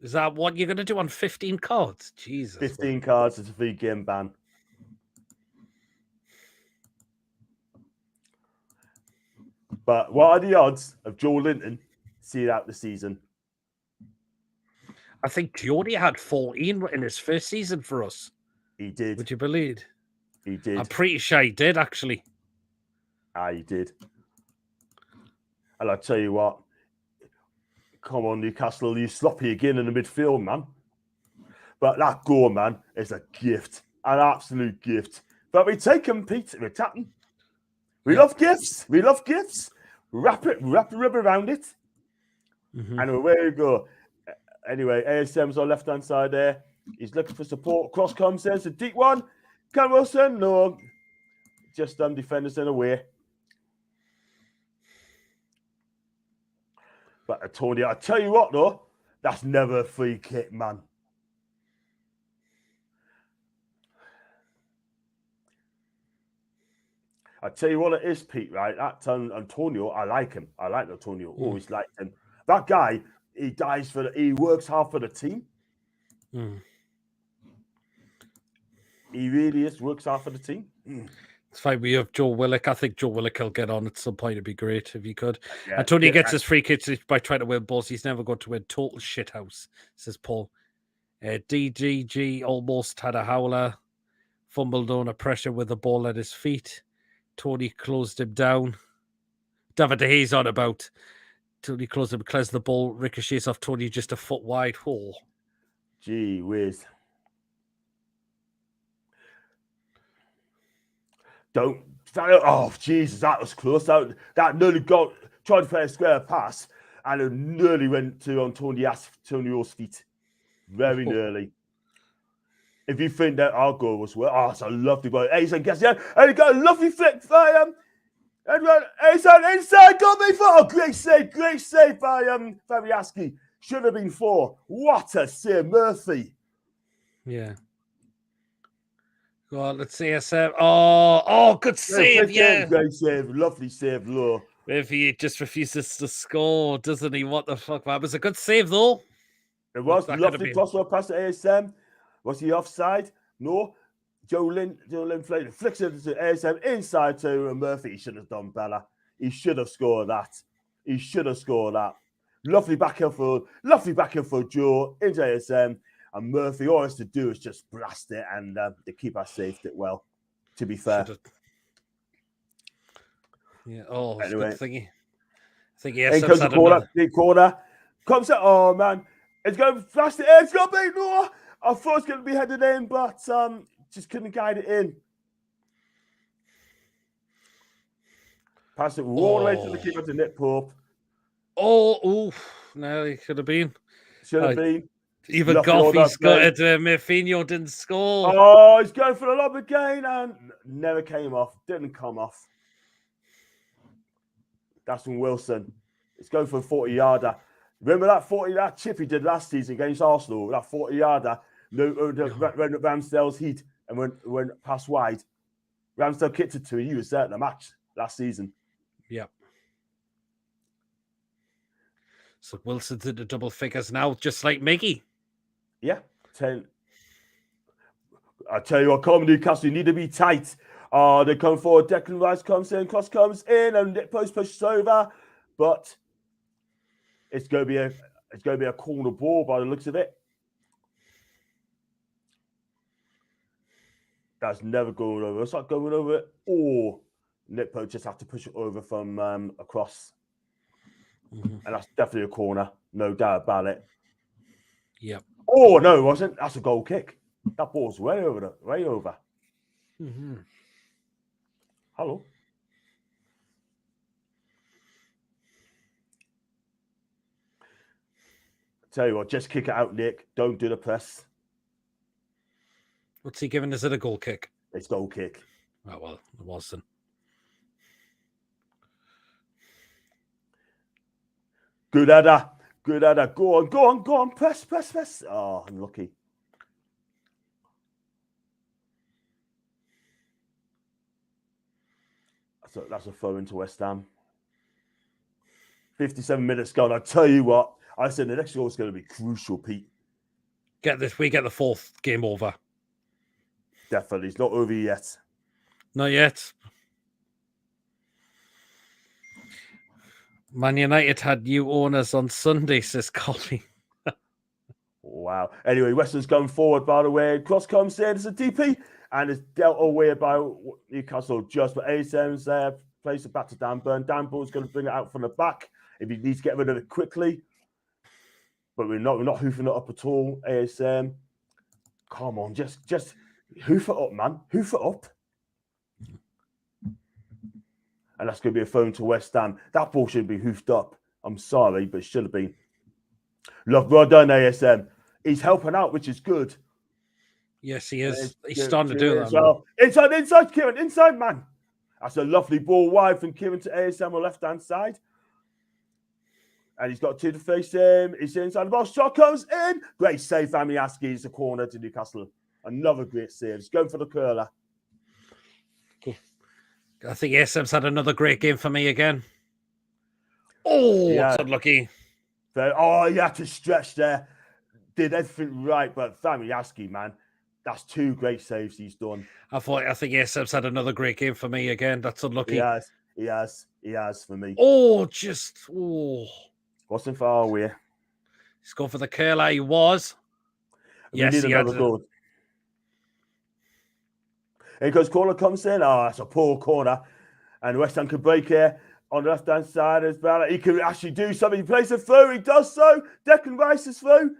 [SPEAKER 1] Is that what you're going to do on 15 cards? Jesus.
[SPEAKER 2] 15 cards is a free game ban. But what are the odds of Joe Linton seeing out the season?
[SPEAKER 1] I think Teody had 14 in his first season for us.
[SPEAKER 2] He did.
[SPEAKER 1] Would you believe?
[SPEAKER 2] He did.
[SPEAKER 1] I'm pretty sure he did, actually.
[SPEAKER 2] He did. And I tell you what, come on, Newcastle, you sloppy again in the midfield, man. But that goal, man, is a gift, an absolute gift. But we take them, Pete. We're tapping. We love gifts. We love gifts. Wrap the rib around it. Mm-hmm. And away we go. Anyway, ASM's on left-hand side there. He's looking for support. Cross comes, there's a deep one. Cam Wilson, no. Just defenders in a way. But Tony, I tell you what, though, that's never a free kick, man. I tell you what it is, Pete, right? That Antonio, I like him. I like Antonio. Always liked him. That guy, he works hard for the team. He really is, works hard for the team.
[SPEAKER 1] It's fine. We have Joe Willock. I think Joe Willock will get on at some point. It'd be great if he could.
[SPEAKER 2] Yeah,
[SPEAKER 1] Antonio gets his free kicks by trying to win balls. He's never going to win. Total shithouse, says Paul. DGG almost had a howler. Fumbled under pressure with the ball at his feet. Tony closed him down. David De Gea on about. Tony closed him, clears the ball, ricochets off Tony just a foot wide. Oh.
[SPEAKER 2] Gee whiz. Oh, Jesus, that was close. That nearly tried to play a square pass, and it nearly went to Antonio's feet. Very nearly. If you think that our goal was it's a lovely ball. Asen gets there, and he got a lovely flick by Asen inside, got me for great save by Fabiaski. Should have been 4. What a save, Murphy.
[SPEAKER 1] Yeah. Well, let's see a save. Oh, good save, yeah.
[SPEAKER 2] Great save, lovely save, low.
[SPEAKER 1] If he just refuses to score, doesn't he? What the fuck, man? It was a good save, though.
[SPEAKER 2] It was lovely crossover pass to ASM. Was he offside? No. Joe Lynn flicks it to ASM inside to Murphy. He should have done better. He should have scored that. Lovely backhand for Joe into ASM. And Murphy, all he has to do is just blast it, and the keeper saved it well, to be fair.
[SPEAKER 1] Yeah, anyway. Good thingy. I think he
[SPEAKER 2] has some big corner. Comes out, oh man. It's going to blast it in. It's going to be, no. I thought it was going to be headed in, but just couldn't guide it in. Pass it all the way to the keeper to Nick Pope.
[SPEAKER 1] No, he could have been.
[SPEAKER 2] Should have been.
[SPEAKER 1] Even Goffey's got it. Murfinho didn't score.
[SPEAKER 2] Oh, he's going for the lob again and never came off. Didn't come off. That's from Wilson. It's going for a 40-yarder. Remember that chip he did last season against Arsenal? That 40-yarder. Went at Ramsdale's heat and went past wide. Ramsdale kicked it to him. He was there at the match last season.
[SPEAKER 1] Yeah. So Wilson's in the double figures now, just like Miggy.
[SPEAKER 2] Yeah, 10. I tell you what, Newcastle, you need to be tight. They come forward. Declan Rice comes in, cross comes in, and Nick Post pushes over. But it's going to be a corner ball by the looks of it. That's never going over. It's not going over it. Or Nick Post just have to push it over from across. Mm-hmm. And that's definitely a corner, no doubt about it.
[SPEAKER 1] Yep.
[SPEAKER 2] Oh no, it wasn't. That's a goal kick. That ball's way over.
[SPEAKER 1] Mm-hmm.
[SPEAKER 2] Hello. Tell you what, just kick it out, Nick. Don't do the press.
[SPEAKER 1] What's he giving? Is it a goal kick?
[SPEAKER 2] It's goal kick.
[SPEAKER 1] Oh well, it wasn't.
[SPEAKER 2] Good header. Go on. Press. Oh, unlucky. That's a throw into West Ham. 57 minutes gone. I tell you what, I said the next goal is going to be crucial, Pete.
[SPEAKER 1] We get the 4th game over.
[SPEAKER 2] Definitely. It's not over yet.
[SPEAKER 1] Not yet. Man United had new owners on Sunday, says Colby.
[SPEAKER 2] Wow. Anyway, Weston's going forward, by the way. Cross comes in. It's a DP. And it's dealt away by Newcastle just. But ASM's there. Plays it back to Dan Burn. Dan Burn's going to bring it out from the back if he needs to get rid of it quickly. But we're not hoofing it up at all. ASM. Come on. Just hoof it up, man. Hoof it up. And that's going to be a phone to West Ham. That ball should be hoofed up. I'm sorry, but it should have been. Well done, ASM. He's helping out, which is good.
[SPEAKER 1] Yes, he is. He's starting to do that.
[SPEAKER 2] Well. Inside, Kieran. Inside, man. That's a lovely ball wide from Kieran to ASM on left-hand side. And he's got two to face him. He's inside the box. Shot comes in. Great save, Famiaski. It's a corner to Newcastle. Another great save. He's going for the curler.
[SPEAKER 1] I think ASM's had another great game for me again. Oh,
[SPEAKER 2] Yeah.
[SPEAKER 1] it's unlucky.
[SPEAKER 2] Oh, you had to stretch there. Did everything right, but Famiaski, man, that's two great saves he's done.
[SPEAKER 1] I think ASM's had another great game for me again. That's unlucky.
[SPEAKER 2] He has for me.
[SPEAKER 1] Oh.
[SPEAKER 2] Wasn't far away.
[SPEAKER 1] He's going for the curler. He was.
[SPEAKER 2] Yes, he had another goal. Here goes corner comes in. Oh, that's a poor corner. And West Ham can break here on the left-hand side as well. He can actually do something. He plays a through. He does so. Declan Rice is through.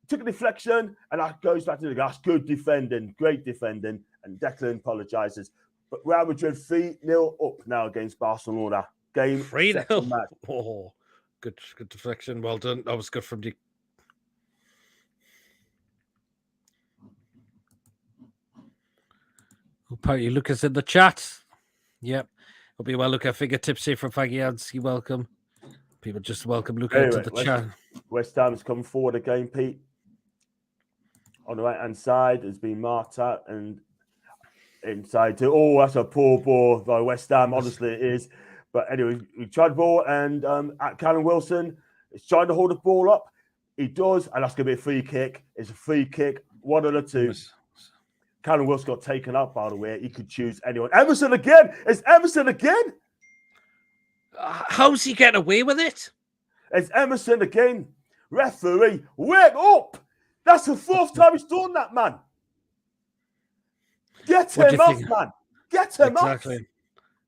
[SPEAKER 2] Took a deflection. And that goes back to the glass. Good defending. Great defending. And Declan apologises. But Real Madrid 3-0 up now against Barcelona. Game
[SPEAKER 1] 3-0. Oh, good deflection. Well done. That was good from the... Apparently, Lucas in the chat. Yep. Hope you well. Look at fingertips here from Fagiansky. Welcome. People just welcome Luca to the chat.
[SPEAKER 2] West Ham's come forward again, Pete. On the right-hand side has been marked out and inside too. Oh, that's a poor ball by West Ham. Honestly, it is. But anyway, we tried the ball and at Callum Wilson is trying to hold the ball up. He does, and that's going to be a free kick. It's a free kick. 1 of the 2. Callum Wilson got taken up, by the way. He could choose anyone. Emerson again. It's Emerson again.
[SPEAKER 1] How's he getting away with it?
[SPEAKER 2] It's Emerson again. Referee, wake up. That's the 4th time he's done that, man. Get him off, man. Get him off.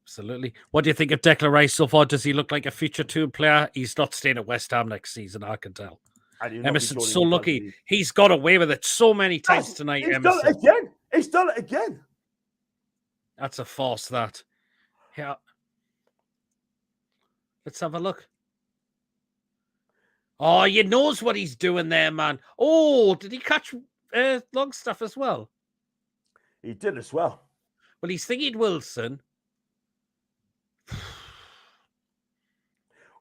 [SPEAKER 1] Absolutely. What do you think of Declan Rice so far? Does he look like a future Toon player? He's not staying at West Ham next season, I can tell. Emerson's so lucky. He's got away with it so many times tonight.
[SPEAKER 2] He's done it again. He's done it again.
[SPEAKER 1] That's a farce, that. Yeah. Let's have a look. Oh, he knows what he's doing there, man. Oh, did he catch Longstaff as well?
[SPEAKER 2] He did as well.
[SPEAKER 1] Well, he's thinking Wilson.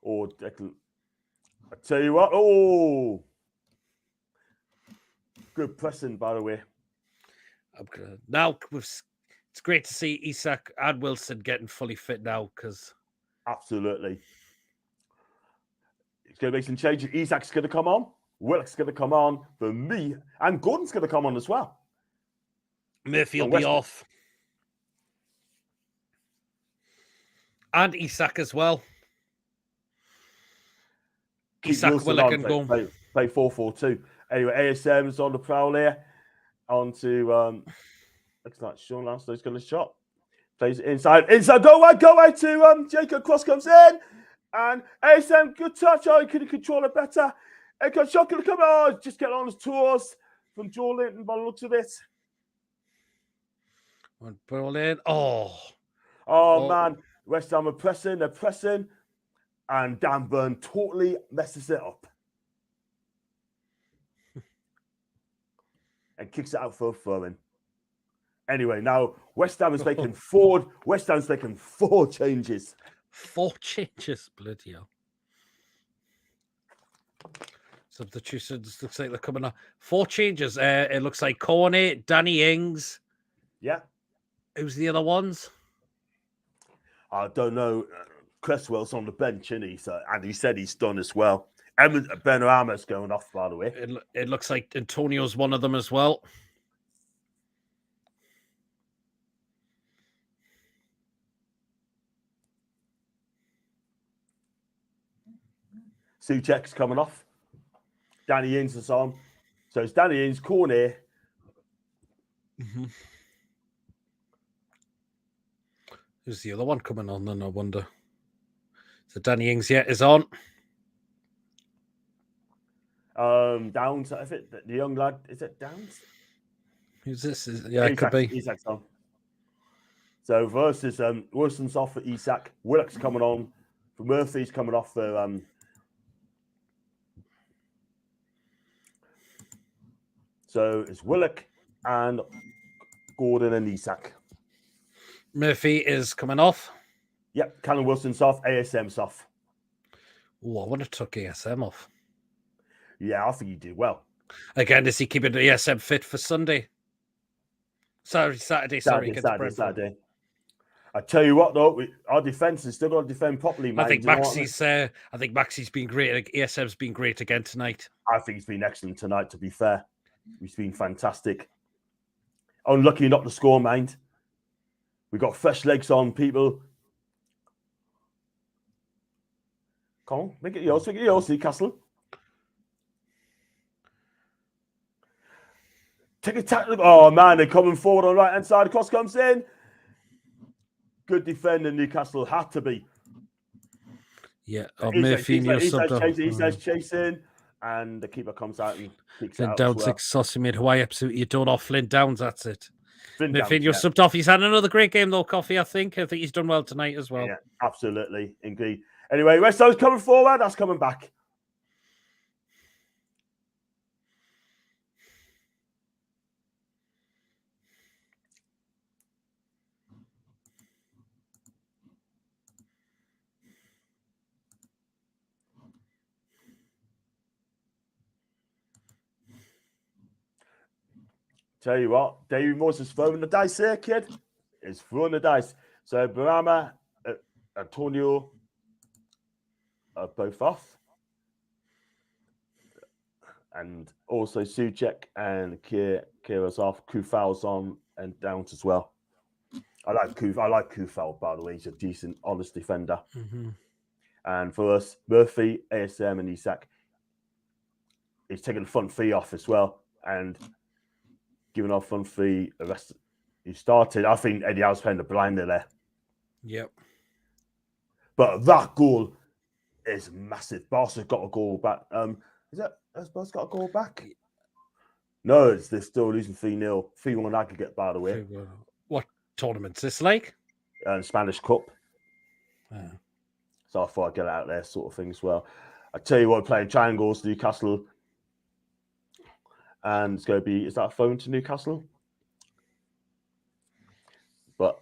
[SPEAKER 2] Oh, Declan. I tell you what. Oh, good pressing, by the way.
[SPEAKER 1] Now, it's great to see Isak and Wilson getting fully fit now, because
[SPEAKER 2] absolutely, it's going to make some changes. Isak's going to come on. Willock's going to come on for me, and Gordon's going to come on as well.
[SPEAKER 1] Murphy will be off, and Isak as well. Isak, Willock, and Gordon
[SPEAKER 2] play 4-4-2. Anyway, ASM's on the prowl here. On to looks like Sean Lansdow's going to shot. Plays it inside. Go away to Jacob. Cross comes in. And ASM, good touch. Oh, he could control it better. And shot going to come. Oh, just getting on his tours from Joe Linton by the looks of it.
[SPEAKER 1] One ball in. Oh,
[SPEAKER 2] man. West Ham are pressing. They're pressing. And Dan Burn totally messes it up. And kicks it out for a throw-in. Anyway, now West Ham is making 4 changes.
[SPEAKER 1] 4 changes, bloody hell. Substitutions looks like they're coming up. 4 changes. It looks like Cornet, Danny Ings.
[SPEAKER 2] Yeah.
[SPEAKER 1] Who's the other ones?
[SPEAKER 2] I don't know. Cresswell's on the bench, isn't he? So, and he said he's done as well. Benrahma's going off, by the way.
[SPEAKER 1] It looks like Antonio's one of them as well.
[SPEAKER 2] Souček's coming off. Danny Ings is on. So it's Danny Ings, Cornet.
[SPEAKER 1] Mm-hmm. Who's the other one coming on then, I wonder? So Danny Ings, is on.
[SPEAKER 2] Downs, is it the young lad? Is it Downs?
[SPEAKER 1] Who's this? It could be.
[SPEAKER 2] Isak's on. So versus Wilson's off for Isak. Willock's coming on for Murphy's coming off for so it's Willock, and Gordon and Isak.
[SPEAKER 1] Murphy is coming off.
[SPEAKER 2] Yep, Callum Wilson's off, ASM's off.
[SPEAKER 1] Oh, I would have took ASM off.
[SPEAKER 2] Yeah, I think you did well.
[SPEAKER 1] Again, is he keeping the ASM fit for Sunday? Saturday.
[SPEAKER 2] Saturday. I tell you what, though, our defence is still got to defend properly, man.
[SPEAKER 1] I think Maxi's been great. ASM's been great again tonight.
[SPEAKER 2] I think he's been excellent tonight, to be fair. He's been fantastic. Unlucky not to score, mind. We got fresh legs on, people. Come on, make it yours, Newcastle. Take a tackle. Oh, man, they're coming forward on the right-hand side. The cross comes in. Good defender, Newcastle had to be.
[SPEAKER 1] Yeah,
[SPEAKER 2] Murphy he's chasing, and the keeper comes out and kicks
[SPEAKER 1] Flint
[SPEAKER 2] out.
[SPEAKER 1] Downs, saucy made Hawaii absolutely you don't off Flint Downs. That's it. Murphy, you're subbed off. He's had another great game though, Coffee. I think he's done well tonight as well.
[SPEAKER 2] Yeah, absolutely, indeed. Anyway, West Ham's coming forward. That's coming back. Tell you what, David Morse is throwing the dice here, kid. He's throwing the dice. So Barama, Antonio are both off. And also Suchek and Kira's off. Kufal's on and Downs as well. I like Kufal, by the way. He's a decent, honest defender.
[SPEAKER 1] Mm-hmm.
[SPEAKER 2] And for us, Murphy, ASM, and Isak, he's taking the front three off as well. And giving off front three, the rest he started. I think Eddie Howe's playing the blinder there.
[SPEAKER 1] Yep.
[SPEAKER 2] But that goal is massive. Barca's got a goal back. Has Barca got a goal back? No, they're still losing 3-0. 3-1 aggregate, by the way.
[SPEAKER 1] What tournament's this like?
[SPEAKER 2] Spanish Cup.
[SPEAKER 1] Yeah.
[SPEAKER 2] So I thought I'd get out there, sort of thing as well. I tell you what, we're playing triangles, Newcastle. And it's going to be, is that a phone to Newcastle? But,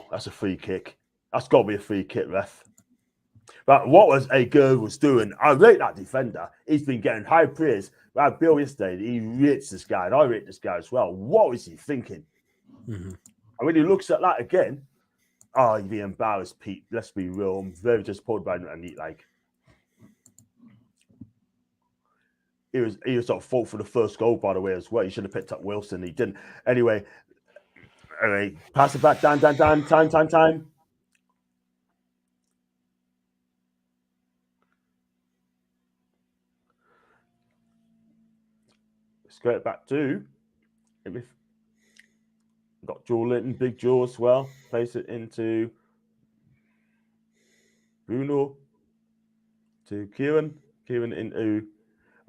[SPEAKER 2] that's a free kick. That's got to be a free kick, ref. But what was a girl was doing, I rate that defender. He's been getting high praise. We had Bill yesterday, he rates this guy, and I rate this guy as well. What was he thinking?
[SPEAKER 1] Mm-hmm.
[SPEAKER 2] And when he looks at that again, he'd be embarrassed, Pete. Let's be real. I'm very disappointed by him, and he was sort of fault for the first goal, by the way, as well. He should have picked up Wilson. He didn't. Anyway, pass it back, down, time. Let's go back to. Got Joe Linton, Big Joe as well. Place it into Bruno to Kieran. Kieran into.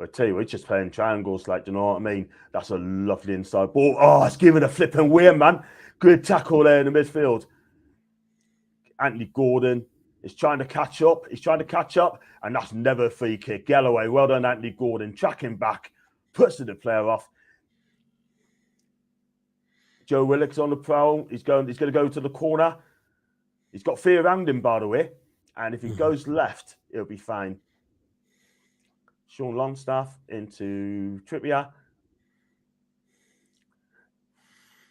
[SPEAKER 2] I tell you, we're just playing triangles, like, you know what I mean? That's a lovely inside ball. Oh, it's giving a flipping weird, man. Good tackle there in the midfield. Anthony Gordon is trying to catch up. And that's never a free kick. Galloway, well done, Anthony Gordon. Tracking back, puts the player off. Joe Willock's on the prowl. He's going to go to the corner. He's got fear around him, by the way. And if he goes left, he'll be fine. Sean Longstaff into Trippier.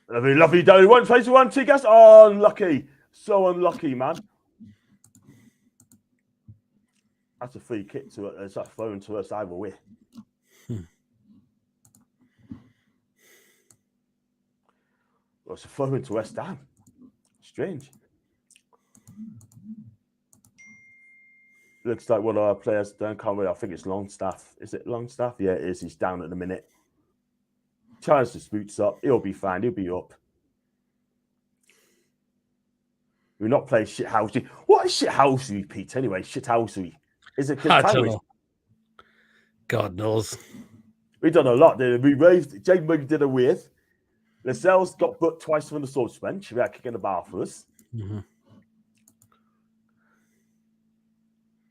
[SPEAKER 2] Lovely Doe. One place, 1-2 guys. Oh, unlucky. So unlucky, man. That's a free kick to it. It's that thrown to us either way. Well, it's a throw into West Ham. Strange. Looks like one of our players don't come with. I think it's Longstaff. Is it Longstaff? Yeah, it is. He's down at the minute. Tries to boots up. He'll be fine. He'll be up. We're not playing shithousery. What is shithousery, Pete? Anyway, shithousery. Is it?
[SPEAKER 1] I don't know. God knows.
[SPEAKER 2] We've done a lot. We raised. Jake Murray did a weird. Lascelles got booked twice from the subs bench. We had kicking the bar for us.
[SPEAKER 1] Mm-hmm.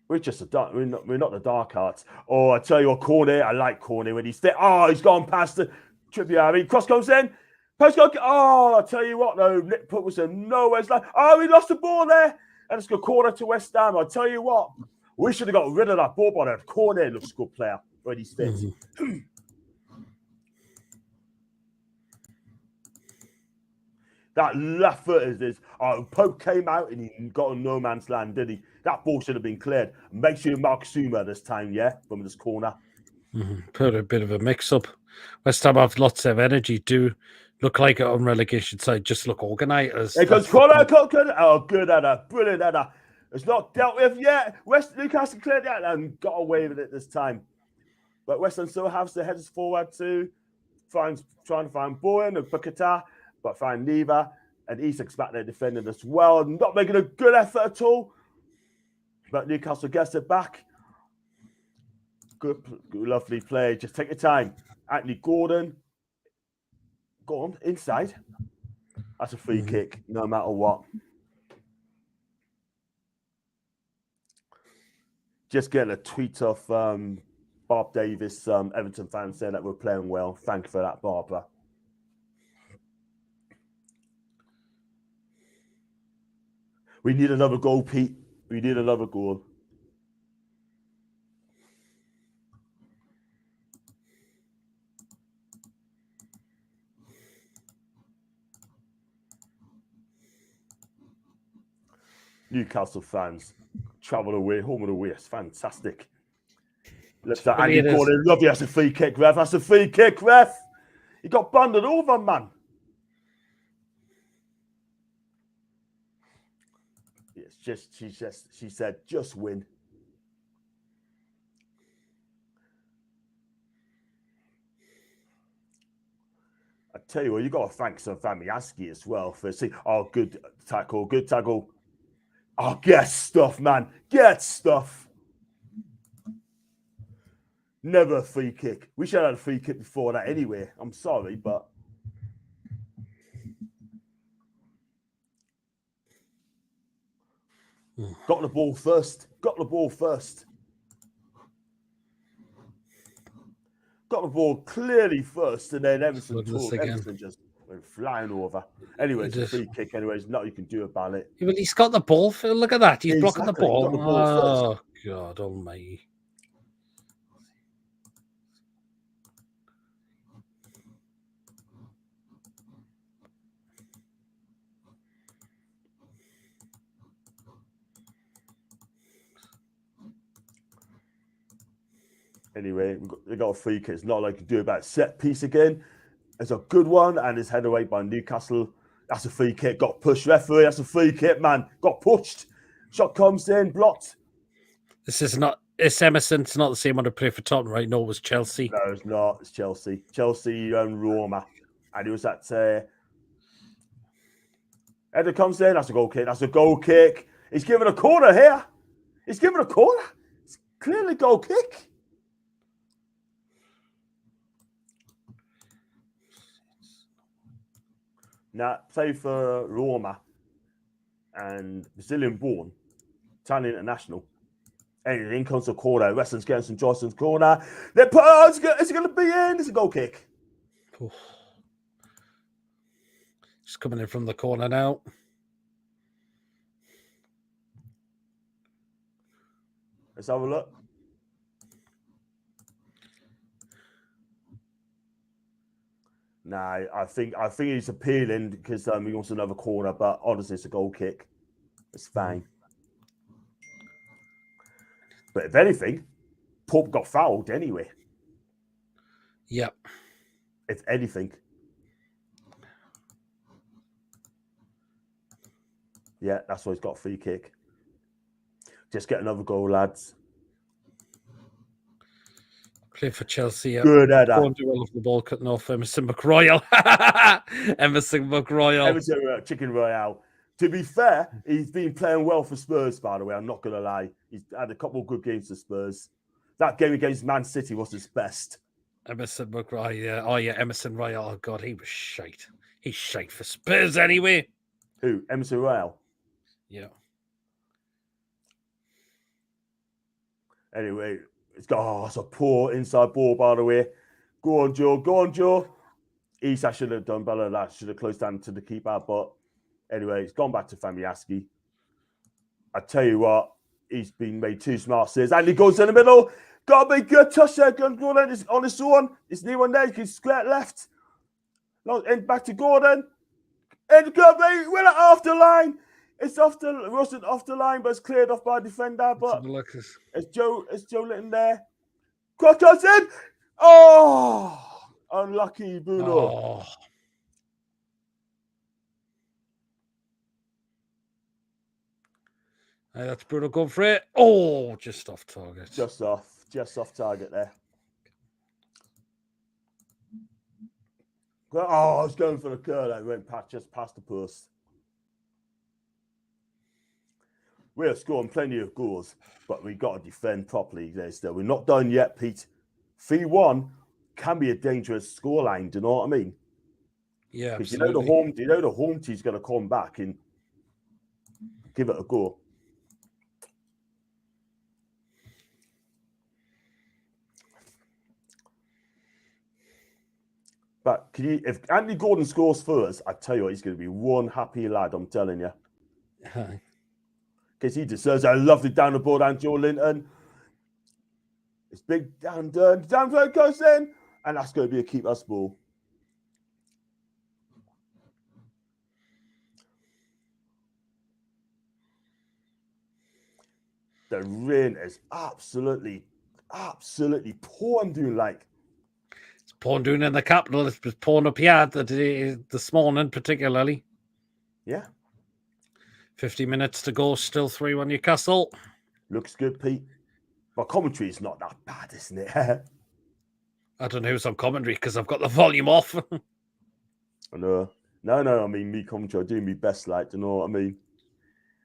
[SPEAKER 2] We're just we're not the dark arts. Oh, I tell you what, Cornet, I like Cornet when he's there. Oh, he's gone past the Trippier, I mean, cross comes in. Post goal. Oh, I tell you what, though, Nick Puck was nowhere. It's like, oh, we lost the ball there. And it's a corner to West Ham. I tell you what, we should have got rid of that ball by that corner. Looks a good player when he's fit. That left foot is Pope came out and he got a no man's land, did he? That ball should have been cleared. Make sure Mark Suma this time, yeah, from this corner.
[SPEAKER 1] Put a bit of a mix up. West Ham have lots of energy. Do look like on relegation side, just look organised.
[SPEAKER 2] It goes corner, good header, brilliant header. It's not dealt with yet. Newcastle cleared that and got away with it this time. But West Ham still has the headers forward too. Trying to find Bowen and Bukata, but find neither. And Isak's back there defending as well. Not making a good effort at all. But Newcastle gets it back. Good, lovely play. Just take your time. Anthony Gordon. Go on, inside. That's a free kick, no matter what. Just getting a tweet off Bob Davis, Everton fan, saying that we're playing well. Thank you for that, Barbara. We need another goal, Pete. We need another goal. Newcastle fans travel away, home and away. It's fantastic. Looks like Andy Gordon. Love you. That's a free kick, ref. That's a free kick, ref. He got bundled over, man. It's just she said, just win. I tell you what, you got to thank some Famiaski as well for saying, oh, good tackle, good tackle. Oh, get stuff, man. Get stuff. Never a free kick. We should have had a free kick before that anyway. I'm sorry, but... Got the ball first. Got the ball first. Got the ball clearly first, and then Emerson just went flying over. Anyway, it's a free kick. Anyways, nothing you can do about it.
[SPEAKER 1] Yeah, but he's got the ball. Look at that. He's blocking the ball.
[SPEAKER 2] Got the ball
[SPEAKER 1] first. God almighty.
[SPEAKER 2] Anyway, we got a free kick. It's not like you can do about set piece again. It's a good one, and it's headed away by Newcastle. That's a free kick. Got pushed, referee. That's a free kick, man. Got pushed. Shot comes in, blocked.
[SPEAKER 1] This is not. It's Emerson. It's not the same one who played for Tottenham, right? No, it was Chelsea.
[SPEAKER 2] No, it's not. It's Chelsea. Chelsea and Roma. And it was that. Header comes in. That's a goal kick. That's a goal kick. He's given a corner here. He's given a corner. It's clearly goal kick. Now, play for Roma and Brazilian born, Italian international. And in comes the corner. West Ham's getting some Johnson's corner. Is it going to be in? It's a goal kick.
[SPEAKER 1] Oof. Just coming in from the corner now.
[SPEAKER 2] Let's have a look. Nah, I think he's appealing because he wants another corner, but honestly, it's a goal kick. It's fine. But if anything, Pope got fouled anyway.
[SPEAKER 1] Yep.
[SPEAKER 2] If anything. Yeah, that's why he's got a free kick. Just get another goal, lads.
[SPEAKER 1] Play for Chelsea. Yeah.
[SPEAKER 2] Good header.
[SPEAKER 1] Go and do well off the ball, cutting off Emerson McRoyal. Emerson McRoyal.
[SPEAKER 2] Emerson Chicken Royale. To be fair, he's been playing well for Spurs, by the way. I'm not going to lie. He's had a couple of good games for Spurs. That game against Man City was his best.
[SPEAKER 1] Emerson McRoyal. Yeah. Oh, yeah. Emerson Royal. Oh, God. He was shite. He's shite for Spurs anyway.
[SPEAKER 2] Who? Emerson Royal?
[SPEAKER 1] Yeah.
[SPEAKER 2] Anyway, it's a poor inside ball, by the way. Go on, Joe. Go on, Joe. Isak should have done better. That should have closed down to the keeper. But anyway, it's gone back to Fabianski. I tell you what, he's been made 2 smart saves. And he goes in the middle. Got a big good touch there. Gordon is on his own. It's near one there. He can square left. No, and back to Gordon. And go, they win it off the line. It wasn't off the line, but it's cleared off by a defender. But it's Joe Litton there. Cross in. Oh, unlucky Bruno.
[SPEAKER 1] Oh. Hey, that's Bruno going for it. Oh, just off target.
[SPEAKER 2] Just off target there. Oh, I was going for the curl. I went just past the post. We're scoring plenty of goals, but we got to defend properly there still. We're not done yet, Pete. 3-1 can be a dangerous scoreline. Do you know what I mean?
[SPEAKER 1] Yeah,
[SPEAKER 2] because
[SPEAKER 1] absolutely.
[SPEAKER 2] you know the home team's going to come back and give it a go. But if Anthony Gordon scores first, I tell you what, he's going to be one happy lad. I'm telling you. Because he deserves a lovely down the ball down Joe Linton. It's big down goes in, and that's going to be a keeper's ball. The rain is absolutely pouring down like.
[SPEAKER 1] It's pouring down in the capital. It's pouring up here this morning, particularly.
[SPEAKER 2] Yeah.
[SPEAKER 1] 50 minutes to go, still 3-1 Newcastle.
[SPEAKER 2] Looks good, Pete. But commentary is not that bad, isn't it?
[SPEAKER 1] I don't know who's on commentary because I've got the volume off.
[SPEAKER 2] No, I mean, me commentary, I do my best, like, do you know what I mean?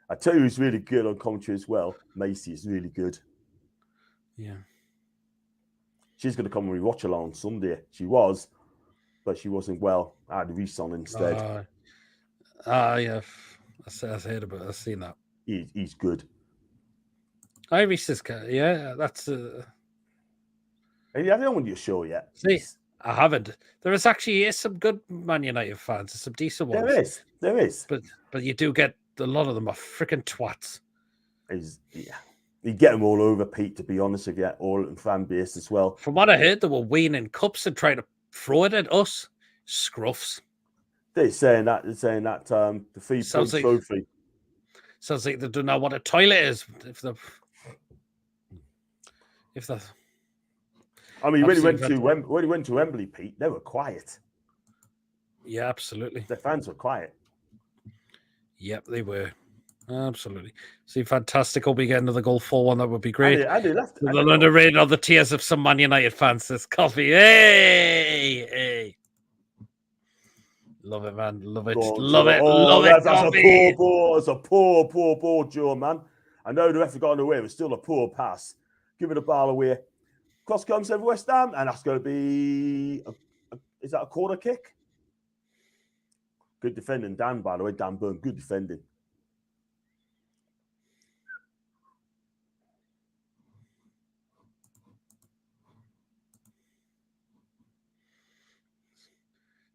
[SPEAKER 2] I tell you who's really good on commentary as well. Macy is really good.
[SPEAKER 1] Yeah.
[SPEAKER 2] She's going to come and Watchalong on Sunday. She was, but she wasn't well. I had Reese on instead.
[SPEAKER 1] Yeah. I heard about it. I've seen that.
[SPEAKER 2] He's good.
[SPEAKER 1] Reese is good. Yeah, that's...
[SPEAKER 2] Have you on with your show yet?
[SPEAKER 1] See, I haven't. There is actually some good Man United fans. There's some decent ones.
[SPEAKER 2] There is.
[SPEAKER 1] But you do get... A lot of them are freaking twats.
[SPEAKER 2] You get them all over, Pete, to be honest with you. All in fan base as well.
[SPEAKER 1] From what I heard, they were winning cups and trying to throw it at us. Scruffs.
[SPEAKER 2] They're saying that the 3-point trophy.
[SPEAKER 1] Sounds like they don't know what a toilet is.
[SPEAKER 2] I mean, when he went to Wembley, Pete, they were quiet.
[SPEAKER 1] Yeah, absolutely.
[SPEAKER 2] The fans were quiet.
[SPEAKER 1] Yep, they were. Absolutely. See, fantastic. Hope we get another goal 4-1. That would be great.
[SPEAKER 2] Andy left.
[SPEAKER 1] They'll underrate all the tears of some Man United fans. This coffee. Hey. Love it, man. Love it. Love it.
[SPEAKER 2] That's a poor ball, Joe, man. I know the ref got on the way, but still a poor pass. Give it a ball away. Cross comes over West Ham, and that's going to be... is that a corner kick? Good defending, Dan, by the way. Dan Byrne, good defending.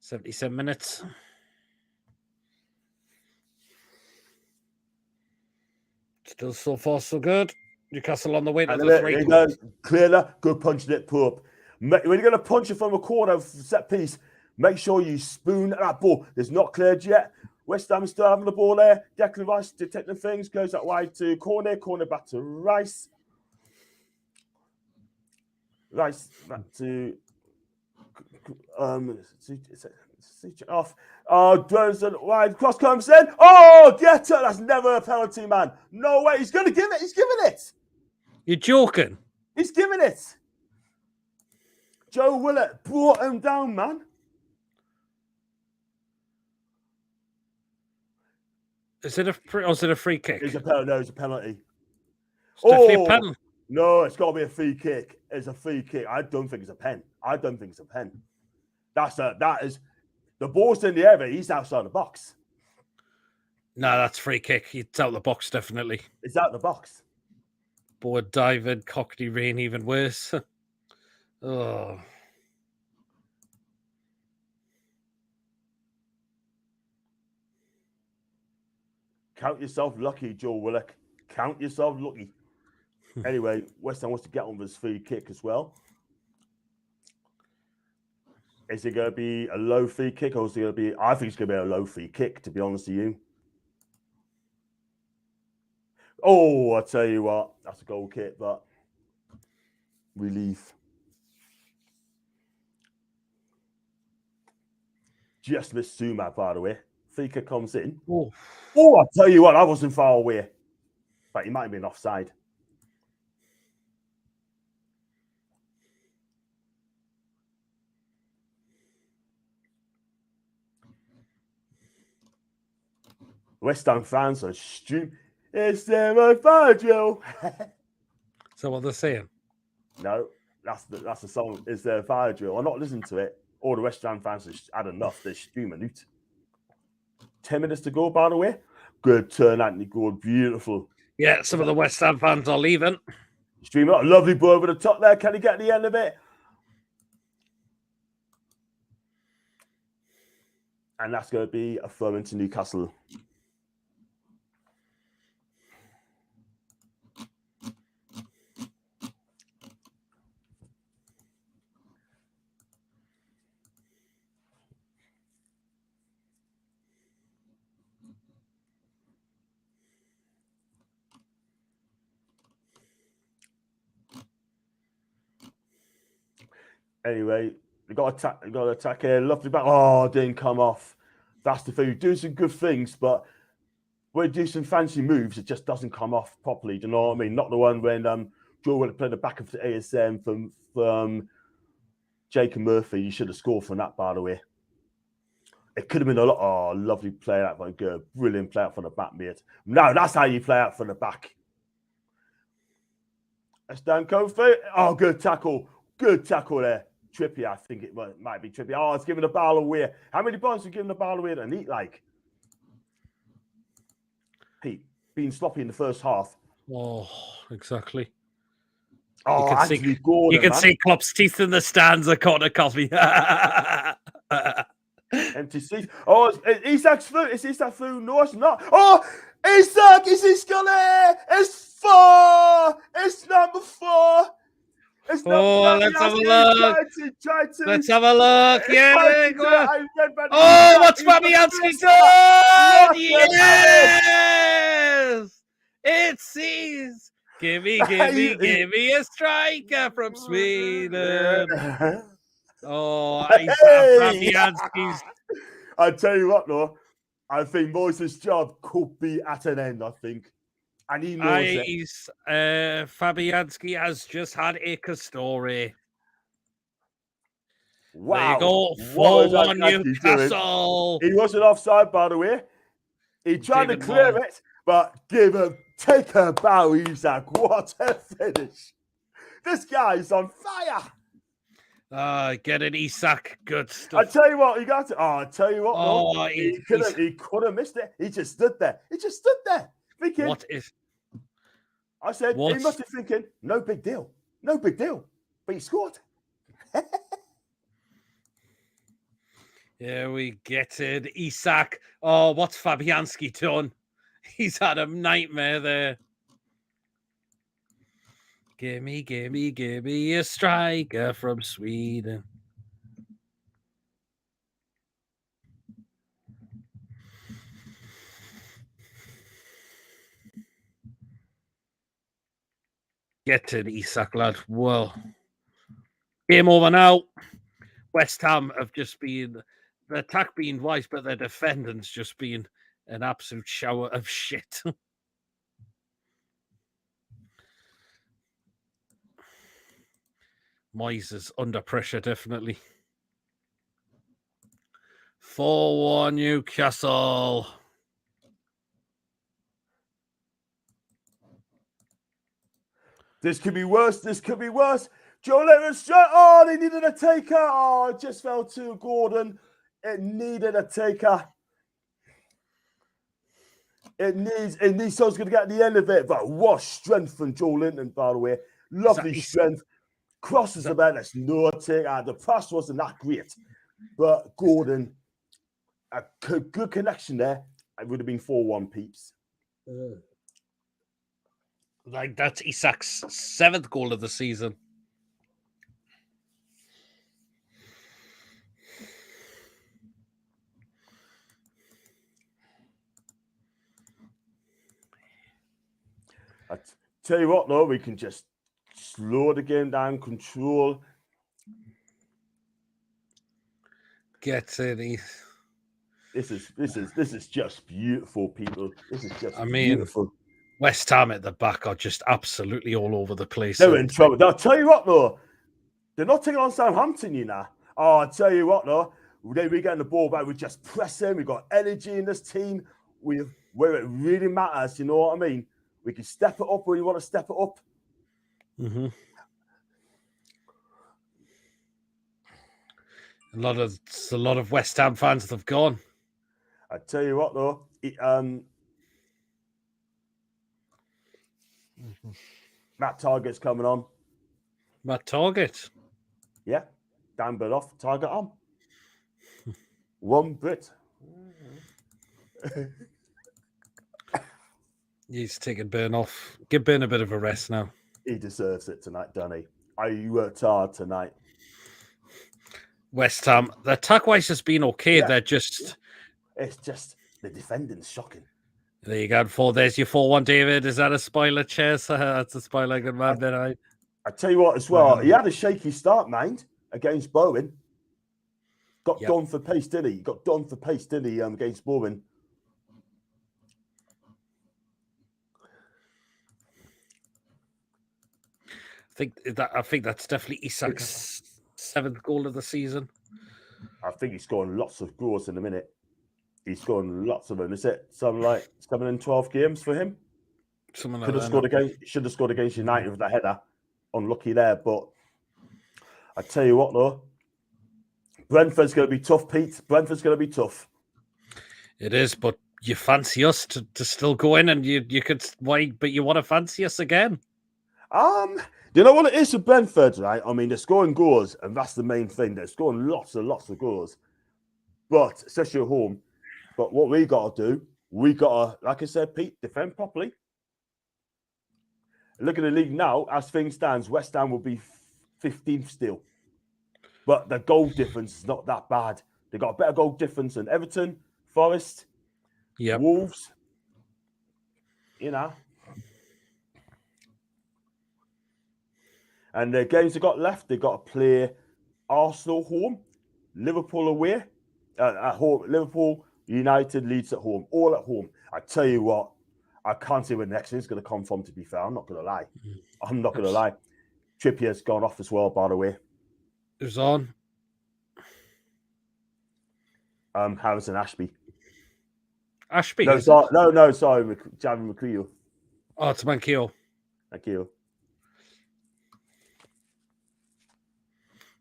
[SPEAKER 1] $77 minutes. Still so far, so good. Newcastle on the way to the 3 goals.
[SPEAKER 2] Clear, good punch it, Pope. When you're going to punch it from a corner set piece, make sure you spoon that ball. It's not cleared yet. West Ham is still having the ball there. Declan Rice detecting things. Goes that wide to corner back to Rice. Rice back to... switch off. Oh, Johnson wide cross comes in. Oh, get it. That's never a penalty, man. No way. He's going to give it. He's giving it.
[SPEAKER 1] You're joking.
[SPEAKER 2] He's giving it. Joe Willett brought him down, man.
[SPEAKER 1] Is it a free kick?
[SPEAKER 2] It's a penalty. No, it's a penalty.
[SPEAKER 1] It's definitely a penalty.
[SPEAKER 2] No, it's got to be a free kick. It's a free kick. I don't think it's a pen. That is the ball's in the air, but he's outside the box.
[SPEAKER 1] No, that's free kick. It's out the box, definitely.
[SPEAKER 2] It's out the box.
[SPEAKER 1] Board diving, Cockney rain, even worse. Oh.
[SPEAKER 2] Count yourself lucky, Joe Willock. Count yourself lucky. Anyway, West Ham wants to get on with his free kick as well. Is it going to be a low free kick or is it going to be... I think it's going to be a low free kick, to be honest with you. Oh, I tell you what. That's a goal kick, but... relief. Just missed Sumac, by the way. Free kick comes in. Oh, I tell you what, I wasn't far away. But he might have been offside. West Ham fans are stupid. It's my Virgil.
[SPEAKER 1] So what they're saying?
[SPEAKER 2] No, that's the song. Is there Virgil? I'm not listening to it. All the West Ham fans have had enough. They're streaming it. 10 minutes to go, by the way. Good turn, Anthony Gord. Beautiful.
[SPEAKER 1] Yeah, some of the West Ham fans are leaving.
[SPEAKER 2] Stream up. Lovely ball over the top there. Can he get the end of it? And that's going to be a throw into Newcastle. Anyway, we got to attack here. Lovely back. Oh, didn't come off. That's the thing. We do some good things, but when we do some fancy moves, it just doesn't come off properly. Do you know what I mean? Not the one when Joe would have played the back of the ASM from Jacob Murphy. You should have scored from that, by the way. It could have been a lot. Oh, lovely play out from good. Brilliant play out from the back, mate. No, that's how you play out from the back. That's Dan Kofi. Oh, good tackle. Good tackle there. Trippier, I think it might be Trippier. Oh, it's giving the ball away. How many balls are giving the ball away to Neat like? Pete, being sloppy in the first half.
[SPEAKER 1] Oh, exactly.
[SPEAKER 2] Oh,
[SPEAKER 1] you can see Klopp's teeth in the stands at corner coffee.
[SPEAKER 2] Empty seat. Oh, Isak's food. Is Isak food? No, it's not. Oh, Isak, is he Scully? It's 4. It's number 4. It's
[SPEAKER 1] let's have a look. Let's have a look. Yeah, go on. Oh, what's Fabianski done? Yes! It sees. Give me a striker from Sweden. Oh, Fabianski's.
[SPEAKER 2] I tell you what, though, I think Moises' job could be at an end. I think, and he knows it.
[SPEAKER 1] Fabianski has just had a story.
[SPEAKER 2] Wow!
[SPEAKER 1] There you go, 4-1 Newcastle.
[SPEAKER 2] He wasn't offside, by the way. He tried to clear it, but take a bow, Isak. What a finish! This guy's on fire.
[SPEAKER 1] Get an Isak. Good stuff.
[SPEAKER 2] I tell you what, he got it. Oh, I tell you what,
[SPEAKER 1] oh,
[SPEAKER 2] he could have missed it. He just stood there. Thinking,
[SPEAKER 1] what is?
[SPEAKER 2] I said, he must be thinking, no big deal. But he scored.
[SPEAKER 1] Here we get it. Isak. Oh, what's Fabianski done? He's had a nightmare there. Give me a striker from Sweden. Get it, Isak, lad. Well, game over now. West Ham have just been, the attack being wise, but their defending's just been an absolute shower of shit. Moyes is under pressure, definitely. 4-1 Newcastle.
[SPEAKER 2] This could be worse. Joe Leonard's shot. Oh, they needed a taker. Oh, it just fell to Gordon. It needed a taker. It needs someone's going to get the end of it. But what strength from Joe Linton, by the way. Lovely strength. Crosses the back. That's no taker. The pass wasn't that great. But Gordon, a good connection there. It would have been 4-1, peeps.
[SPEAKER 1] Like, that's Isak's 7th goal of the season.
[SPEAKER 2] I tell you what, though, we can just slow the game down, control.
[SPEAKER 1] Gets it.
[SPEAKER 2] This is just beautiful, people. This is just beautiful.
[SPEAKER 1] West Ham at the back are just absolutely all over the place.
[SPEAKER 2] They're in trouble. I'll tell you what, though, they're not taking on Southampton, you know. Oh, I'll tell you what, though, we're getting the ball back. We're just pressing. We've got energy in this team. Where it really matters, you know what I mean? We can step it up where you want to step it up.
[SPEAKER 1] Mm-hmm. A lot of West Ham fans that have gone.
[SPEAKER 2] I tell you what, though, Matt Target's coming on.
[SPEAKER 1] Matt Target.
[SPEAKER 2] Yeah, Dan Bird off, Target on. One Brit.
[SPEAKER 1] He's taking Burn off. Give Burn a bit of a rest now.
[SPEAKER 2] He deserves it tonight, Danny. I worked hard tonight.
[SPEAKER 1] West Ham, the attack-wise has been okay.
[SPEAKER 2] Yeah.
[SPEAKER 1] They're just...
[SPEAKER 2] It's just, the defending's shocking.
[SPEAKER 1] There you go. There's your 4-1, David. Is that a spoiler, Chess? That's a spoiler, good man.
[SPEAKER 2] I tell you what, as well, he had a shaky start, mind, against Bowen. Got done for pace, didn't he? Got done for pace, didn't he, against Bowen?
[SPEAKER 1] I think that's definitely Isak's 7th goal of the season.
[SPEAKER 2] I think he's scoring lots of goals in a minute. He's scoring lots of them. Is it something like 7 in 12 games for him?
[SPEAKER 1] Something like
[SPEAKER 2] should have scored against United with a header. Unlucky there, but I tell you what, though, Brentford's going to be tough, Pete. Brentford's going to be tough.
[SPEAKER 1] It is, but you fancy us to still go in, and you could but you want to fancy us again?
[SPEAKER 2] Do you know what it is with Brentford, right? I mean, they're scoring goals, and that's the main thing. They're scoring lots of goals, but especially at home. But what we got to do, we got to, like I said, Pete, defend properly. Look at the league now. As things stands, West Ham will be 15th still. But the goal difference is not that bad. They got a better goal difference than Everton, Forest, Wolves. You know. And the games they got left, they got to play Arsenal home, Liverpool away, at home, Liverpool, United, Leeds at home, all at home. I tell you what, I can't see where the next thing's going to come from, to be fair. I'm not going to lie. I'm not going to lie. Trippier's gone off as well, by the way.
[SPEAKER 1] Who's on?
[SPEAKER 2] Harrison Ashby.
[SPEAKER 1] Ashby?
[SPEAKER 2] No, sorry. Javin McCreel.
[SPEAKER 1] Oh, it's Mankiel.
[SPEAKER 2] Thank you.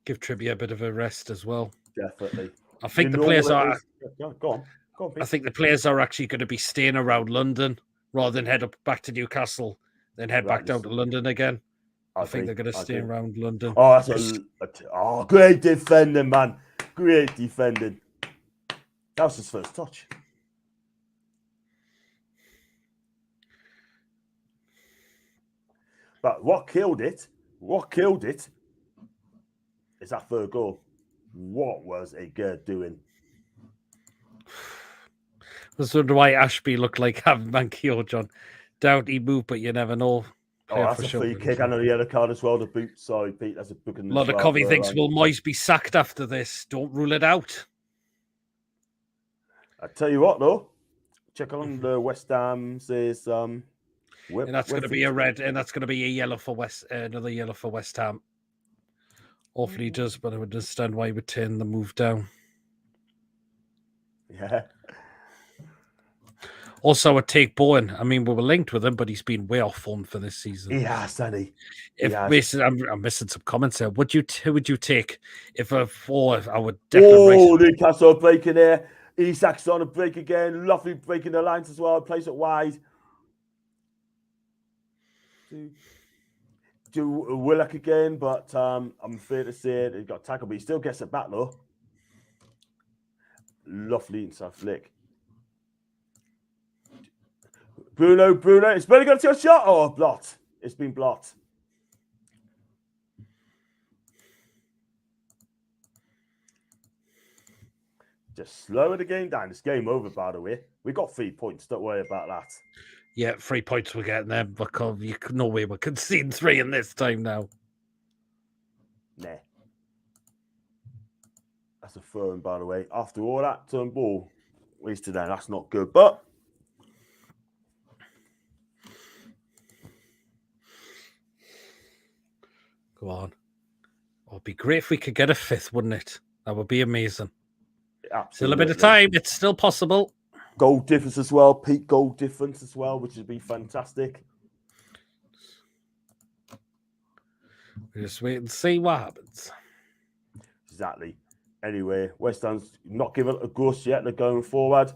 [SPEAKER 1] Give Trippier a bit of a rest as well.
[SPEAKER 2] Definitely.
[SPEAKER 1] I think the players are...
[SPEAKER 2] Go on, Pete.
[SPEAKER 1] I think the players are actually going to be staying around London rather than head up back to Newcastle, then head back down to London again. I think they're going to stay around London.
[SPEAKER 2] Oh, great defending, man. Great defending. That was his first touch. But what killed it is that third goal. What was a good doing?
[SPEAKER 1] That's why Ashby looked like having Mankiel, John. Doubt he moved, but you never know.
[SPEAKER 2] That's a free kick and a yellow card as well. The boot. Sorry, Pete. That's a booking.
[SPEAKER 1] A lot of Covey thinks will Moyes be sacked after this. Don't rule it out.
[SPEAKER 2] I tell you what, though. Check on the West Ham says
[SPEAKER 1] and that's going to be a red, and that's going to be a yellow for another yellow for West Ham. Hopefully he does, but I would understand why he would turn the move down.
[SPEAKER 2] Yeah.
[SPEAKER 1] Also, I take Bowen. I mean, we were linked with him, but he's been way off form for this season.
[SPEAKER 2] He has, Danny.
[SPEAKER 1] I'm missing some comments here. Who would you take if I would definitely.
[SPEAKER 2] Newcastle breaking there. Isak's on a break again. Lovely breaking the lines as well. Plays it wide. Do Willock again, but I'm afraid to say it. He got tackled, but he still gets it back though. Lovely inside flick. Bruno. It's better going to take a shot. Oh, blocked. It's been blocked. Just slower the game down. It's game over, by the way. We got 3 points. Don't worry about that.
[SPEAKER 1] Yeah, 3 points we're getting there because no way we're conceding 3 in this time now.
[SPEAKER 2] Nah. That's a throw in, by the way. After all that turn ball wasted there, that's not good. But
[SPEAKER 1] go on. Oh, it'd be great if we could get a 5th, wouldn't it? That would be amazing.
[SPEAKER 2] absolutely.
[SPEAKER 1] Still a bit of time. It's still possible.
[SPEAKER 2] Goal difference as well. Peak goal difference as well, which would be fantastic.
[SPEAKER 1] We just wait and see what happens.
[SPEAKER 2] Exactly. Anyway, West Ham's not giving up a ghost yet. They're going forward.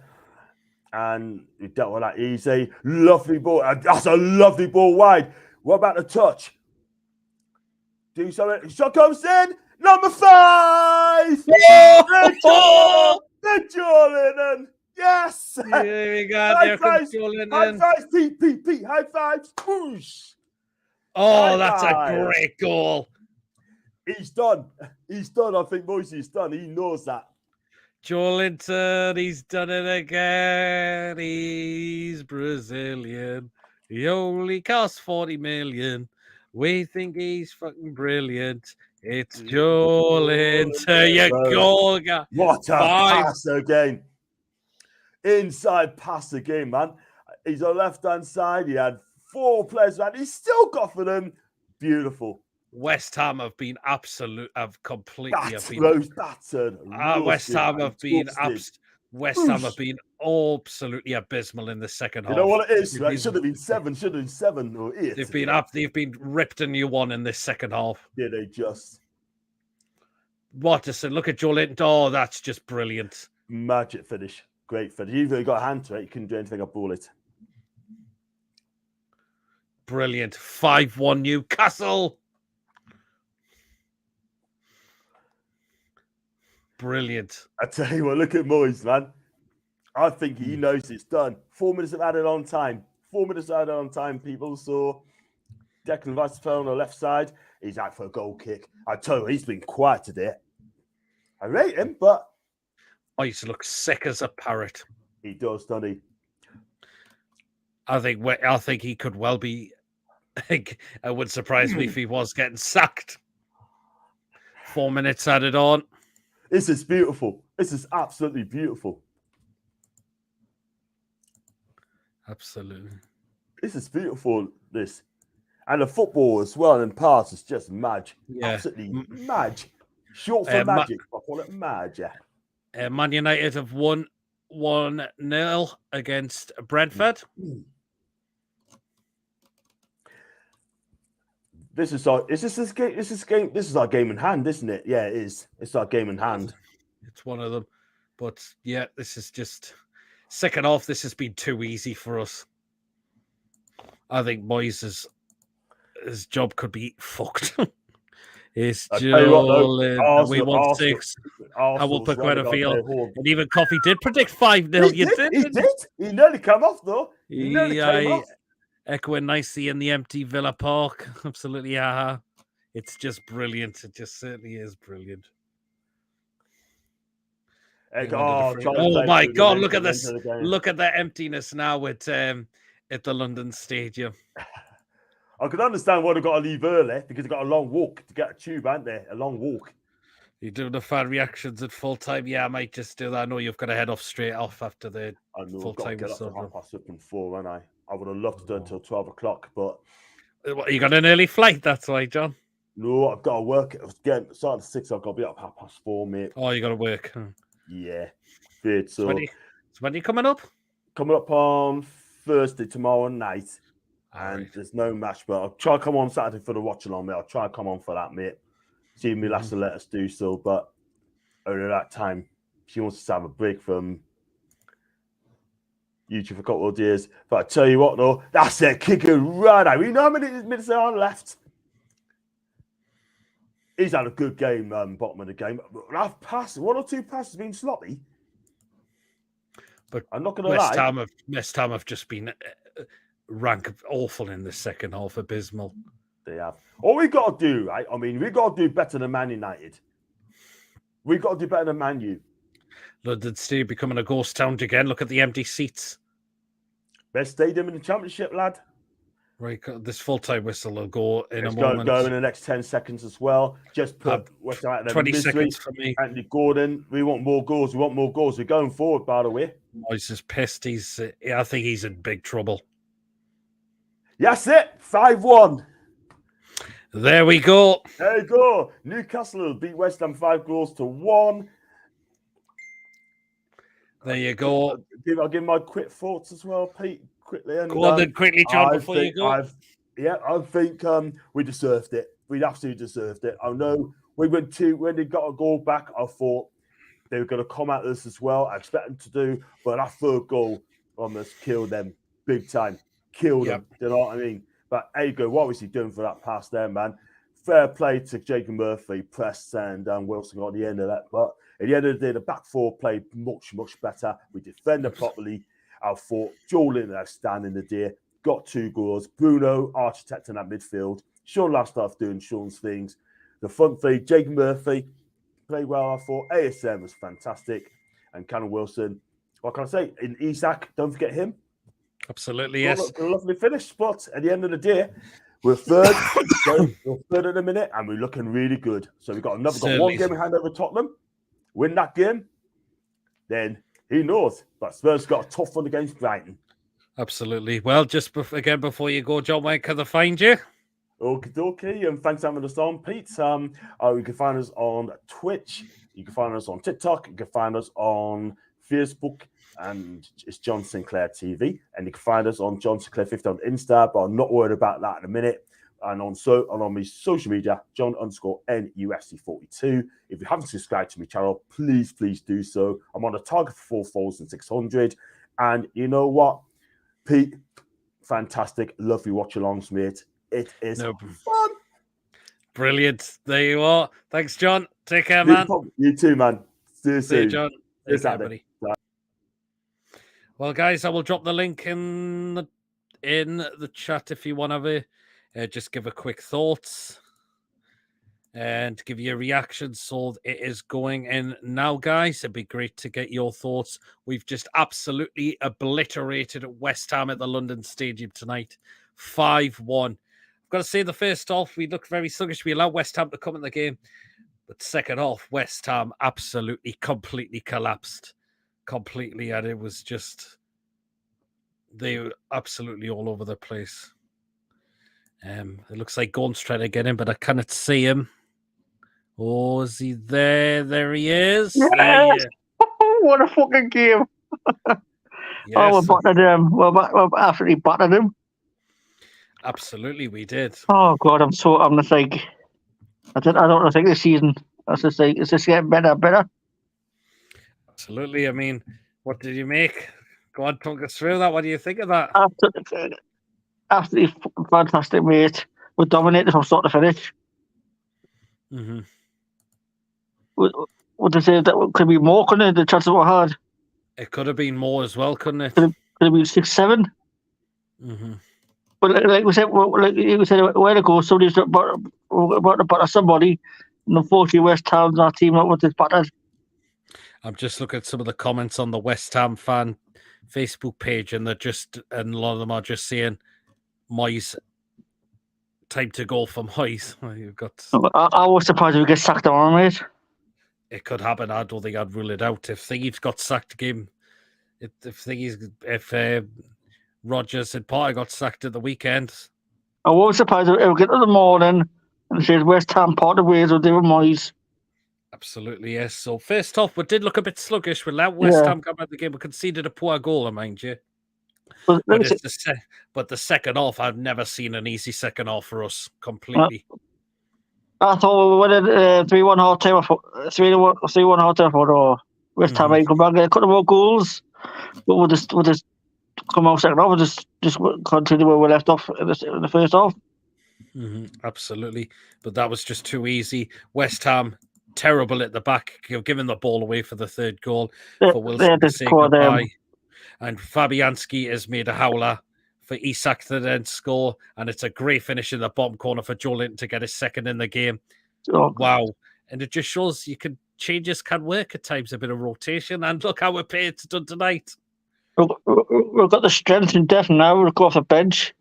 [SPEAKER 2] And we dealt with that easy. Lovely ball. That's a lovely ball wide. What about the touch? Do something. Shot comes in. Number 5. The Jordan. Yes.
[SPEAKER 1] Here we go.
[SPEAKER 2] High fives. High fives. Pete. High fives. Whoosh.
[SPEAKER 1] Oh, that's a great goal.
[SPEAKER 2] He's done. I think Moisey's done. He knows that.
[SPEAKER 1] Joelinton, he's done it again. He's Brazilian. He only costs 40 million. We think he's fucking brilliant. It's Joelinton. You go, guy.
[SPEAKER 2] What a pass again. Inside pass again, man. He's on the left-hand side. He had 4 players, and he still got for them. Beautiful.
[SPEAKER 1] West Ham have been absolute, have completely
[SPEAKER 2] battered.
[SPEAKER 1] West Ham have been absolutely abysmal in the second half.
[SPEAKER 2] You know what it is? Right? It should have been 7 or 8.
[SPEAKER 1] They've been ripped a new one in this second half.
[SPEAKER 2] Yeah, they just.
[SPEAKER 1] Watterson, look at Joelinton. Oh, that's just brilliant.
[SPEAKER 2] Magic finish. Great finish. Even though he got a hand to it, he couldn't do anything about it.
[SPEAKER 1] Brilliant. 5-1 Newcastle. Brilliant.
[SPEAKER 2] I tell you what, look at Moyes, man. I think he knows it's done. 4 minutes of added on time. 4 minutes added on time, people. So Declan Rice fell on the left side. He's out for a goal kick. I tell you, he's been quiet today. I rate him, but
[SPEAKER 1] he looks sick as a parrot.
[SPEAKER 2] He does, doesn't he?
[SPEAKER 1] I think he could well be. It would surprise me if he was getting sacked. 4 minutes added on.
[SPEAKER 2] This is beautiful. This is absolutely beautiful.
[SPEAKER 1] Absolutely.
[SPEAKER 2] This is beautiful, this. And the football as well in parts is just mad.
[SPEAKER 1] Yeah.
[SPEAKER 2] Absolutely mad. Short for magic. I call it mad, yeah.
[SPEAKER 1] Man United have won 1-0 against Brentford.
[SPEAKER 2] This is our game in hand, isn't it? Yeah, it is. It's our game in hand.
[SPEAKER 1] It's one of them. But yeah, this is just second half. This has been too easy for us. I think Moyes' his job could be fucked. It's Joel. We won 6. I will put quite a field. And even Coffee did predict 5-0.
[SPEAKER 2] He did. He nearly came off though.
[SPEAKER 1] Echoing nicely in the empty Villa Park. Absolutely, it's just brilliant. It just certainly is brilliant. Oh my God! Look at this! Look at the emptiness now at the London Stadium.
[SPEAKER 2] I could understand why they got to leave early because they got a long walk to get a tube, aren't they? A long walk.
[SPEAKER 1] You do the fan reactions at full time. Yeah, I might just do that. I know you've got to head off straight off after the full time.
[SPEAKER 2] Get up to 4:30, and I would have loved to do it until 12 o'clock, but
[SPEAKER 1] you got an early flight. That's why, John.
[SPEAKER 2] No, I've got to work. Again, starting at 6. I've got to be up 4:30, mate.
[SPEAKER 1] Oh, you got to work.
[SPEAKER 2] Yeah, good. So
[SPEAKER 1] when are you coming up?
[SPEAKER 2] Coming up on Thursday tomorrow night. And there's no match, but I'll try to come on Saturday for the Watchalong, mate. I'll try to come on for that, mate. See me last to let us do so, but over that time, she wants to have a break from YouTube for a couple of years. But I tell you what, though, that's it, kicking right out. We know how many minutes there are left. He's had a good game, bottom of the game. I've passed 1 or 2 passes been sloppy.
[SPEAKER 1] But
[SPEAKER 2] I'm not going to lie.
[SPEAKER 1] West Ham have just been rank awful in the second half, abysmal.
[SPEAKER 2] They have. All we got to do, right? I mean, we got to do better than Man United. We got to do better than Man U.
[SPEAKER 1] London Stadium becoming a ghost town again. Look at the empty seats.
[SPEAKER 2] Best stadium in the Championship, lad.
[SPEAKER 1] Right, this full-time whistle will go in
[SPEAKER 2] It's
[SPEAKER 1] a moment.
[SPEAKER 2] Go in the next 10 seconds as well. Just put West Ham out there.
[SPEAKER 1] 20 seconds for me.
[SPEAKER 2] Anthony Gordon. We want more goals. We want more goals. We're going forward, by the way.
[SPEAKER 1] Moyes is pissed. I think he's in big trouble.
[SPEAKER 2] That's it. 5-1.
[SPEAKER 1] There we go.
[SPEAKER 2] There you go. Newcastle beat West Ham 5-1.
[SPEAKER 1] There you go.
[SPEAKER 2] I'll give my quick thoughts as well, Pete, quickly. And,
[SPEAKER 1] go on then, quickly, John, before you go.
[SPEAKER 2] I think we deserved it. We absolutely deserved it. I know we went when they got a goal back, I thought they were going to come at us as well. I expect them to do, but that third goal almost killed them big time. Killed them. You know what I mean? But there you go. What was he doing for that pass there, man? Fair play to Jacob Murphy, pressed and Wilson got the end of that. But at the end of the day, the back four played much, much better. We defended properly. I thought Joe Linton outstanding the day. Got 2 goals. Bruno architecting that midfield. Sean Lastaff doing Sean's things. The front three, Jacob Murphy played well, I thought. ASM was fantastic. And Callum Wilson, what can I say? In Isak, don't forget him.
[SPEAKER 1] Absolutely, yes.
[SPEAKER 2] A lovely finish, but at the end of the day, we're third. We're third at the minute, and we're looking really good. So we've got one game in hand over Tottenham. Win that game, then who knows? But Spurs got a tough one against Brighton.
[SPEAKER 1] Absolutely. Well, just again before you go, John, where can they find you?
[SPEAKER 2] Okie dokie, and thanks for having us on, Pete. You can find us on Twitch. You can find us on TikTok. You can find us on Facebook. And it's John Sinclair TV, and you can find us on John Sinclair 50 on Insta, but I'm not worried about that in a minute. And on my social media, John_NUSC42. If you haven't subscribed to my channel, please do so. I'm on a target for 4,600. And you know what, Pete? Fantastic. Love you watch-alongs, mate. It is fun.
[SPEAKER 1] Brilliant. There you are. Thanks, John. Take care, man.
[SPEAKER 2] You too, man. See you soon.
[SPEAKER 1] See you, John. Take care, buddy.
[SPEAKER 2] Bye.
[SPEAKER 1] Well, guys, I will drop the link in the chat if you want to just give a quick thoughts and give your reaction. So it is going in now, guys. It'd be great to get your thoughts. We've just absolutely obliterated West Ham at the London Stadium tonight. 5-1. I've got to say, the first half, we looked very sluggish. We allowed West Ham to come in the game. But second half, West Ham absolutely, completely collapsed. Completely, and it was just they were absolutely all over the place. It looks like Gordon's trying to get in, but I cannot see him. Oh, is he there? There he is.
[SPEAKER 3] Yes! What a fucking game!
[SPEAKER 1] Yes.
[SPEAKER 3] Oh, we battered him. We absolutely battered him.
[SPEAKER 1] Absolutely, we did.
[SPEAKER 3] Oh God, I'm just like, I don't think this season. It's just getting better and better.
[SPEAKER 1] Absolutely. I mean, what did you make? Go on, talk us through that. What do you think of that?
[SPEAKER 3] Absolutely fantastic, mate. We dominated from start to finish.
[SPEAKER 1] Mm-hmm.
[SPEAKER 3] What to say, that could be more, couldn't it? The chances were hard.
[SPEAKER 1] It could have been more as well, couldn't it?
[SPEAKER 3] Could have been 6-7.
[SPEAKER 1] Mm-hmm.
[SPEAKER 3] But like we said, where to go? Somebody's about to batter somebody. And unfortunately, West Ham's our team that was just battered.
[SPEAKER 1] I'm just looking at some of the comments on the West Ham fan Facebook page, and a lot of them are just saying, Moyes, time to go for Moyes. You've got.
[SPEAKER 3] I was surprised if we get sacked on, mate.
[SPEAKER 1] It could happen. I don't think I'd rule it out. If Thingy's got sacked if Rodgers and Potter got sacked at the weekend.
[SPEAKER 3] I was surprised if we get to the morning and it says West Ham parted ways with David Moyes.
[SPEAKER 1] Absolutely, yes. So first off, we did look a bit sluggish. We let West Ham come out of the game. We conceded a poor goal, mind you. But the second half, I've never seen an easy second half for us completely.
[SPEAKER 3] I thought we went 3-1 half time. 3-1 half time for West Ham. Come back and get a couple more goals, but we'll just come out second half. We'll just continue where we left off in the first half.
[SPEAKER 1] Mm-hmm. Absolutely, but that was just too easy. West Ham. Terrible at the back, giving the ball away for the third goal for Wilson to say goodbye. And Fabianski has made a howler for Isak to then score, and it's a great finish in the bottom corner for Joe Linton to get his second in the game.
[SPEAKER 3] Oh,
[SPEAKER 1] Wow. And it just shows changes can work at times, a bit of rotation, and look how it's done tonight.
[SPEAKER 3] we've got the strength and depth now. We'll go off the bench.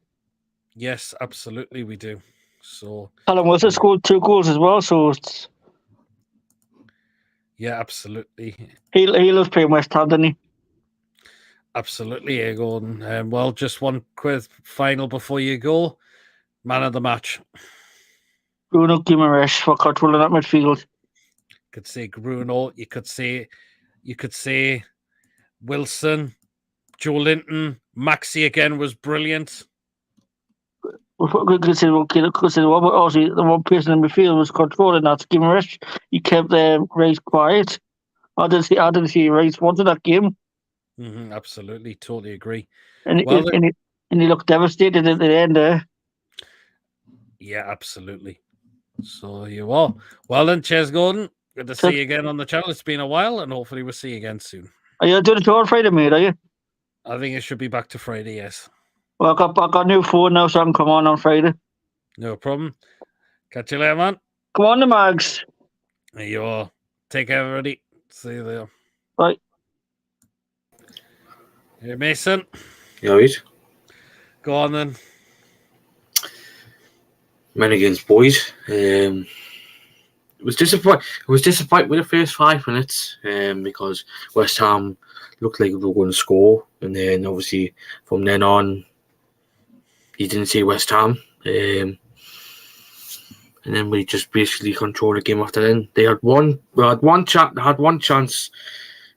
[SPEAKER 1] Yes, absolutely we do. So
[SPEAKER 3] Callum Wilson scored 2 goals as well, so it's,
[SPEAKER 1] yeah, absolutely.
[SPEAKER 3] he loves playing West Ham, doesn't he?
[SPEAKER 1] Absolutely, Egon. Well, just one quick final before you go. Man of the match.
[SPEAKER 3] Bruno Guimaraes for controlling that midfield.
[SPEAKER 1] Could say Bruno. You could say Wilson, Joe Linton, Maxi again was brilliant.
[SPEAKER 3] We could say one, but obviously the one person in the midfield was controlling that. Guimaraes. He kept Rice quiet. I didn't see Rice wanted that game.
[SPEAKER 1] Absolutely, totally agree.
[SPEAKER 3] And he looked devastated at the end there.
[SPEAKER 1] Yeah, absolutely. So you are. Well then, cheers, Gordon. Good to see you again on the channel. It's been a while, and hopefully we'll see you again soon.
[SPEAKER 3] Are you doing the show on Friday, mate? Are you?
[SPEAKER 1] I think it should be back to Friday, yes.
[SPEAKER 3] Well, I got a new phone now, so I can come on Friday.
[SPEAKER 1] No problem. Catch you later, man.
[SPEAKER 3] Come on, the Mags.
[SPEAKER 1] There you are. Take care, everybody. See you there.
[SPEAKER 3] Bye.
[SPEAKER 1] Hey, Mason.
[SPEAKER 4] You alright?
[SPEAKER 1] Go on then.
[SPEAKER 4] Men against boys. It was disappointing. With the first 5 minutes because West Ham looked like they were going to score, and then obviously from then on, you didn't see West Ham, and then we just basically controlled the game after then. They had one chance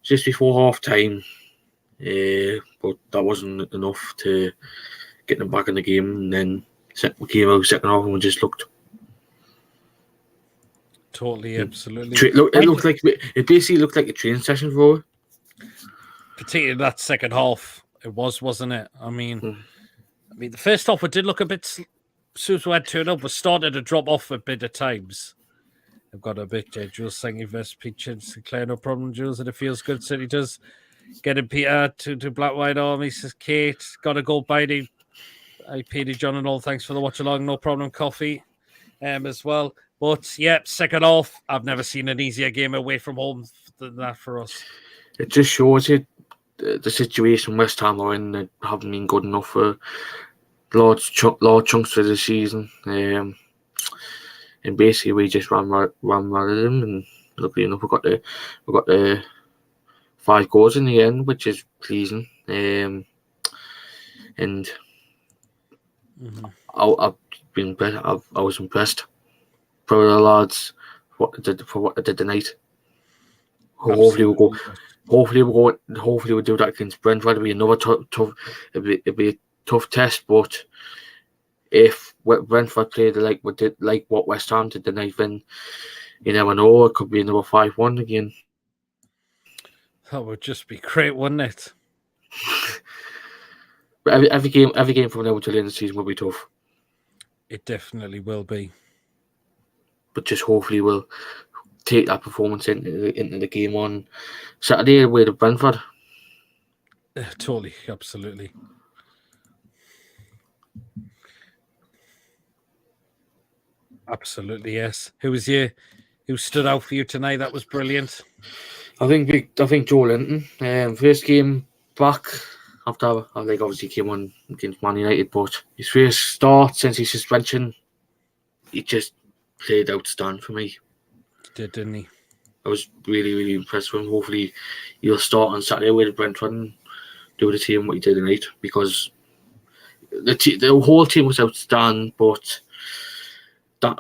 [SPEAKER 4] just before half time, but that wasn't enough to get them back in the game, and then we came out second half and we just looked
[SPEAKER 1] totally, absolutely.
[SPEAKER 4] It basically looked like a training session for her.
[SPEAKER 1] Particularly that second half, it wasn't it? I mean, the first half we did look a bit. As soon as we had turned up, we started to drop off a bit at times. I've got a bit. Jules saying invest John Sinclair, no problem, Jules, and it feels good. Certainly does. Getting Peter to Black White Army, says Kate. Got to go by the. I paid John and all. Thanks for the watch along. No problem, coffee, as well. But yeah, second half, I've never seen an easier game away from home than that for us.
[SPEAKER 4] It just shows you the situation West Ham are in. They haven't been good enough for large chunks of the season. And basically, we just ran right at them, and luckily enough, we got the 5 goals in the end, which is pleasing. And I've been I was impressed. Proud of the lads for what they did tonight. Hopefully we'll do that against Brentford. It'll be another tough. It'll be a tough test, but if Brentford played like what West Ham did tonight, then you never know. It could be another 5-1 again.
[SPEAKER 1] That would just be great, wouldn't it?
[SPEAKER 4] But every game from now until the end of the season will be tough.
[SPEAKER 1] It definitely will be.
[SPEAKER 4] But just hopefully we'll take that performance into the game on Saturday away to Brentford.
[SPEAKER 1] Totally, absolutely. Absolutely, yes. Who stood out for you tonight? That was brilliant.
[SPEAKER 4] I think Joe Linton. First game back after obviously came on against Man United, but his first start since his suspension, he just played outstanding for me.
[SPEAKER 1] He did, didn't he?
[SPEAKER 4] I was really, really impressed with him. Hopefully he'll start on Saturday with Brentford and do the team what he did tonight, because the whole team was outstanding, but that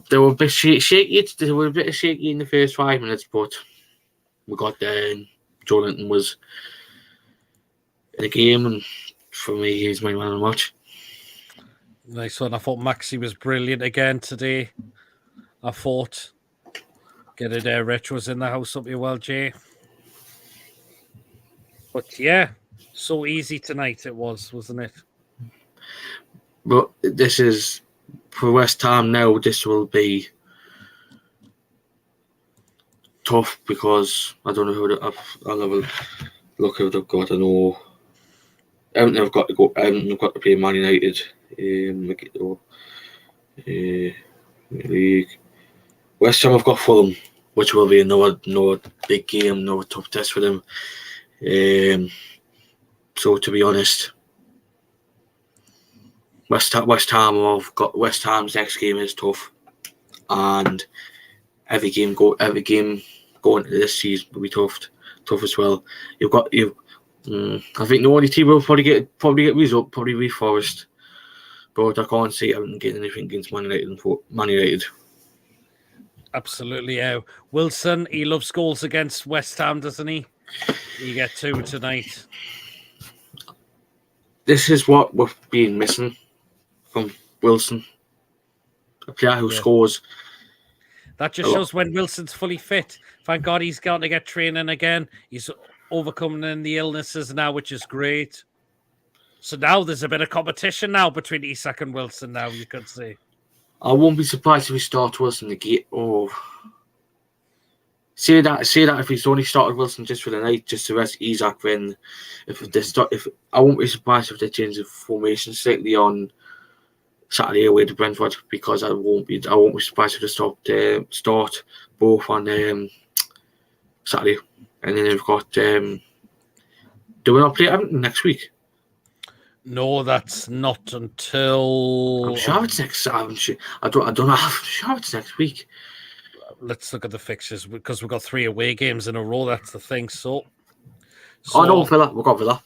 [SPEAKER 4] they were a bit shaky. They were a bit shaky in the first 5 minutes, but we got there and Joe Linton was in the game, and for me, he's my man of the match.
[SPEAKER 1] Nice one. I thought Maxi was brilliant again today. I thought getting retros in the house up your well, Jay. But yeah, so easy tonight it was, wasn't it?
[SPEAKER 4] But this is for West Ham now. This will be tough because I don't know I'll have a look who they've got. I know Everton have got to go. Everton have got to play Man United. League. West Ham have got Fulham, which will be another big game, another tough test for them. So to be honest, West Ham's next game is tough, and every game going into this season will be tough as well. I think the only team will probably get result probably be Forest, but I can't see Everton getting anything against Man United.
[SPEAKER 1] Absolutely, yeah. Wilson, he loves goals against West Ham, doesn't he? You get 2 tonight.
[SPEAKER 4] This is what we've been missing from Wilson. A player who scores.
[SPEAKER 1] That just shows when Wilson's fully fit. Thank God he's got to get training again. He's overcoming the illnesses now, which is great. So now there's a bit of competition now between Isak and Wilson now, you could say.
[SPEAKER 4] I won't be surprised if he starts Wilson the gate. Or say that if he's only started Wilson just for the night, just to rest Isak, then I won't be surprised if they change the formation slightly on Saturday away to Brentford, because I won't be surprised if they start both on Saturday, and then they've got. Do we not play Everton next week?
[SPEAKER 1] No, that's not until.
[SPEAKER 4] I'm sure it's next. I don't know. I'm sure it's next week.
[SPEAKER 1] Let's look at the fixtures, because we've got 3 away games in a row. That's the thing. So
[SPEAKER 4] oh no, Villa. We've got Villa.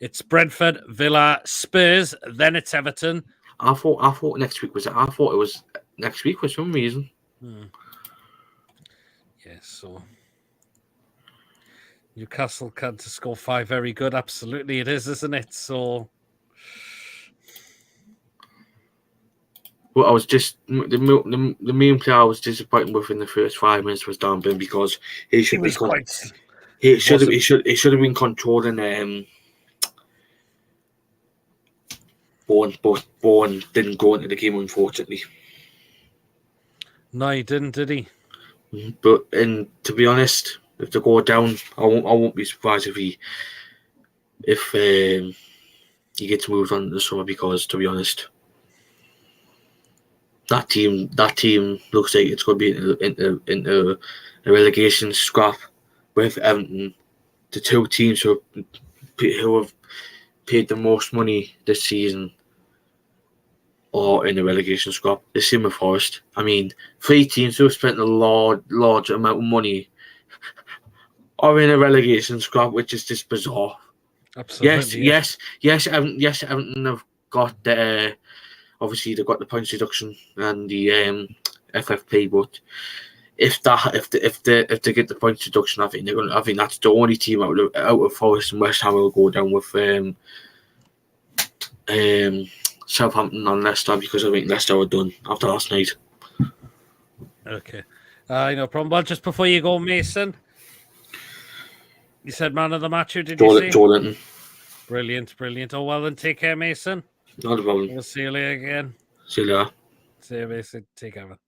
[SPEAKER 1] It's Brentford, Villa, Spurs. Then it's Everton.
[SPEAKER 4] I thought next week was it. I thought it was next week for some reason.
[SPEAKER 1] Yeah. So Newcastle can to score 5. Very good. Absolutely, it is, isn't it? So.
[SPEAKER 4] Well, I was just the main player I was disappointed with in the first 5 minutes was Dan Burn, because he should have been controlling Bourne, but Bourne didn't go into the game, unfortunately.
[SPEAKER 1] No, he didn't, did he?
[SPEAKER 4] But to be honest, if they go down, I won't be surprised if he gets moved on in the summer, because to be honest, that team looks like it's going to be into a relegation scrap with Everton, the 2 teams who have paid the most money this season, or in a relegation scrap. The same with Forest. I mean, 3 teams who have spent a large amount of money are in a relegation scrap, which is just bizarre.
[SPEAKER 1] Absolutely.
[SPEAKER 4] Yes. Everton have got obviously they've got the points deduction and the FFP, but if they get the points deduction, I think that's the only team out of Forest and West Ham will go down with Southampton and Leicester, because I think Leicester are done after last night.
[SPEAKER 1] Okay. No problem. Well, just before you go, Mason, you said man of the match. Who did you say?
[SPEAKER 4] Jordan.
[SPEAKER 1] Brilliant. Oh, well, then take care, Mason.
[SPEAKER 4] Not a problem.
[SPEAKER 1] We'll see you later again.
[SPEAKER 4] See you later.
[SPEAKER 1] See you, Mason. Take care, man.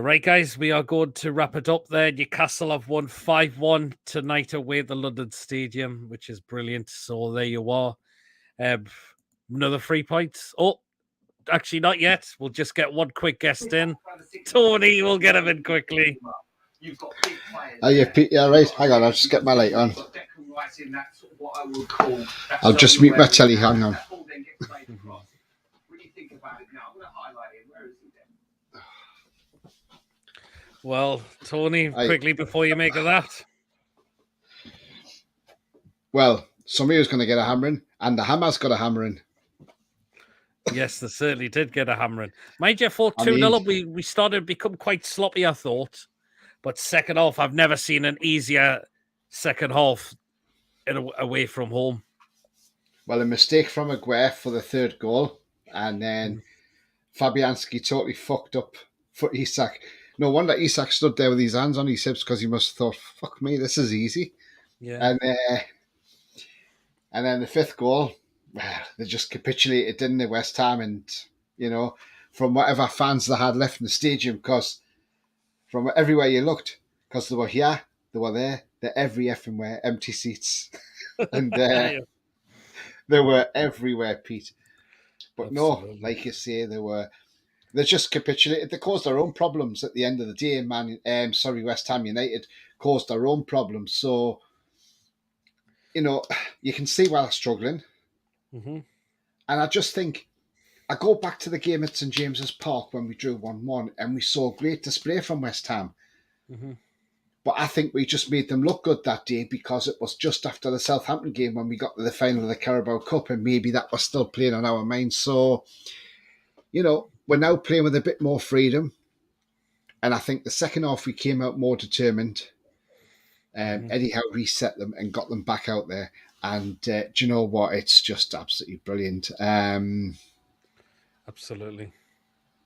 [SPEAKER 1] Right, guys, we are going to wrap it up there. Newcastle have won 5-1 tonight away at the London Stadium, which is brilliant. So there you are. Another 3 points. Oh, actually, not yet. We'll just get one quick guest in. Tony, we'll get him in quickly.
[SPEAKER 5] Oh, yeah, Pete, yeah, right. Hang on, I'll just get my light on. I'll just mute my telly. Hang on.
[SPEAKER 1] Well, Tony, quickly before you make that.
[SPEAKER 5] Well, somebody was going to get a hammering, and the hammer's got a hammering.
[SPEAKER 1] Yes, they certainly did get a hammering. Mind you, 4-2-0 up, we started to become quite sloppy, I thought. But second half, I've never seen an easier second half away from home.
[SPEAKER 5] Well, a mistake from Aguirre for the 3rd goal, and then Fabianski totally fucked up for Isak. No wonder Isak stood there with his hands on his hips, because he must have thought, fuck me, this is easy.
[SPEAKER 1] Yeah.
[SPEAKER 5] And then the 5th goal, well, they just capitulated, didn't they, West Ham? And, from whatever fans they had left in the stadium, because from everywhere you looked, because they were here, they were there, they're every effing where, empty seats. And They were everywhere, Pete. But
[SPEAKER 1] Absolutely.
[SPEAKER 5] no, like you say, they just capitulated. They caused their own problems at the end of the day. West Ham United caused their own problems. So, you can see why they're struggling.
[SPEAKER 1] Mm-hmm.
[SPEAKER 5] And I just think, I go back to the game at St James's Park when we drew 1-1 and we saw a great display from West Ham.
[SPEAKER 1] Mm-hmm.
[SPEAKER 5] But I think we just made them look good that day because it was just after the Southampton game when we got to the final of the Carabao Cup, and maybe that was still playing on our minds. So, we're now playing with a bit more freedom. And I think the second half we came out more determined. Eddie Howe reset them and got them back out there. And do you know what? It's just absolutely brilliant.
[SPEAKER 1] Absolutely.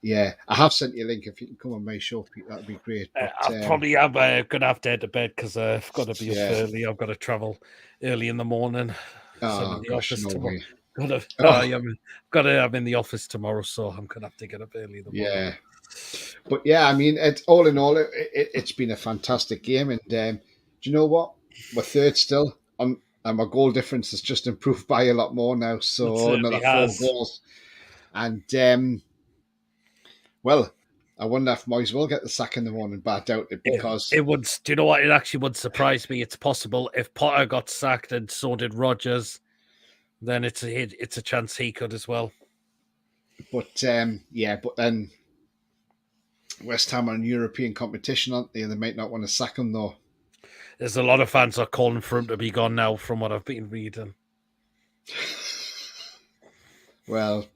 [SPEAKER 5] Yeah, I have sent you a link. If you can come on my show, Pete, that'd be great. But,
[SPEAKER 1] I probably am going to have to head to bed because I've got to be up early. I've got to travel early in the morning. So I'm in the office tomorrow. I'm in the office tomorrow, so I'm going to have to get up early in the morning.
[SPEAKER 5] Yeah. But yeah, I mean, all in all, it's been a fantastic game. And do you know what? We're third still. And my goal difference has just improved by a lot more now. So another 4 goals. And, well, I wonder if Moyes will get the sack in the morning, but I doubt it because...
[SPEAKER 1] It would. Do you know what? It actually would surprise me. It's possible if Potter got sacked and so did Rodgers, then it's a chance he could as well.
[SPEAKER 5] But, but then West Ham are in European competition, aren't they? And they might not want to sack him, though.
[SPEAKER 1] There's a lot of fans are calling for him to be gone now, from what I've been reading.
[SPEAKER 5] Well,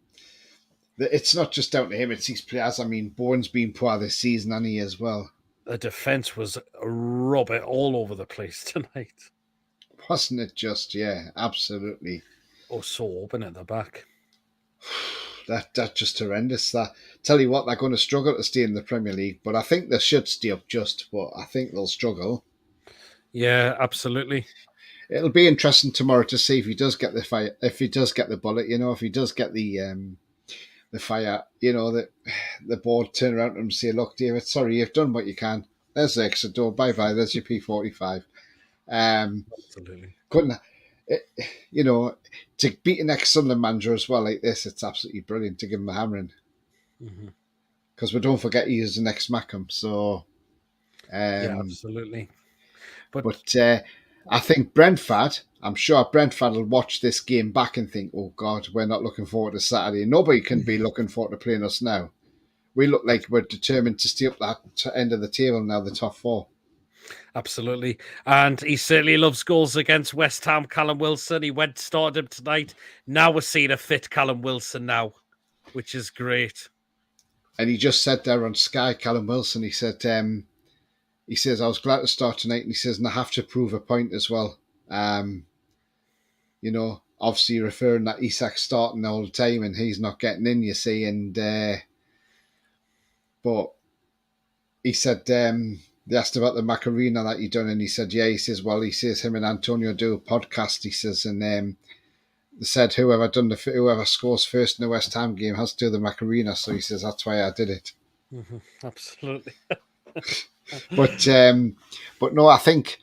[SPEAKER 5] it's not just down to him, it's his players. I mean, Bowen's been poor this season, and he as well.
[SPEAKER 1] The defence was rubber all over the place tonight.
[SPEAKER 5] Wasn't it just? Yeah, absolutely.
[SPEAKER 1] Oh, so open at the back.
[SPEAKER 5] That's just horrendous. Tell you what, they're going to struggle to stay in the Premier League, but I think they should stay up just, but I think they'll struggle.
[SPEAKER 1] Yeah, absolutely.
[SPEAKER 5] It'll be interesting tomorrow to see if he does get the fire, if he does get the bullet, if he does get the fire, the board turn around and say, look, David, sorry, you've done what you can. There's the extra door. Bye-bye. There's your P45.
[SPEAKER 1] Absolutely.
[SPEAKER 5] To beat an ex-Sunderland manager as well like this, it's absolutely brilliant to give him a hammering. Because we don't forget he is an ex-Mackham. So,
[SPEAKER 1] yeah, absolutely.
[SPEAKER 5] But I think Brentford, I'm sure Brentford will watch this game back and think, oh, God, we're not looking forward to Saturday. Nobody can be looking forward to playing us now. We look like we're determined to stay up that end of the table now, the top 4.
[SPEAKER 1] Absolutely. And he certainly loves goals against West Ham, Callum Wilson. He started him tonight. Now we're seeing a fit Callum Wilson now, which is great.
[SPEAKER 5] And he just said there on Sky, Callum Wilson, he says, I was glad to start tonight. And he says, and I have to prove a point as well. Obviously referring that Isak's starting all the time and he's not getting in, you see. And but he said, they asked about the Macarena that he done, and he said, yeah, he says, him and Antonio do a podcast, he says, and they said whoever scores first in the West Ham game has to do the Macarena, so he says, that's why I did it.
[SPEAKER 1] Absolutely.
[SPEAKER 5] But no, I think,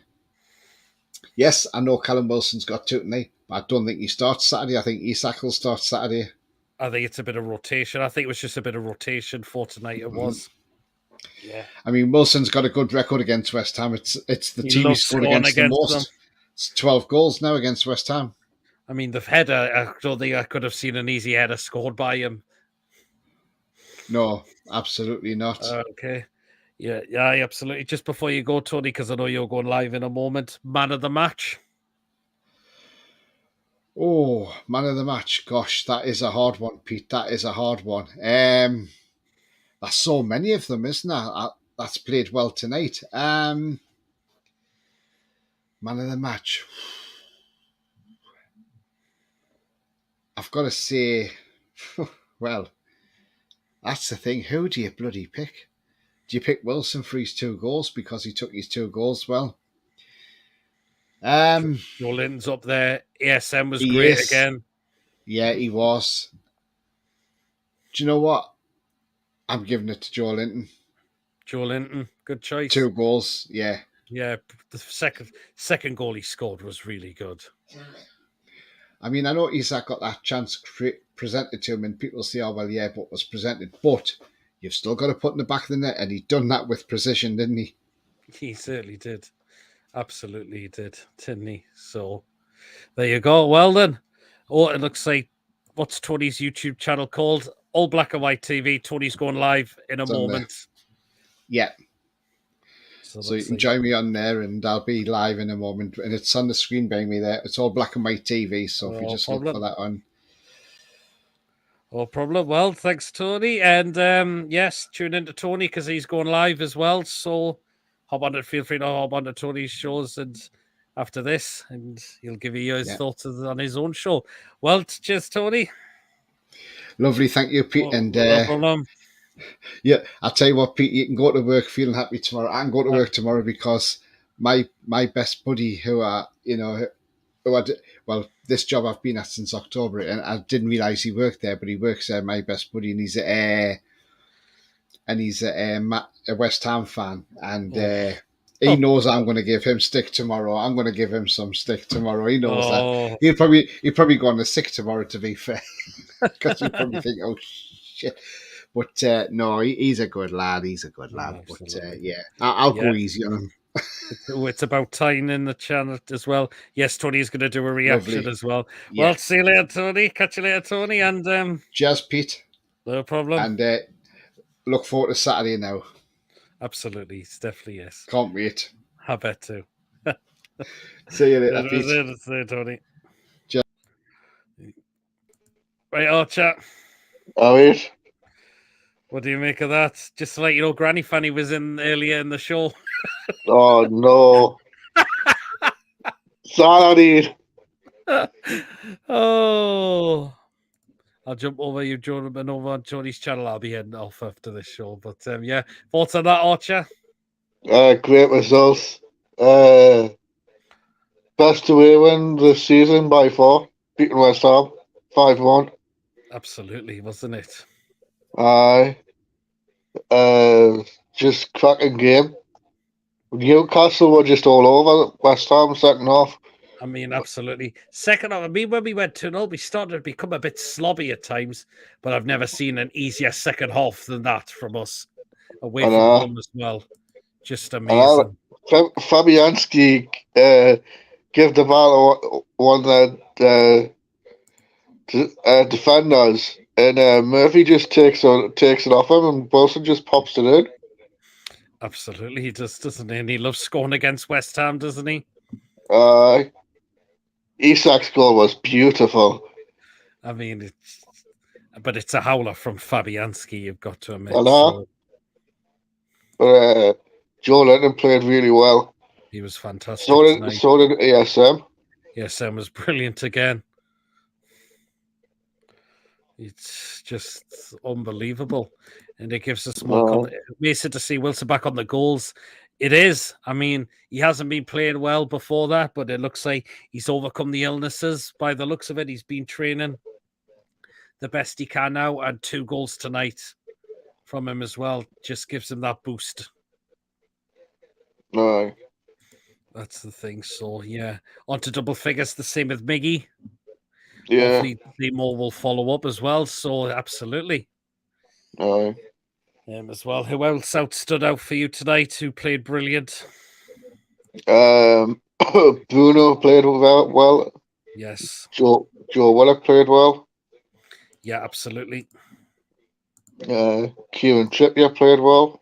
[SPEAKER 5] yes, I know Callum Wilson's got 2 tonight, but I don't think he starts Saturday. I think Isak will start Saturday.
[SPEAKER 1] I think it's a bit of rotation. I think it was just a bit of rotation for tonight. It was. Yeah.
[SPEAKER 5] I mean, Wilson's got a good record against West Ham. It's the team he scored against the most. Them. It's 12 goals now against West Ham.
[SPEAKER 1] I mean, the header, I don't think I could have seen an easy header scored by him.
[SPEAKER 5] No, absolutely not.
[SPEAKER 1] Okay. Yeah, absolutely. Just before you go, Tony, because I know you're going live in a moment, man of the match.
[SPEAKER 5] Oh, man of the match. Gosh, that is a hard one, Pete. That is a hard one. There's so many of them, isn't there? That's played well tonight. Man of the match. I've got to say, well, that's the thing. Who do you bloody pick? Do you pick Wilson for his 2 goals because he took his 2 goals well?
[SPEAKER 1] Joelinton's up there. ASM was great again.
[SPEAKER 5] Yeah, he was. Do you know what? I'm giving it to Joelinton.
[SPEAKER 1] Joelinton, good choice.
[SPEAKER 5] 2 goals, yeah.
[SPEAKER 1] Yeah, the second goal he scored was really good.
[SPEAKER 5] I mean, I know Isak got that chance presented to him, and people say, "Oh well, yeah, but was presented." But you've still got to put in the back of the net, and he done that with precision, didn't he?
[SPEAKER 1] He certainly did. Absolutely, he did, didn't he? So there you go. Well then, it looks like what's Tony's YouTube channel called? All Black and White TV. Tony's going live in a
[SPEAKER 5] It's on there.
[SPEAKER 1] moment.
[SPEAKER 5] Yeah.
[SPEAKER 1] So
[SPEAKER 5] you can join me on there, and I'll be live in a moment. And it's on the screen by me there. It's all black and white TV, so if you just look for that on.
[SPEAKER 1] No problem. Well, thanks, Tony. And yes, tune into Tony because he's going live as well. So feel free to hop on to Tony's shows and after this, and he'll give you his thoughts on his own show. Well, cheers, Tony.
[SPEAKER 5] Lovely. Thank you, Pete. And
[SPEAKER 1] no problem.
[SPEAKER 5] Yeah, I'll tell you what, Pete, you can go to work feeling happy tomorrow. I can go to work tomorrow because my best buddy this job I've been at since October, and I didn't realise he worked there, but he works there, my best buddy, and he's a West Ham fan, and he knows I'm going to give him stick tomorrow. I'm going to give him some stick tomorrow. He knows that. He'll probably go on the sick tomorrow, to be fair, because he'll probably think, oh, shit. But no, he's a good lad. He's a good lad. But I'll go easy on him.
[SPEAKER 1] It's about time in the channel as well. Yes, Tony's going to do a reaction as well.
[SPEAKER 5] Yeah.
[SPEAKER 1] Well, see you later, Tony. Catch you later, Tony. And
[SPEAKER 5] cheers, Pete.
[SPEAKER 1] No problem.
[SPEAKER 5] And look forward to Saturday now.
[SPEAKER 1] Absolutely. It's definitely yes.
[SPEAKER 5] Can't wait.
[SPEAKER 1] I bet too.
[SPEAKER 5] See you later, Pete.
[SPEAKER 1] See you, Tony.
[SPEAKER 5] Cheers.
[SPEAKER 1] Right, Archer.
[SPEAKER 6] All right.
[SPEAKER 1] What do you make of that? Just to let you know, Granny Fanny was in earlier in the show.
[SPEAKER 6] Oh, no. Sorry.
[SPEAKER 1] Oh. I'll jump over you, Jordan, over on Tony's channel. I'll be heading off after this show. But yeah, thoughts on that, Archer?
[SPEAKER 6] Great results. Best away win this season by 4. Beating West Ham 5-1.
[SPEAKER 1] Absolutely, wasn't it?
[SPEAKER 6] Aye. Just cracking game. Newcastle were just all over West Ham second half.
[SPEAKER 1] I mean, absolutely. Second half, I mean, when we went 2-0, we started to become a bit slobby at times, but I've never seen an easier second half than that from us. Away from home as well. Just amazing.
[SPEAKER 6] Fabianski gave the ball one that defenders, and Murphy just takes it off him, and Wilson just pops it in.
[SPEAKER 1] Absolutely, he does, doesn't he? And he loves scoring against West Ham, doesn't he?
[SPEAKER 6] Isak's goal was beautiful.
[SPEAKER 1] I mean, it's a howler from Fabianski, you've got to admit.
[SPEAKER 6] Joe Lennon played really well.
[SPEAKER 1] He was fantastic.
[SPEAKER 6] So did ASM.
[SPEAKER 1] ASM was brilliant again. It's just unbelievable. And it gives us more makes it to see Wilson back on the goals. It is. I mean, he hasn't been playing well before that, but it looks like he's overcome the illnesses by the looks of it. He's been training the best he can now, and 2 goals tonight from him as well. Just gives him that boost.
[SPEAKER 6] No.
[SPEAKER 1] That's the thing. So, yeah. On to double figures. The same with Miggy.
[SPEAKER 6] Yeah.
[SPEAKER 1] Hopefully, more will follow up as well. So, absolutely.
[SPEAKER 6] No.
[SPEAKER 1] As well. Who else stood out for you tonight who played brilliant?
[SPEAKER 6] Bruno played well.
[SPEAKER 1] Yes.
[SPEAKER 6] Joe Willock played well.
[SPEAKER 1] Yeah, absolutely.
[SPEAKER 6] Kieran Trippier played well.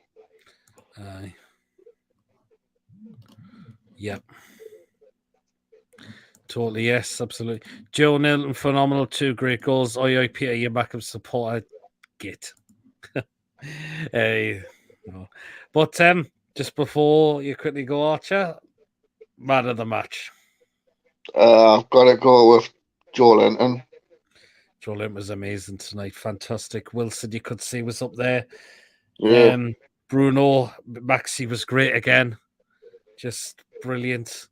[SPEAKER 1] Yep. Totally, yes, absolutely. Joe Nilton, phenomenal, 2 great goals. Oi, Peter, your backup supporter. Git. No. But just before you quickly go, Archer, man of the match.
[SPEAKER 6] I've got to go with Joe Linton.
[SPEAKER 1] Joe Linton was amazing tonight. Fantastic. Wilson, you could see, was up there.
[SPEAKER 6] Yeah.
[SPEAKER 1] Bruno, Maxi was great again. Just brilliant.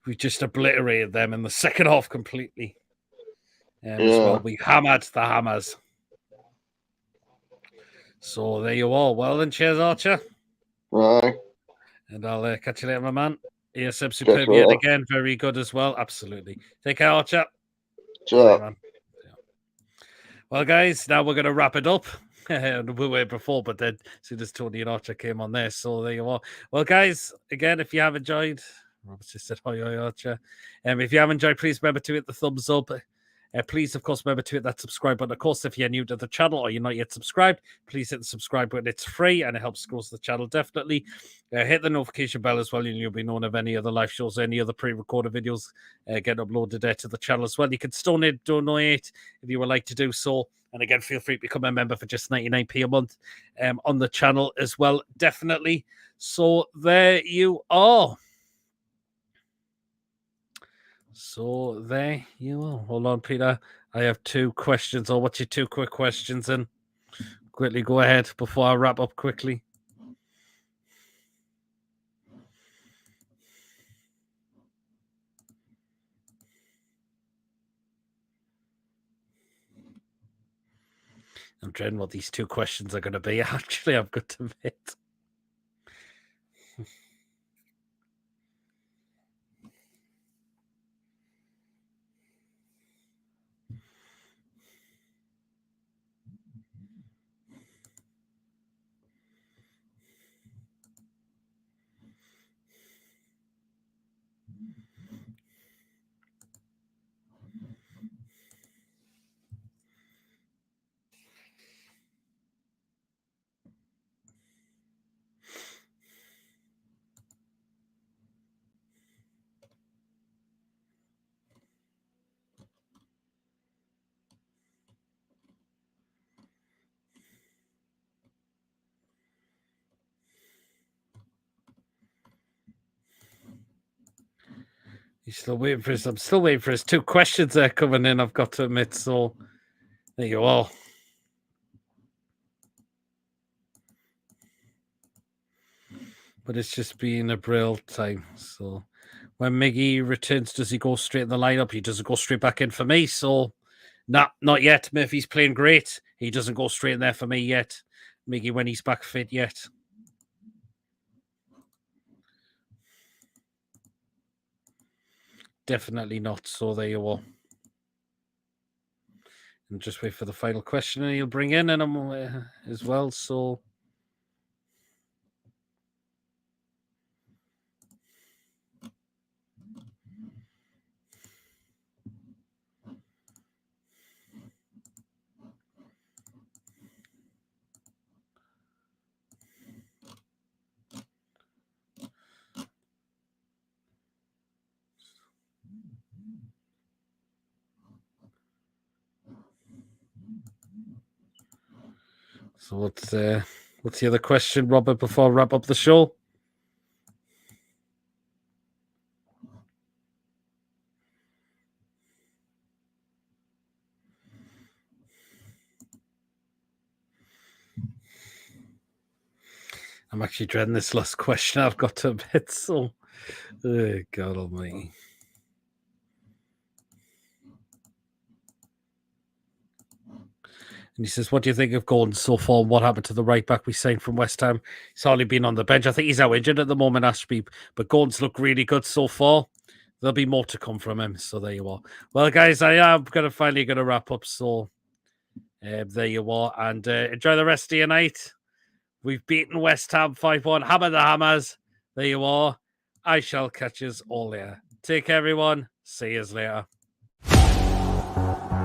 [SPEAKER 1] We just obliterated them in the second half completely. As well, we hammered the Hammers. So there you are. Well then, cheers, Archer.
[SPEAKER 6] Right.
[SPEAKER 1] And I'll catch you later, my man. ASM superb yet again. Very good as well. Absolutely. Take care, Archer.
[SPEAKER 6] So,
[SPEAKER 1] man. Well, guys, now we're going to wrap it up. We were before, but then as soon as Tony and Archer came on there, so there you are. Well, guys, again, if you have enjoyed, Robert just said hi, Archer. If you have enjoyed, please remember to hit the thumbs up. Please, of course, remember to hit that subscribe button. Of course, if you're new to the channel or you're not yet subscribed, please hit the subscribe button. It's free and it helps grow the channel, definitely. Hit the notification bell as well, and you'll be known of any other live shows, any other pre-recorded videos get uploaded to the channel as well. You can still donate if you would like to do so. And again, feel free to become a member for just 99p a month on the channel as well, definitely. So there you are. So there you are. Hold on, Peter. I have 2 questions. I'll watch your 2 quick questions and quickly go ahead before I wrap up quickly. I'm dreading what these 2 questions are going to be. Actually, I've got to admit. He's still waiting for his. I'm still waiting for his 2 questions there coming in. I've got to admit. So there you are. But it's just been a brilliant time. So when Miggy returns, does he go straight in the lineup? He doesn't go straight back in for me. So not yet. Murphy's playing great. He doesn't go straight in there for me yet. Miggy when he's back fit yet. Definitely not. So there you are. And just wait for the final question and he'll bring in and I'm as well. So what's the other question, Robert, before I wrap up the show? I'm actually dreading this last question. I've got to admit, so oh, God almighty. And he says, what do you think of Gordon so far? What happened to the right back we signed from West Ham? He's hardly been on the bench. I think he's out injured at the moment, Ashby. But Gordon's looked really good so far. There'll be more to come from him. So there you are. Well, guys, I am finally going to wrap up. So there you are. And enjoy the rest of your night. We've beaten West Ham 5-1. Hammer the Hammers. There you are. I shall catch us all later. Take care, everyone. See you later.